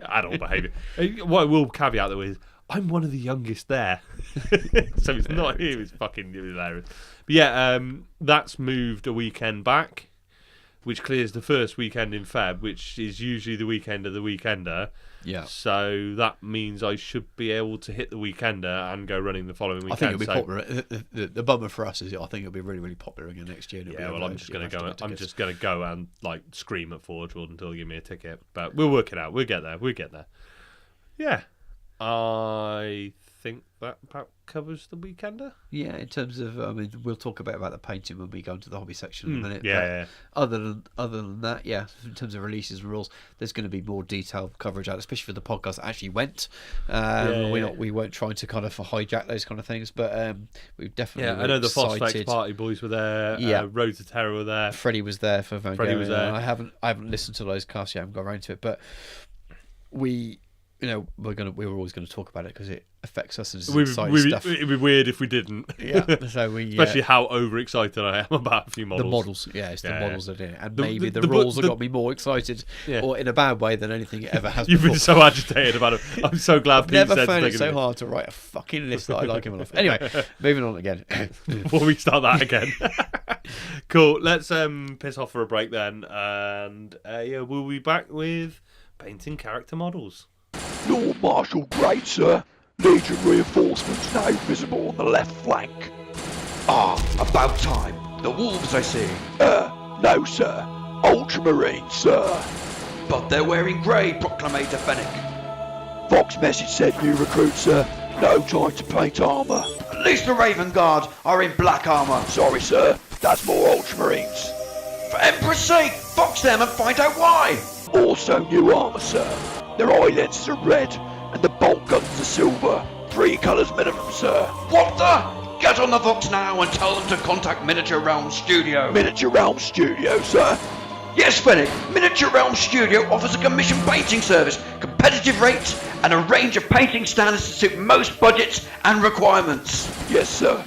Adult behaviour. What I will caveat though is, I'm one of the youngest there. So it's not him, it's fucking hilarious. But that's moved a weekend back. which clears the first weekend in Feb, which is usually the weekend of the Weekender. Yeah. So that means I should be able to hit the Weekender and go running the following weekend. I think it'll be popular. The bummer for us is I think it'll be really, really popular again next year. Yeah, well, I'm just going to go and like scream at Forgeworld until they give me a ticket. But we'll work it out. We'll get there. Yeah. I think that about covers the Weekender. Yeah, in terms of, I mean, we'll talk a bit about the painting when we go into the hobby section in a minute. Yeah. Other than that, yeah, in terms of releases and rules, there's going to be more detailed coverage out, especially for the podcast that actually went. We weren't trying to kind of hijack those kind of things, but we definitely. Yeah, I know the Phosphex Party Boys were there. Yeah, Roads of Terror were there. Freddie was there for Van Freddie was there. I haven't listened to those casts yet. I haven't got around to it, but we. We're always going to talk about it because it affects us and exciting stuff. It'd be weird if we didn't. Yeah, so especially how overexcited I am about a few models. The models, it's the models that did it, and maybe the rules have got me more excited, or in a bad way than anything it ever has. You've been so agitated about it. I'm so glad. I've never found it so hard to write a fucking list that I like him enough. Anyway, moving on again. Before we start that again. Cool. Let's piss off for a break then, and we'll be back with painting character models. Lord Marshal Grade, sir. Legion reinforcements now visible on the left flank. About time. The wolves, I see. No, sir. Ultramarines, sir. But they're wearing grey, Proclamator Fennec. Fox message said new recruits, sir. No time to paint armour. At least the Raven Guard are in black armour. Sorry, sir. That's more Ultramarines. For Emperor's sake, fox them and find out why. Also new armour, sir. Their eye lenses are red, and the bolt guns are silver. 3 colours minimum, sir. What the? Get on the Vox now and tell them to contact Miniature Realm Studio. Miniature Realm Studio, sir? Yes, Fennec. Miniature Realm Studio offers a commission painting service, competitive rates, and a range of painting standards to suit most budgets and requirements. Yes, sir.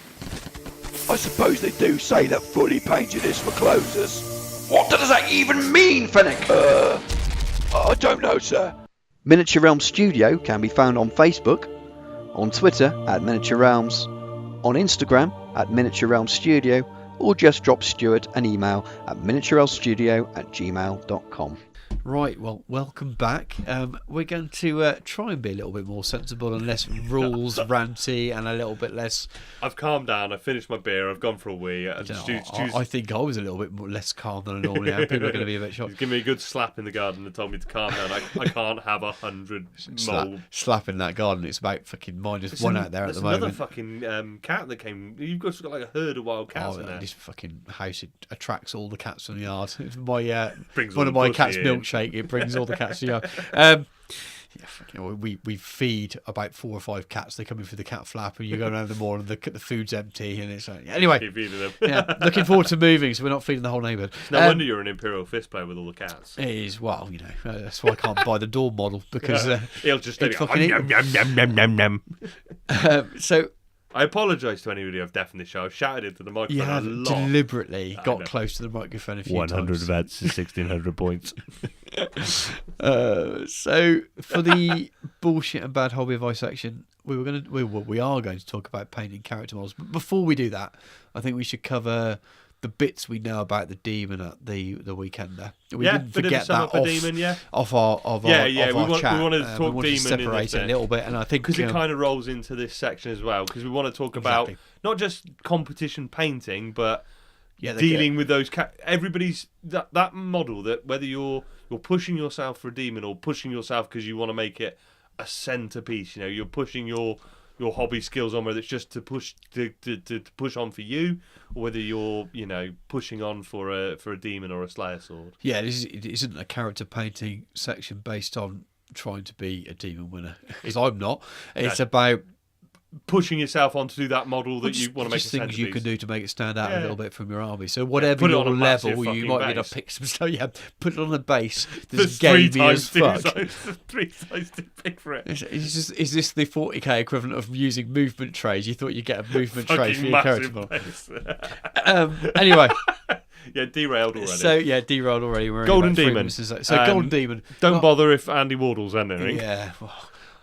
I suppose they do say that fully painted is for closers. What does that even mean, Fennec? I don't know, sir. Miniature Realms Studio can be found on Facebook, on Twitter at Miniature Realms, on Instagram at Miniature Realms Studio, or just drop Stuart an email at miniaturerealmsstudio@gmail.com. Right, well, welcome back. We're going to try and be a little bit more sensible and less rules ranty and a little bit less... I've calmed down, I've finished my beer, I've gone for a wee. I think I was a little bit less calm than I normally am. People are going to be a bit shocked. He's given me a good slap in the garden and told me to calm down. I can't have 100 mole. Slap in that garden, it's about fucking -1 out there at the moment. There's another fucking cat that came. You've got like a herd of wild cats in there. This fucking house, it attracts all the cats from the yard. It's one of my cat's milkshake. It brings all the cats to the yard. We feed about 4 or 5 cats. They come in through the cat flap, and you go around the morning, and the food's empty, and it's like, anyway. Keep feeding them. Looking forward to moving, so we're not feeding the whole neighbourhood. No wonder you're an Imperial Fist player with all the cats. It is, well, that's why I can't buy the door model because he'll just fucking so. I apologise to anybody I've deafened this show. I've shouted into the microphone a lot. Deliberately got close to the microphone a few 100 times. 100 vets, 1,600 points. So for the bullshit and bad hobby advice section, we are going to talk about painting character models. But before we do that, I think we should cover the bits we know about the demon at the Weekender. We didn't forget that off our chat. We wanted to talk demon, separate it a little bit, and I think because it kind of rolls into this section as well. Because we want to talk about not just competition painting, but dealing with those. Everybody's that model that whether you're pushing yourself for a demon or pushing yourself because you want to make it a centerpiece. You're pushing your hobby skills on, whether it's just to push on for you, or whether you're pushing on for a demon or a slayer sword. Yeah, it isn't a character painting section based on trying to be a demon winner, because I'm not. It's about pushing yourself on to do that model that you want to make a things you can do to make it stand out a little bit from your army. So whatever put your it on a level, you might be able to pick some stuff. Yeah, put it on the base. That's gamey as fuck. 3 size too big for it. Is this the 40k equivalent of using movement trays? You thought you'd get a movement tray for your character model. Anyway. Yeah, derailed already. So We're Golden Demon. So Golden Demon. Don't bother if Andy Wardle's entering. Yeah.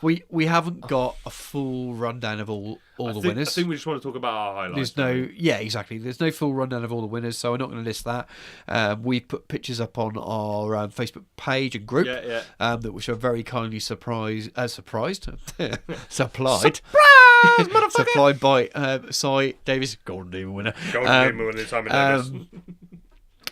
We haven't got a full rundown of all the winners. I think we just want to talk about our highlights. Exactly. There's no full rundown of all the winners, so we're not going to list that. We put pictures up on our Facebook page and group, that which are very kindly supplied. Surprise, motherfucker! Supplied by Cy Davis, Golden Demon winner. Golden Demon winner, Simon Davis.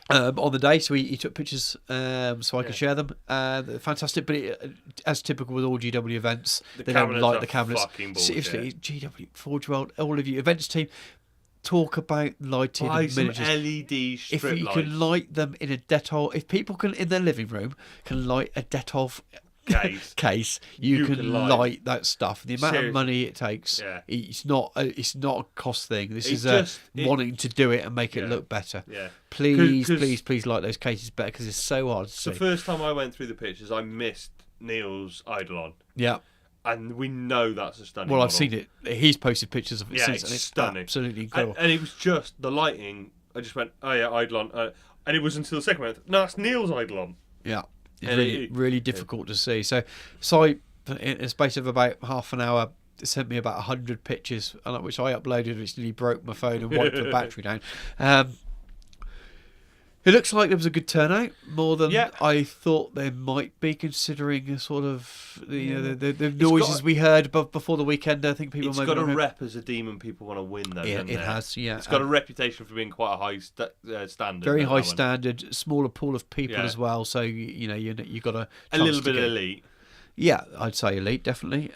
On the day, so he took pictures so I could share them. Fantastic, but as typical with all GW events, they don't like the cabinets. Seriously, GW, Forgeworld, all of you, events team, talk about lighting and miniatures. LED strip If you lights. can light them in a Dettol, if people can in their living room can light a Dettol case, you can light that stuff. The amount of money it takes, it's not a cost thing. This is wanting to do it and make it look better. Yeah. Please light those cases better because it's so hard to see. The first time I went through the pictures, I missed Neil's Eidolon. Yeah. And we know that's a stunning Well, model. I've seen it. He's posted pictures of it since, and it's stunning. Absolutely incredible. And it was just the lighting. I just went, oh yeah, Eidolon. And it was until the second one, no, it's Neil's Eidolon. Yeah. It's really difficult to see. So in a space of about half an hour, sent me about 100 pictures, which I uploaded, which nearly broke my phone and wiped the battery down. It looks like there was a good turnout, more than I thought there might be, considering a sort of the noises we heard before the weekend. I think people. It's got a rep as a demon people want to win, though. It has, yeah. It's got a reputation for being quite a high standard. Very high standard, smaller pool of people as well. So you got a little bit elite. Yeah, I'd say elite, definitely.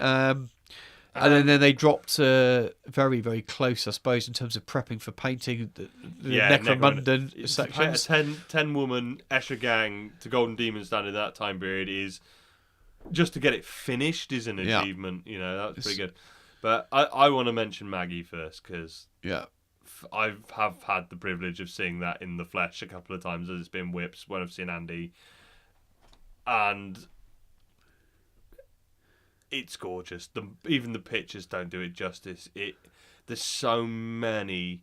And then they dropped very, very close, I suppose, in terms of prepping for painting the Necromundan sections. A 10-woman Escher gang to Golden Demon standard that time period is just to get it finished is an achievement. That's pretty good. But I want to mention Maggie first because I have had the privilege of seeing that in the flesh a couple of times as it's been whips when I've seen Andy. And it's gorgeous. Even the pictures don't do it justice. There's so many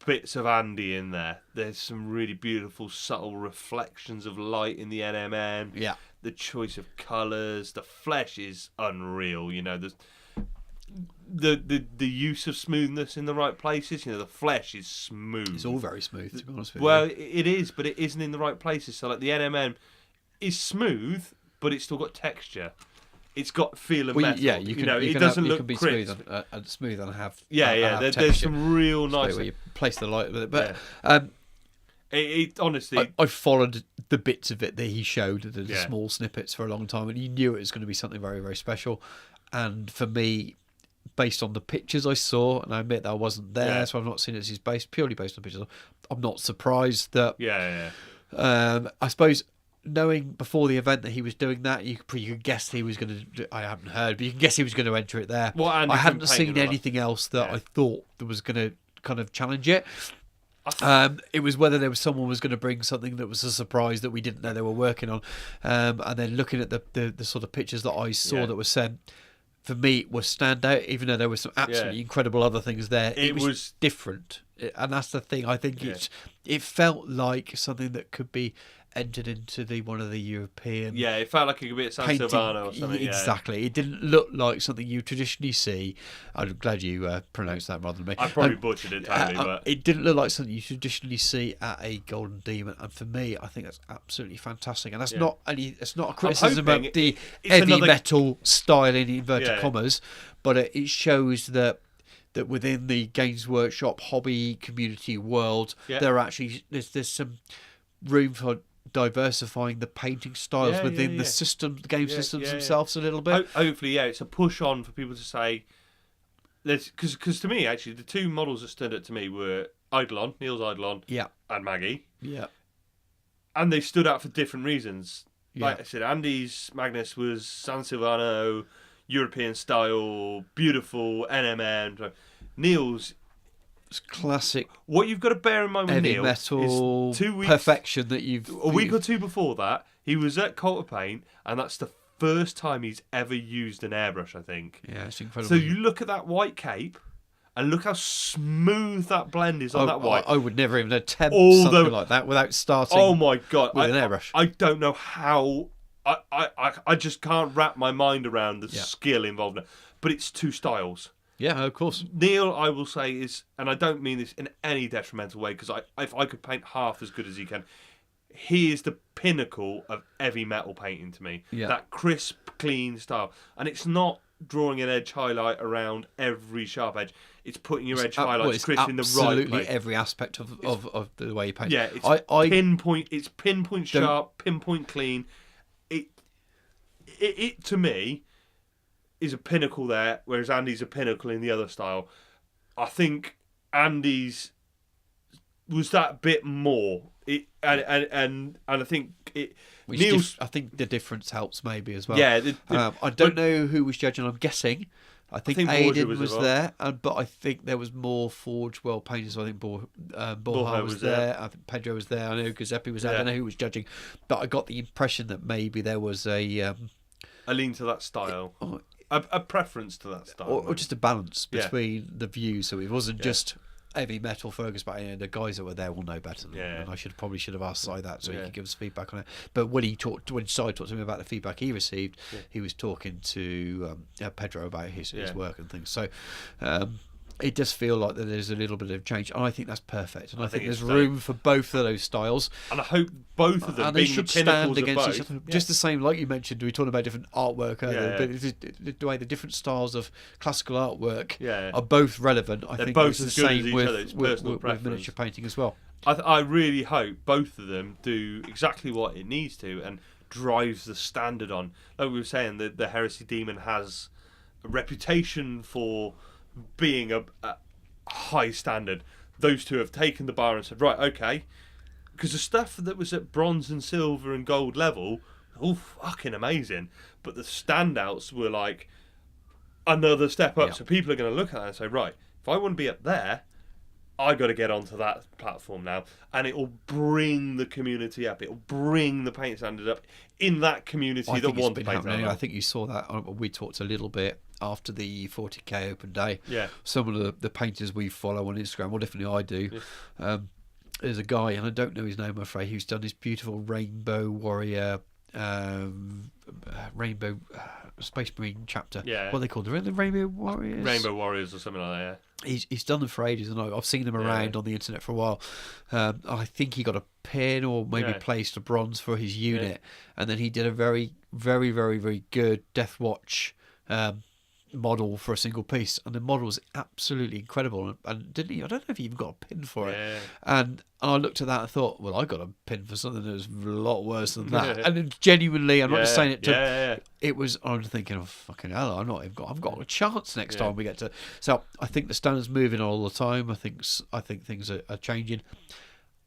bits of Andy in there. There's some really beautiful, subtle reflections of light in the NMN. Yeah. The choice of colours. The flesh is unreal. There's the use of smoothness in the right places. The flesh is smooth. It's all very smooth, to be honest with you. Well, it is, but it isn't in the right places. So, like, the NMN is smooth, but it's still got texture. It's got feel of metal. Yeah, it doesn't look be crisp. smooth and have There's some real nice. Where you place the light with it, but it honestly, I followed the bits of it that he showed, the small snippets, for a long time, and you knew it was going to be something very, very special. And for me, based on the pictures I saw, and I admit that I wasn't there, so I've not seen it as purely based on pictures. I'm not surprised that. I suppose, knowing before the event that he was doing that, you could guess he was going to. I haven't heard, but you can guess he was going to enter it there. I hadn't seen anything else that I thought that was going to kind of challenge it. It was whether someone was going to bring something that was a surprise that we didn't know they were working on, and then looking at the sort of pictures that I saw that were sent. For me, it was standout, even though there were some absolutely incredible other things there. It was different, and that's the thing. I think it felt like something that could be entered into one of the European. Yeah, it felt like it could be at San Silvano or something. Exactly. It didn't look like something you traditionally see. I'm glad you pronounced that rather than me. I probably butchered it totally, but it didn't look like something you traditionally see at a Golden Demon. And for me, I think that's absolutely fantastic. And that's not a criticism of the heavy metal style in inverted commas, but it shows that within the Games Workshop hobby community world, there's some room for diversifying the painting styles within the system, the game systems themselves a little bit. Hopefully, it's a push on for people to say, because to me, actually, the two models that stood out to me were Neil's Eidolon, and Maggie, and they stood out for different reasons. Like I said, Andy's Magnus was San Silvano, European style, beautiful NMN. Neil's classic. What you've got to bear in mind with heavy Neil metal is 2 weeks, perfection that a week or two before that, he was at Cult of Paint, and that's the first time he's ever used an airbrush, I think. Yeah, it's incredible. So you look at that white cape, and look how smooth that blend is on that white. I would never even attempt something like that without starting. Oh my god! With an airbrush. I don't know how I just can't wrap my mind around the skill involved in it. But it's two styles. Yeah, of course. Neil, I will say, is, and I don't mean this in any detrimental way, because if I could paint half as good as he can, he is the pinnacle of heavy metal painting to me. Yeah. That crisp, clean style. And it's not drawing an edge highlight around every sharp edge. It's putting your edge highlights crisp in the right place. Absolutely every aspect of the way you paint. Yeah, it's pinpoint sharp, pinpoint clean. It to me is a pinnacle there, whereas Andy's a pinnacle in the other style. I think Andy's was that bit more. And I think I think the difference helps maybe as well. Yeah, I don't know who was judging. I'm guessing. I think Aidan was there, but I think there was more Forgeworld painters. I think Borja was there. I think Pedro was there. I know Giuseppe was there. I don't know who was judging, but I got the impression that maybe there was a lean to that style, a preference to that style, or just a balance between the views. So it wasn't just heavy metal focus, but the guys that were there will know better than me. And I probably should have asked Si that so he could give us feedback on it. But when Si talked to me about the feedback he received, he was talking to Pedro about his work and things. So it does feel like that there's a little bit of change, and I think that's perfect. And I think there's room for both of those styles. And I hope both of them and being they should the pinnacles stand against of each both. other. Just the same, like you mentioned, we talked about different artwork earlier, but the way the different styles of classical artwork are both relevant. I think both it's the as good as same each other. It's with miniature painting as well. I really hope both of them do exactly what it needs to and drives the standard on. Like we were saying, the Heresy Demon has a reputation for being a high standard. Those two have taken the bar and said, right, okay, because the stuff that was at bronze and silver and gold level, fucking amazing, but the standouts were like another step up. So people are going to look at that and say, right, if I want to be up there, I got to get onto that platform now, and it will bring the community up. It will bring the paint standard up in that community that wants to paint. I think you saw that. We talked a little bit after the 40k open day. Yeah. Some of the painters we follow on Instagram, well, definitely I do. Yeah. There's a guy, and I don't know his name, I'm afraid, who's done this beautiful Rainbow Warrior, Rainbow Space Marine chapter. Yeah. What are they called? They're the Rainbow Warriors. Rainbow Warriors or something like that. Yeah. He's done them for ages, and I've seen them around on the internet for a while. I think he got a pin or maybe placed a bronze for his unit, and then he did a very, very, very, very good Death Watch model for a single piece, and the model was absolutely incredible. And didn't he? I don't know if he even got a pin for it. And I looked at that and thought, well, I got a pin for something that was a lot worse than that. And then genuinely, I'm not just saying it to. It was. I'm thinking, oh fucking hell, I've got a chance next time we get to. So I think the standard's moving all the time. I think things are changing.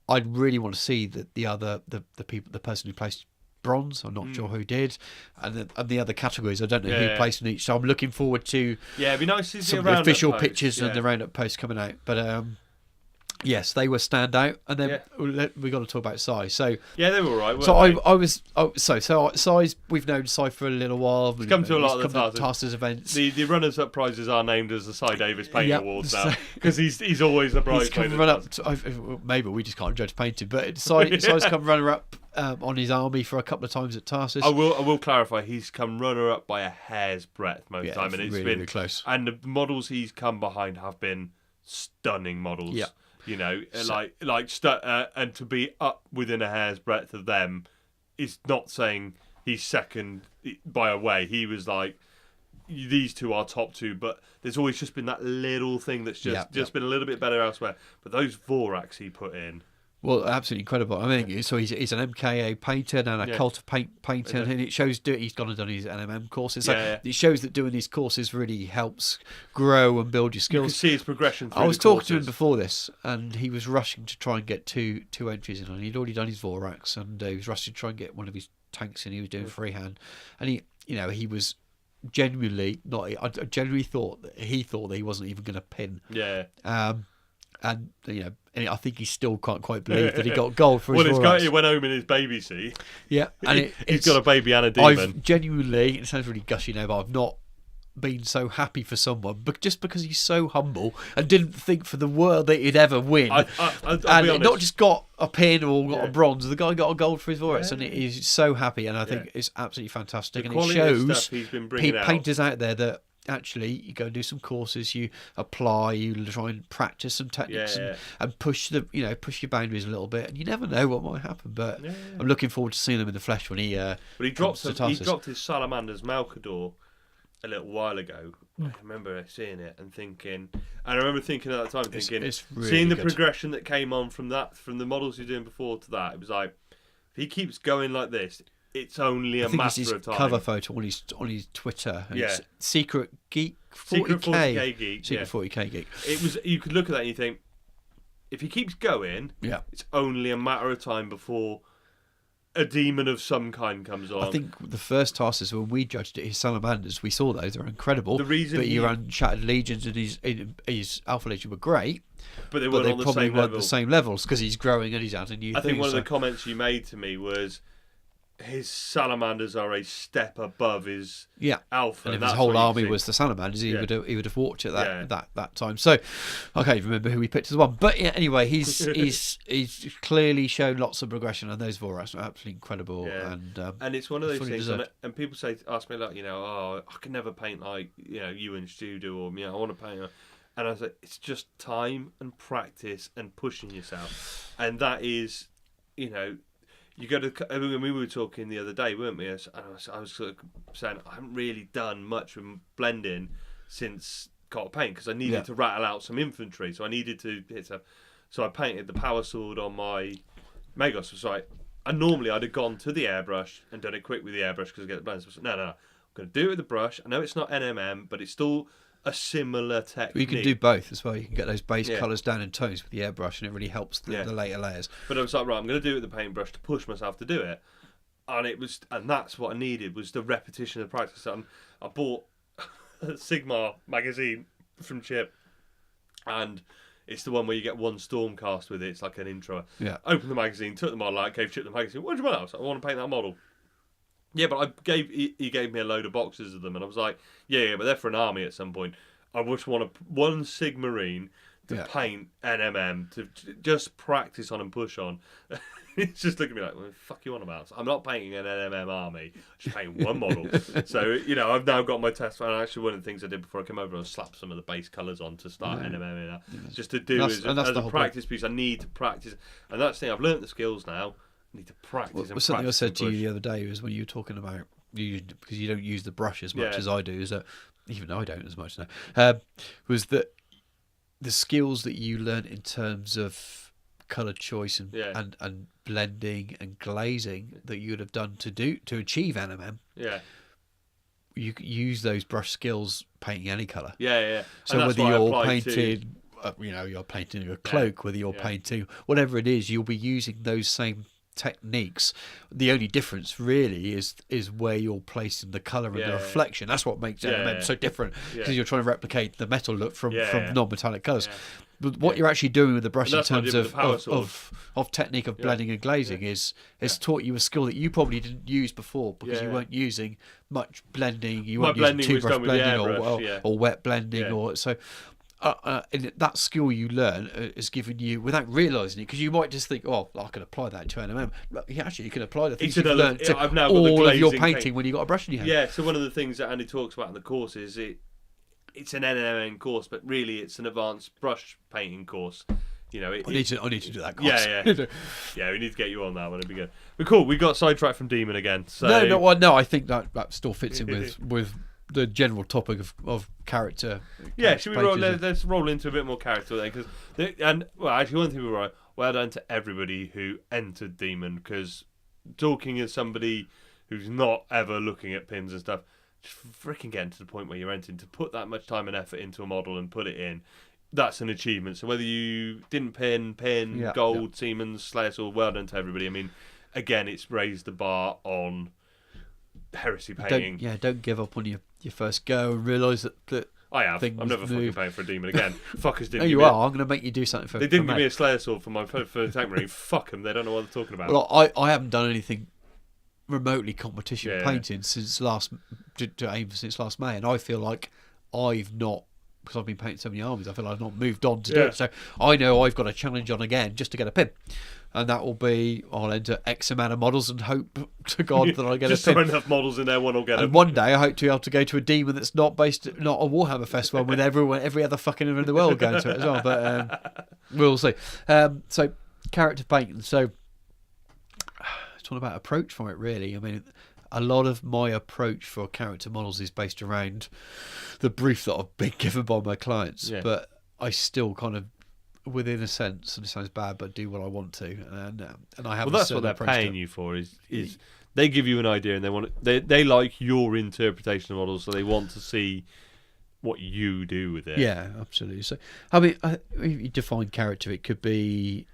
I'd really want to see that the person who placed bronze, I'm not sure who did, and the other categories, I don't know who placed in each, so I'm looking forward to it'd be nice to see some of the official pictures and the roundup posts coming out. But yes, they were standout, and then we got to talk about Si. So they were all right. So Si's, we've known Si for a little while. He's come to a lot of the Tarsus events. The runners-up prizes are named as the Si Davis Painting Awards now, because he's always the prize. He's come run up. Maybe we just can't judge painting, but Si's come runner-up on his army for a couple of times at Tarsus. I will clarify, he's come runner-up by a hair's breadth most of the time, and it's really been close. And the models he's come behind have been stunning models. Yeah. You know, and to be up within a hair's breadth of them is not saying he's second by a way. He was like, these two are top two, but there's always just been that little thing that's just been a little bit better elsewhere. But those Voraks he put in. Well, absolutely incredible. I mean, so he's an MKA painter and a cult of paint painter, and it shows he's gone and done his NMM courses. So it shows that doing these courses really helps grow and build your skills. You can see his progression through I was talking to him before this, and he was rushing to try and get two entries in, and he'd already done his Voraks, and he was rushing to try and get one of his tanks in. He was doing freehand, and he was genuinely not. I genuinely thought that he wasn't even going to pin. Yeah. And and I think he still can't quite believe that he got gold for his Voraks. He went home in his baby seat. Yeah, and he's got a baby and a demon. I've genuinely, it sounds really gushy now, but I've not been so happy for someone, but just because he's so humble and didn't think for the world that he'd ever win. I'll and not just got a pin or got a bronze, the guy got a gold for his Horus, and he's so happy, and I think it's absolutely fantastic. The and it shows painters out there that actually you go and do some courses, you apply, you try and practice some techniques and push your boundaries a little bit, and you never know what might happen. But I'm looking forward to seeing him in the flesh when he dropped his Salamander's Malcador a little while ago. I remember seeing it and thinking, at that time, it's really seeing the progression that came on from the models you're doing before to that. It was like, if he keeps going like this, it's only a matter of time. Cover photo on his Twitter. It's Secret Geek 40K Geek. Secret 40K Geek. It was. You could look at that and you think, if he keeps going, it's only a matter of time before a demon of some kind comes on. I think the first tasks when we judged it, his Salamanders, we saw those, they're incredible. The reason but your Unshattered Legions and his Alpha Legion were great, but they weren't probably weren't the same levels because he's growing and he's adding new things. I think one of the comments you made to me was his Salamanders are a step above his Alpha. And if his whole army was the Salamanders, he would have walked at that time. So I can't even remember who we picked as one. But anyway, he's clearly shown lots of progression, and those Horus are absolutely incredible. Yeah. And it's one of those things. And people ask me like, I can never paint like you and Stu do, or I want to paint. And I was like, it's just time and practice and pushing yourself, and that is, you go to. I mean, we were talking the other day, weren't we? And I was sort of saying I haven't really done much with blending since Cot of Paint because I needed to rattle out some infantry, so I needed to hit stuff. So I painted the power sword on my Megos. So normally I'd have gone to the airbrush and done it quick with the airbrush because I get the blends. So no, I'm going to do it with the brush. I know it's not NMM, but it's still a similar technique. Well, you can do both as well. You can get those base colours down in tones with the airbrush, and it really helps the later layers. But I was like, right, I'm going to do it with the paintbrush to push myself to do it, and that's what I needed was the repetition of practice. I bought a Sigma magazine from Chip, and it's the one where you get one Stormcast with it. It's like an intro. Yeah. Opened the magazine, took the model out, gave Chip the magazine. What do you want? I was like, I want to paint that model. Yeah, but he gave me a load of boxes of them, and I was like, yeah, but they're for an army at some point. I just want one Sigmarine to paint NMM, to just practice on and push on. It's just looking at me like, what the fuck you on about? I'm not painting an NMM army, I'm just painting one model. So, I've now got my test, and actually one of the things I did before I came over was slap some of the base colours on to start NMM in that. Just to do as a practice piece. I need to practice, and that's the thing, I've learnt the skills now. Need to practice. Well, something I said to you the other day was when you were talking about because you don't use the brush as much as I do, is that even though I don't as much now, was that the skills that you learn in terms of colour choice and blending and glazing that you would have done to achieve NMM. Yeah. You can use those brush skills painting any colour. Yeah. So whether you're painting, you're painting a cloak, whether you're painting whatever it is, you'll be using those same techniques. The only difference really is where you're placing the colour and the reflection. That's what makes NMM so different, because you're trying to replicate the metal look from non-metallic colours. But what you're actually doing with the brush in terms of technique of blending and glazing is taught you a skill that you probably didn't use before because you weren't using much blending. You weren't using two brush blending or wet blending or so. And that skill you learn is given you without realising it, because you might just think, I can apply that to NMM. But actually, you can apply the things you've learned to all of your painting when you've got a brush in your hand. Yeah, so one of the things that Andy talks about in the course is it's an NMM course, but really it's an advanced brush painting course. I need to do that course. Yeah, we need to get you on that one. It'd be good. But cool, we got sidetracked from Demon again. So no, I think that still fits in with the general topic of character. Yeah, should we roll? Let's roll into a bit more character then, actually, one thing we were well done to everybody who entered Demon, because talking as somebody who's not ever looking at pins and stuff, just freaking getting to the point where you're entering, to put that much time and effort into a model and put it in, that's an achievement. So whether you didn't pin, gold, Siemens, Slayer, or well done to everybody. I mean, again, it's raised the bar on Heresy painting. Don't give up on your first go and realise that I have. I'm never fucking paying for a demon again. Fuckers didn't. No, you are. I'm going to make you do something for. They didn't give me a Slayer sword for Tank Marine. Fuck them. They don't know what they're talking about. Well, I haven't done anything remotely competition painting since last May, and I feel like I've not, because I've been painting so many armies, I feel like I've not moved on to do it. So I know I've got a challenge on again just to get a pin, and that will be I'll enter X amount of models and hope to God that I get just a pin. Just throw enough models in there, one will get and one day I hope to be able to go to a demon that's not a Warhammer Fest one with every other fucking in the world going to it as well. But we'll see. So character painting. So it's all about approach from it, really. I mean, a lot of my approach for character models is based around the brief that I've been given by my clients, but I still kind of, within a sense, and it sounds bad, but do what I want to, and I have. Well, that's what they're paying you for. Is they give you an idea and they like your interpretation of models, so they want to see what you do with it. Yeah, absolutely. So, I mean, if you define character, it could be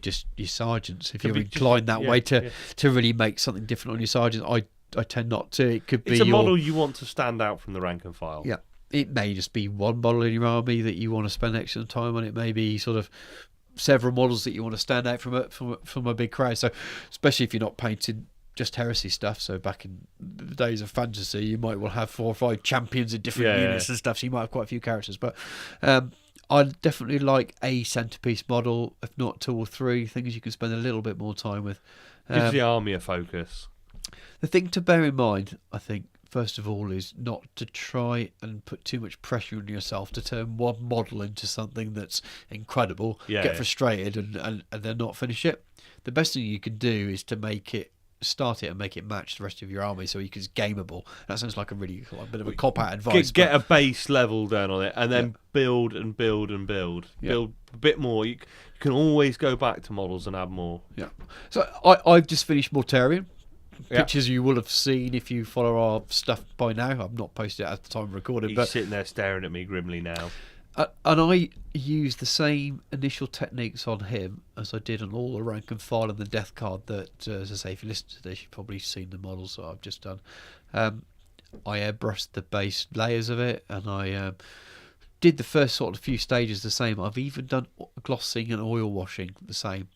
just your sergeants. If you're inclined that way to really make something different on your sergeants, I tend not to. It could be it's a model you want to stand out from the rank and file. Yeah, it may just be one model in your army that you want to spend extra time on. It may be sort of several models that you want to stand out from a big crowd. So, especially if you're not painting just Heresy stuff. So back in the days of fantasy, you might well have 4 or 5 champions in different units and stuff. So you might have quite a few characters. But I'd definitely like a centerpiece model, if not 2 or 3 things you can spend a little bit more time with. Gives the army a focus. The thing to bear in mind, I think, first of all, is not to try and put too much pressure on yourself to turn one model into something that's incredible, get frustrated and then not finish it. The best thing you can do is to start it and make it match the rest of your army so it's gameable. That sounds like a really bit of a cop-out advice. Get a base level down on it and then build and build and build. Build a bit more. You can always go back to models and add more. Yeah. So I've just finished Mortarion. Pictures you will have seen if you follow our stuff by now. I've not posted it at the time of recording. He's sitting there staring at me grimly now. And I used the same initial techniques on him as I did on all the rank and file and the death card that, as I say, if you listen to this, you've probably seen the models that I've just done. I airbrushed the base layers of it, and I did the first sort of few stages the same. I've even done glossing and oil washing the same.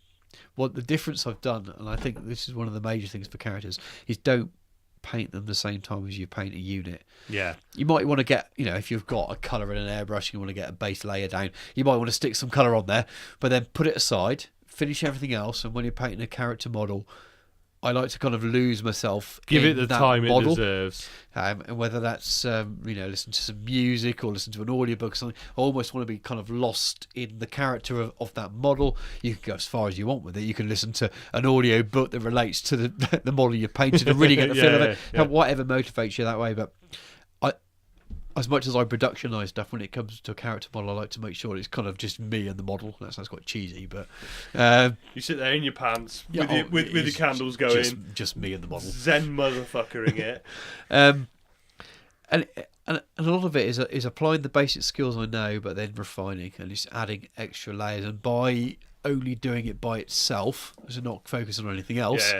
What the difference I've done, and I think this is one of the major things for characters, is don't paint them the same time as you paint a unit. Yeah. You might want to get, if you've got a colour in an airbrush, you want to get a base layer down, you might want to stick some colour on there, but then put it aside, finish everything else, and when you're painting a character model, I like to kind of lose myself. Give it the time it deserves. And whether that's, listen to some music or listen to an audiobook or something, I almost want to be kind of lost in the character of that model. You can go as far as you want with it. You can listen to an audio book that relates to the model you painted and really get the feel of it. Yeah. Whatever motivates you that way. But as much as I productionise stuff, when it comes to a character model, I like to make sure it's kind of just me and the model. That sounds quite cheesy, but you sit there in your pants with your candles going, just me and the model, zen motherfuckering it. And a lot of it is applying the basic skills I know, but then refining and just adding extra layers. And by only doing it by itself, so not focusing on anything else,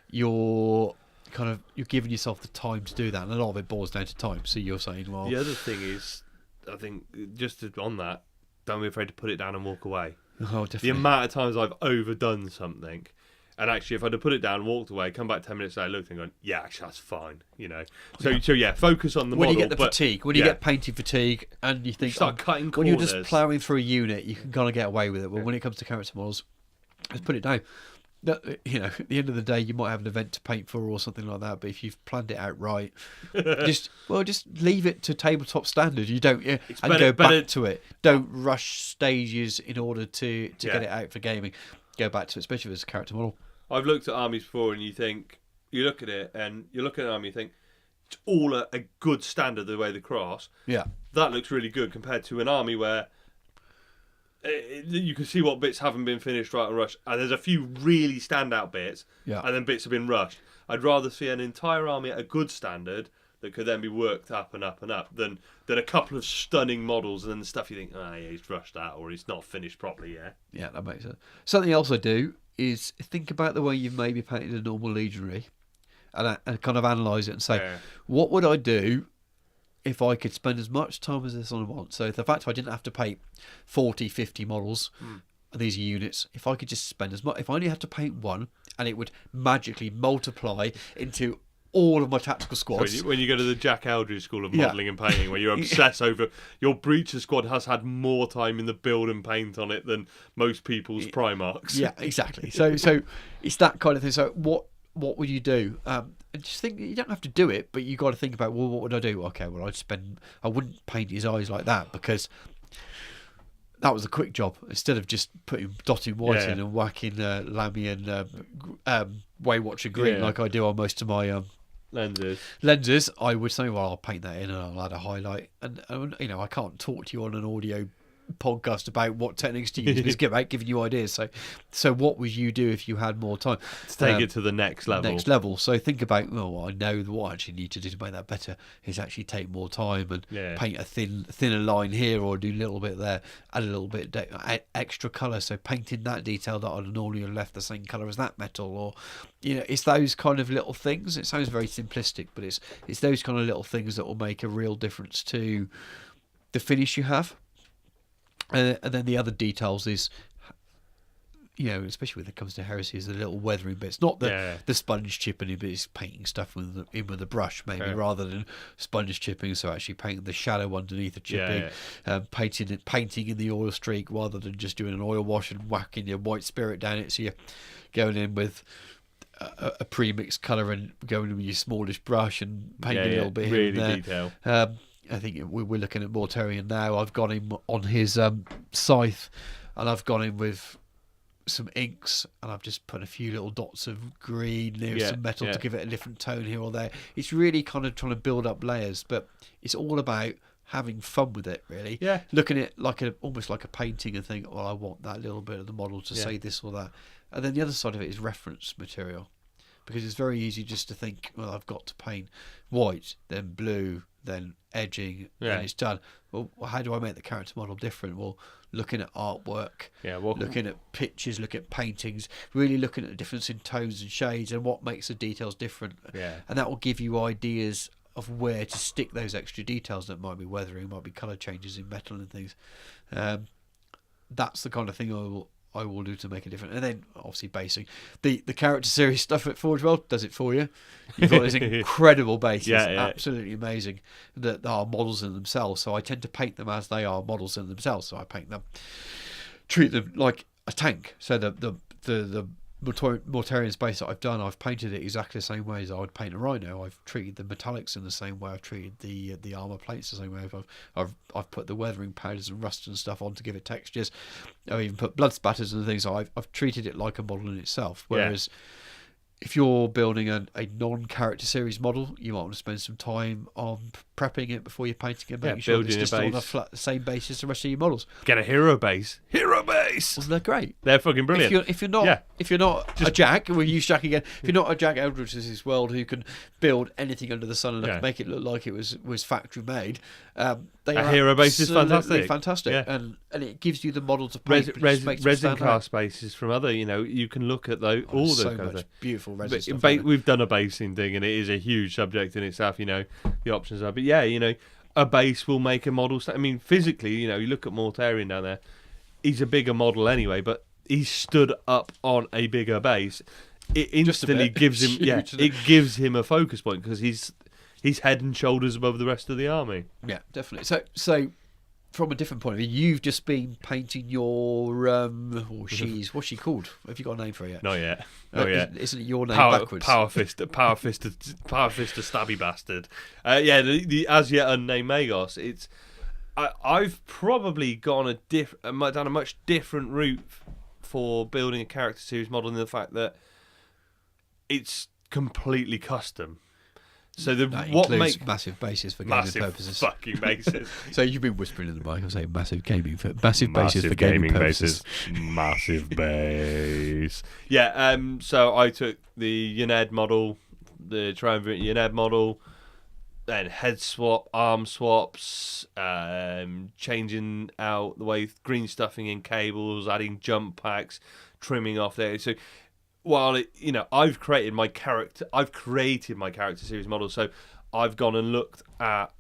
you're giving yourself the time to do that, and a lot of it boils down to time. So you're saying, well, the other thing is, I think on that, don't be afraid to put it down and walk away. Oh, definitely. The amount of times I've overdone something, and actually if I'd have put it down and walked away, come back 10 minutes later, looked and gone, yeah, actually that's fine, So focus on the model. When you get the fatigue, when you get painting fatigue, and you think, start cutting corners. When you're just ploughing through a unit, you can kind of get away with it. But when it comes to character models, let's put it down. At the end of the day, you might have an event to paint for or something like that. But if you've planned it out right, just leave it to tabletop standard. You don't go back to it. Don't rush stages in order to get it out for gaming. Go back to it, especially if it's a character model. I've looked at armies before, and you look at it, and you look at an army, you think it's all a good standard the way they cross. Yeah, that looks really good compared to an army where you can see what bits haven't been finished right and rushed, and there's a few really standout bits, and then bits have been rushed. I'd rather see an entire army at a good standard that could then be worked up and up and up than a couple of stunning models and then the stuff you think, he's rushed that or he's not finished properly yet. Yeah, that makes sense. Something else I do is think about the way you've maybe painted a normal legionary and kind of analyse it and say, what would I do if I could spend as much time as this on a want? So the fact I didn't have to paint 40, 50 models, these are units. If I could just spend as much, if I only had to paint one, and it would magically multiply into all of my tactical squads. So when you go to the Jack Eldridge School of Modelling and Painting, where you obsess over your Breacher squad has had more time in the build and paint on it than most people's Primarchs. Yeah, exactly. So it's that kind of thing. So what would you do? And just think, you don't have to do it, but you got to think about, well, what would I do? Okay, well, I wouldn't paint his eyes like that, because that was a quick job. Instead of just dotting white in and whacking Lammy and Waywatcher green like I do on most of my lenses, I would say, well, I'll paint that in and I'll add a highlight. And I can't talk to you on an audio podcast about what techniques to use. It's about giving you ideas. So what would you do if you had more time to take it to the next level? So think about, I know what I actually need to do to make that better is actually take more time and paint a thinner line here, or do a little bit there, add a little bit extra colour, so painting that detail that I'd normally have left the same colour as that metal, or it's those kind of little things. It sounds very simplistic, but it's those kind of little things that will make a real difference to the finish you have. And then the other details is, especially when it comes to Heresy, is the little weathering bits, not the sponge chipping, but it's painting stuff with a brush, maybe, rather than sponge chipping. So actually painting the shadow underneath the chipping, painting in the oil streak, rather than just doing an oil wash and whacking your white spirit down it. So you're going in with a pre-mixed colour and going in with your smallish brush and painting a little bit really here and detail. I think we're looking at Mortarion now. I've got him on his scythe, and I've gone in with some inks, and I've just put a few little dots of green near some metal to give it a different tone here or there. It's really kind of trying to build up layers, but it's all about having fun with it, really. Yeah. Looking at it almost like a painting and think, well, I want that little bit of the model to say this or that. And then the other side of it is reference material, because it's very easy just to think, well, I've got to paint white, then blue, then edging, and it's done. Well, how do I make the character model different? Well, looking at artwork, looking at pictures, looking at paintings, really looking at the difference in tones and shades and what makes the details different. And that will give you ideas of where to stick those extra details that might be weathering, might be colour changes in metal and things. That's the kind of thing I will do to make a difference. And then obviously basing the character series stuff at Forgeworld does it for you. You've got these incredible bases, absolutely amazing, that are models in themselves. So I tend to paint them as they are models in themselves. So I paint them, treat them like a tank. So the Mortarion base that I've done, I've painted it exactly the same way as I would paint a Rhino. I've treated the metallics in the same way. I've treated the armor plates the same way. I've put the weathering powders and rust and stuff on to give it textures. I've even put blood spatters and things. So I've treated it like a model in itself. Whereas if you're building a non-character series model, you might want to spend some time on prepping it before you're painting it, making sure it's just on the same base as the rest of your models. Get a hero base. Well, they're great. They're fucking brilliant. If you're not a Jack, we'll use Jack again. If you're not a Jack Eldridge in this world who can build anything under the sun and make it look like it was factory made, a hero base is fantastic. And it gives you the model to paint. Resin cast bases from other, you can look at those. All so those much beautiful resin stuff. We've done a basing thing, and it is a huge subject in itself. The options are, but a base will make a model. I mean, physically, you look at Mortarion down there. He's a bigger model anyway, but he's stood up on a bigger base. It instantly gives him, it gives him a focus point because he's head and shoulders above the rest of the army. Yeah, definitely. So from a different point of view, you've just been painting your what's she called? Have you got a name for it yet? Not yet. Isn't it your name backwards? Power fist, a stabby bastard. The as yet unnamed Magos. I've probably done a much different route for building a character series model in the fact that it's completely custom. So what makes massive bases for gaming purposes? Fucking bases. So you've been whispering in the mic. I'm saying massive bases for gaming purposes. Massive base. Yeah. So I took the Uned model, the Triumvirate Uned model, then head swap, arm swaps, changing out the way green stuffing in cables, adding jump packs, trimming off there. So while I've created my character series model, so I've gone and looked at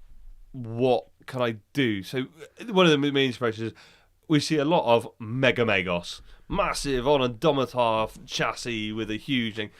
what can I do. So one of the main inspirations is we see a lot of Mega Magos, massive on a Domitar chassis with a huge thing.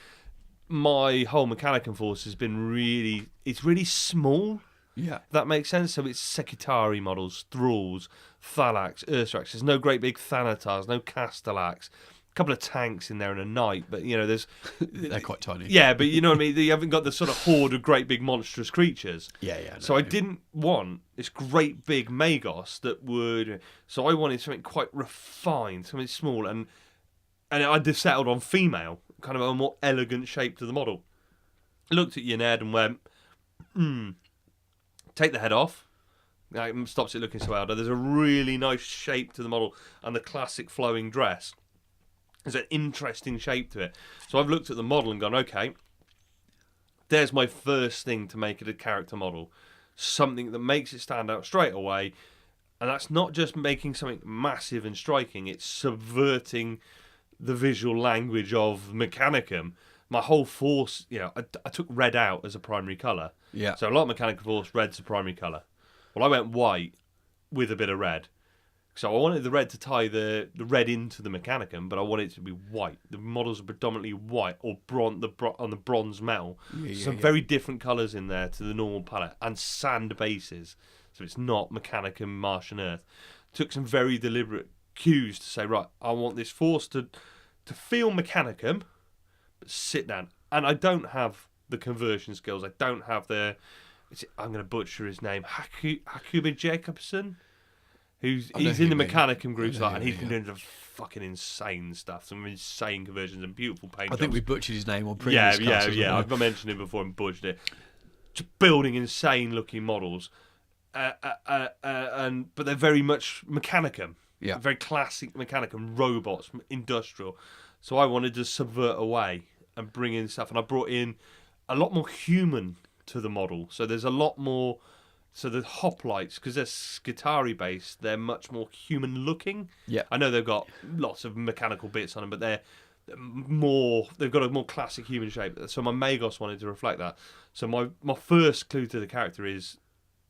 My whole Mechanicum force has been it's really small. Yeah. If that makes sense. So it's Sekitari models, Thralls, Thalax, Ursarax. There's no great big Thanatars, no Castellax. A couple of tanks in there and a knight, but there's they're quite tiny. Yeah, but you know what I mean. You haven't got the sort of horde of great big monstrous creatures. Yeah. So I didn't want this great big Magos that would. So I wanted something quite refined, something small, and I just settled on female, kind of a more elegant shape to the model. I looked at your Ned and went, take the head off. It stops it looking so out. There's a really nice shape to the model, and the classic flowing dress. There's an interesting shape to it. So I've looked at the model and gone, okay, there's my first thing to make it a character model. Something that makes it stand out straight away. And that's not just making something massive and striking, it's subverting the visual language of Mechanicum. My whole force, I took red out as a primary colour. Yeah. So a lot of Mechanicum force, red's a primary colour. Well, I went white with a bit of red. So I wanted the red to tie the red into the Mechanicum, but I wanted it to be white. The models are predominantly white or on the bronze metal. Some very different colours in there to the normal palette, and sand bases. So it's not Mechanicum, Martian Earth. Took some very deliberate cues to say, right, I want this force to feel Mechanicum, but sit down. And I don't have the conversion skills. I don't have I'm going to butcher his name, Hakuba Jacobson. He's in the Mechanicum groups, and he's been doing some fucking insane stuff, some insane conversions and beautiful paint jobs. I think we butchered his name on previous casts. Yeah. I've mentioned it before and butchered it. Just building insane-looking models, but they're very much Mechanicum. Yeah. Very classic Mechanicum, robots, industrial. So I wanted to subvert away and bring in stuff, and I brought in a lot more human to the model. So there's a lot more. So the hoplites, because they're Skitari based, they're much more human looking. Yeah. I know they've got lots of mechanical bits on them, but they've got a more classic human shape. So my Magos wanted to reflect that. So my first clue to the character is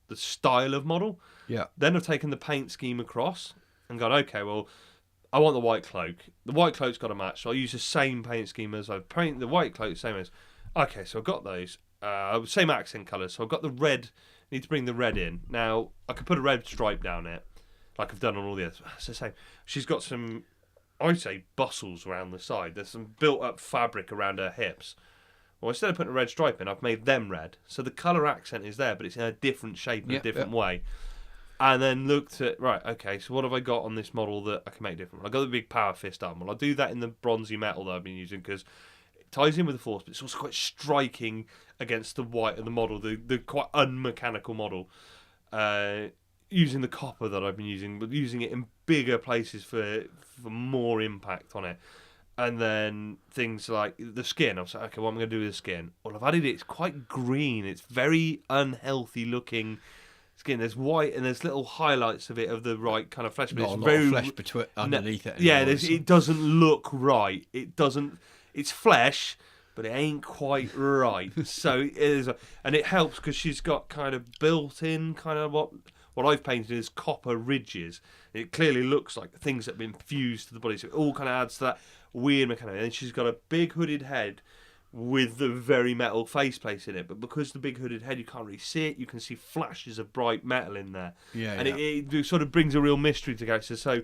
the style of model. Yeah. Then I've taken the paint scheme across and gone, okay, well, I want the white cloak. The white cloak's got to match. So I use the same paint scheme as I've painted the white cloak, same as. Okay, so I've got those. Same accent colours. So I've got the red. Need to bring the red in. Now, I could put a red stripe down it, like I've done on all the others. It's the same. She's got some, I'd say, bustles around the side. There's some built-up fabric around her hips. Well, instead of putting a red stripe in, I've made them red. So the colour accent is there, but it's in a different shape, in a different way. And then looked at, right, okay, so what have I got on this model that I can make different? I've got the big power fist arm. Well, I'll do that in the bronzy metal that I've been using, because it ties in with the force, but it's also quite striking against the white of the model, the quite unmechanical model. Using the copper that I've been using, but using it in bigger places for more impact on it. And then things like the skin. I was like, okay, what am I going to do with the skin? Well, I've added it. It's quite green. It's very unhealthy looking skin. There's white and there's little highlights of it of the right kind of flesh. But Not it's a lot very of flesh underneath it. Yeah, it doesn't look right. It doesn't. It's flesh, but it ain't quite right. So it is, and it helps because she's got kind of built-in kind of what I've painted is copper ridges. It clearly looks like things that have been fused to the body, so it all kind of adds to that weird mechanic. And she's got a big hooded head with the very metal faceplate in it, but because the big hooded head, you can't really see it. You can see flashes of bright metal in there, it sort of brings a real mystery to characters. So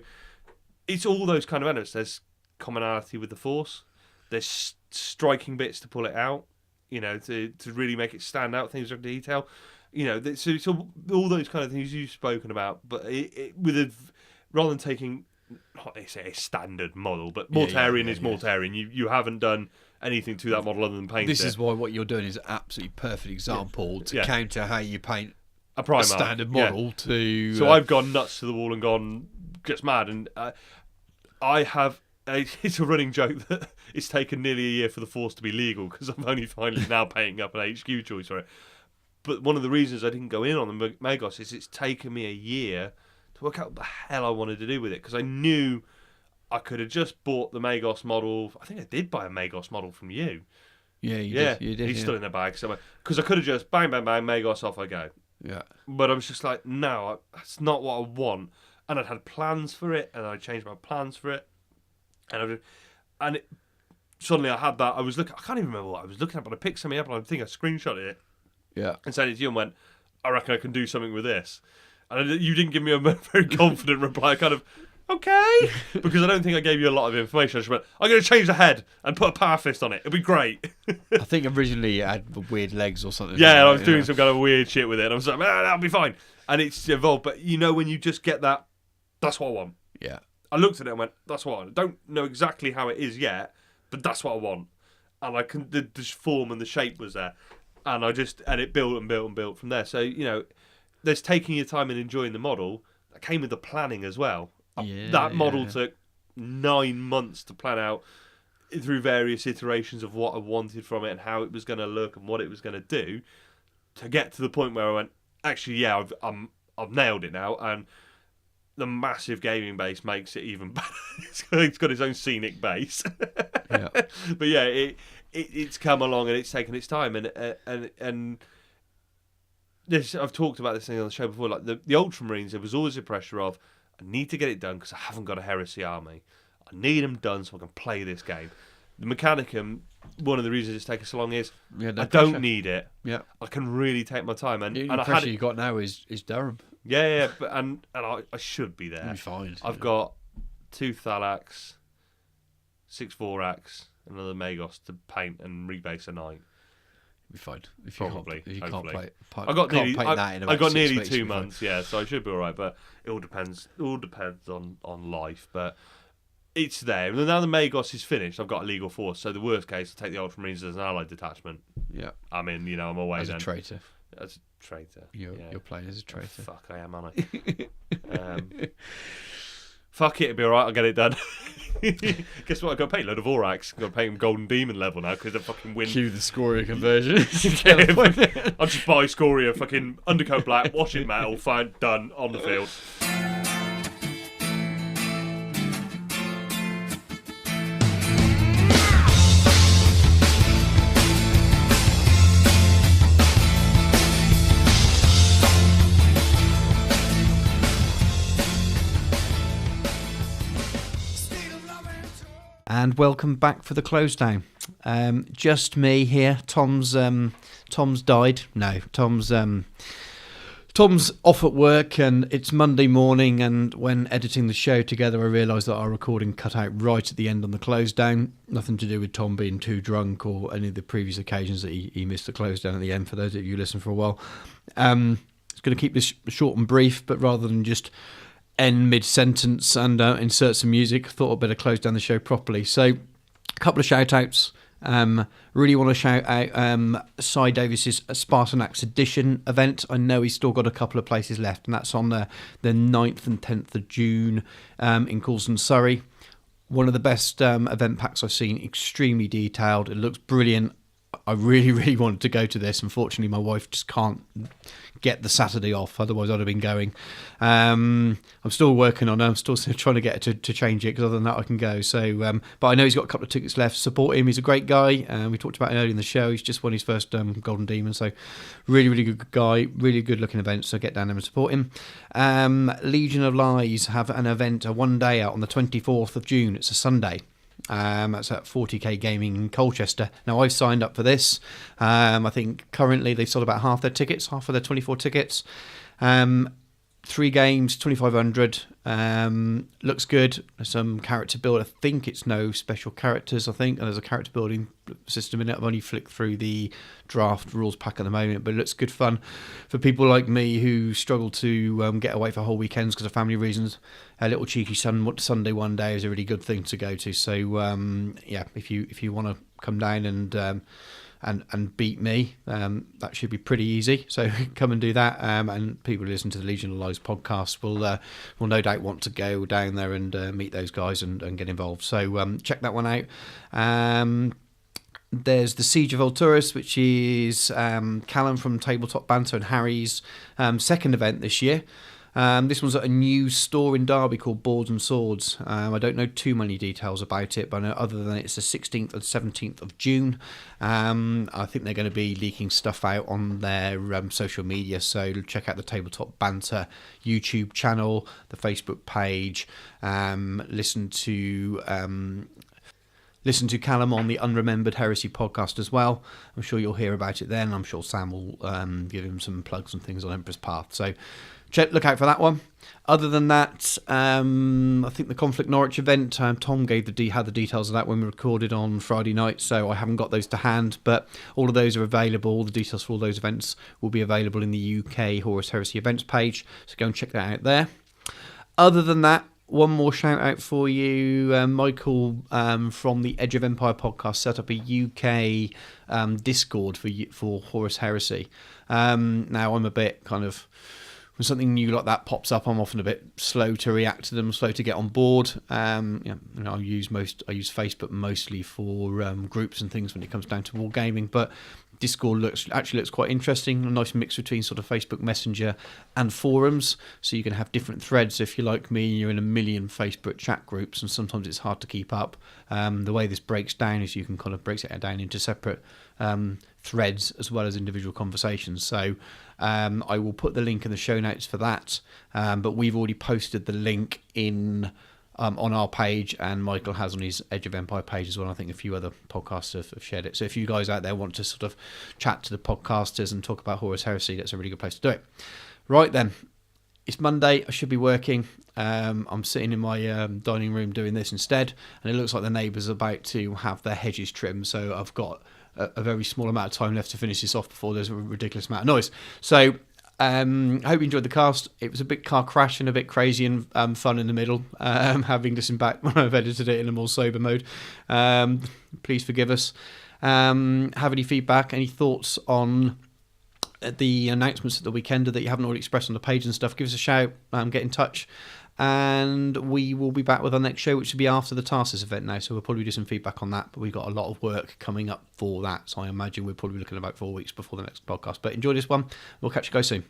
it's all those kind of elements. There's commonality with the Force. There's striking bits to pull it out, to really make it stand out. Things like detail, so all those kind of things you've spoken about. But rather than taking, not say a standard model, but Mortarion is Mortarion. You haven't done anything to that model other than paint. This is why what you're doing is an absolutely perfect example to counter how you paint a Primarch, standard model to. So I've gone nuts to the wall and gone just mad, and I have. It's a running joke that it's taken nearly a year for the Force to be legal because I'm only finally now painting up an HQ choice for it. But one of the reasons I didn't go in on the Magos is it's taken me a year to work out what the hell I wanted to do with it, because I knew I could have just bought the Magos model. I think I did buy a Magos model from you. Yeah, you did. He's still in the bag somewhere. Because I could have just bang, bang, bang, Magos, off I go. Yeah. But I was just like, no, that's not what I want. and I'd had plans for it, and I changed my plans for it, and suddenly I had that. I can't even remember what I was looking at, but I picked something up, and I think I screenshotted it, and sent it to you, and went, I reckon I can do something with this. And you didn't give me a very confident reply, kind of, okay, because I don't think I gave you a lot of information. I just went, I'm going to change the head and put a power fist on it. It'll be great. I think originally it had weird legs or something. Yeah, and I was doing some kind of weird shit with it. And I was like, that'll be fine. And it's evolved. But when you just get that, that's what I want. Yeah. I looked at it and went, that's what I want. I don't know exactly how it is yet, but that's what I want. And the form and the shape was there. And it built and built and built from there. So, there's taking your time and enjoying the model. That came with the planning as well. That model took 9 months to plan out through various iterations of what I wanted from it and how it was going to look and what it was going to do, to get to the point where I went, actually, yeah, I've nailed it now. And the massive gaming base makes it even better. It's got its own scenic base. Yeah. But yeah, it's come along and it's taken its time, and this, I've talked about this thing on the show before. Like the Ultramarines, there was always a pressure of, I need to get it done because I haven't got a Heresy army. I need them done so I can play this game. The Mechanicum, one of the reasons it's taken so long is I don't need it. Yeah, I can really take my time. And the pressure you got now is Durham. Yeah, but and I should be there. You'll be fine. I've got 2 Thalax, 6 Vorax, another Magos to paint and rebase a knight. Be fine. If Probably. You can't play. I got nearly 2 months, fine. yeah, so I should be all right. But it all depends. On life, but it's there. And now the Magos is finished. I've got a legal force. So the worst case, I'll take the Ultramarines as an allied detachment. Yeah. I'm away as then. A traitor. As a traitor. You're playing as a traitor. Oh, fuck, I am, aren't I? Fuck it, it'll be alright, I'll get it done. Guess what, I've got to pay a load of Vorax. I've got to pay him Golden Demon level now because they fucking win. Cue the Scoria conversion. I'll just buy Scoria, fucking undercoat black, wash it metal, fine, done, on the field. And welcome back for the close down. Just me here. Tom's died. No, Tom's off at work, and it's Monday morning. And when editing the show together, I realised that our recording cut out right at the end on the close down. Nothing to do with Tom being too drunk or any of the previous occasions that he missed the close down at the end. For those of you who listen for a while, it's going to keep this short and brief, but rather than just end mid-sentence and insert some music, I thought I'd better close down the show properly. So, a couple of shout-outs. Really want to shout out Cy Davis's Spaartanac Sedition event. I know he's still got a couple of places left, and that's on the 9th and 10th of June in Coulson, Surrey. One of the best event packs I've seen, extremely detailed. It looks brilliant. I really, really wanted to go to this. Unfortunately, my wife just can't get the Saturday off. Otherwise, I'd have been going. I'm still working on it. I'm still trying to get her to change it, because other than that, I can go. So, but I know he's got a couple of tickets left. Support him. He's a great guy. We talked about him earlier in the show. He's just won his first Golden Demon. So, really, really good guy. Really good looking event. So, get down there and support him. Legion of Lies have an event, a one day out on the 24th of June. It's a Sunday. That's at 40k Gaming in Colchester. Now, I've signed up for this. I think currently they've sold about half of their 24 tickets. 3 games, 2,500. Looks good. There's some character build. I think it's no special characters, and there's a character building system in it. I've only flicked through the draft rules pack at the moment, but it looks good fun for people like me who struggle to get away for whole weekends because of family reasons. A little cheeky Sunday one day is a really good thing to go to. So yeah, if you want to come down and beat me, that should be pretty easy. So come and do that. And people who listen to the Legion of Lies podcast will no doubt want to go down there and meet those guys and get involved. So check that one out. There's the Siege of Horus, which is Callum from Tabletop Banter and Harry's second event this year. This one's at a new store in Derby called Boards and Swords. I don't know too many details about it, but I know other than it's the 16th and 17th of June. I think they're going to be leaking stuff out on their social media, so check out the Tabletop Banter YouTube channel, the Facebook page, listen to Callum on the Unremembered Heresy podcast as well. I'm sure you'll hear about it then. I'm sure Sam will give him some plugs and things on Emperor's Path. So look out for that one. Other than that, I think the Conflict Norwich event, Tom had the details of that when we recorded on Friday night, so I haven't got those to hand, but all of those are available. All the details for all those events will be available in the UK Horus Heresy events page, so go and check that out there. Other than that, one more shout out for you. Michael from the Edge of Empire podcast set up a UK Discord for Horus Heresy. Now, I'm a bit kind of, when something new like that pops up, I'm often a bit slow to react to them, slow to get on board. I use Facebook mostly for groups and things when it comes down to wargaming, but Discord looks quite interesting, a nice mix between sort of Facebook Messenger and forums, so you can have different threads. If you're like me, you're in a million Facebook chat groups, and sometimes it's hard to keep up. The way this breaks down is you can kind of break it down into separate threads as well as individual conversations. So I will put the link in the show notes for that, but we've already posted the link in on our page, and Michael has on his Edge of Empire page as well. I think a few other podcasters have shared it. So if you guys out there want to sort of chat to the podcasters and talk about Horus Heresy, that's a really good place to do it. Right then, it's Monday. I should be working. I'm sitting in my dining room doing this instead, and it looks like the neighbours are about to have their hedges trimmed, so I've got a very small amount of time left to finish this off before there's a ridiculous amount of noise. So I hope you enjoyed the cast. It was a bit car crash and a bit crazy and fun in the middle, having listened back when I've edited it in a more sober mode. Please forgive us. Have any feedback, any thoughts on the announcements at the Weekender that you haven't already expressed on the page and stuff, give us a shout, get in touch, and we will be back with our next show, which will be after the Tarsus event now, so we'll probably do some feedback on that, but we've got a lot of work coming up for that, so I imagine we're probably looking at about 4 weeks before the next podcast. But enjoy this one. We'll catch you guys soon.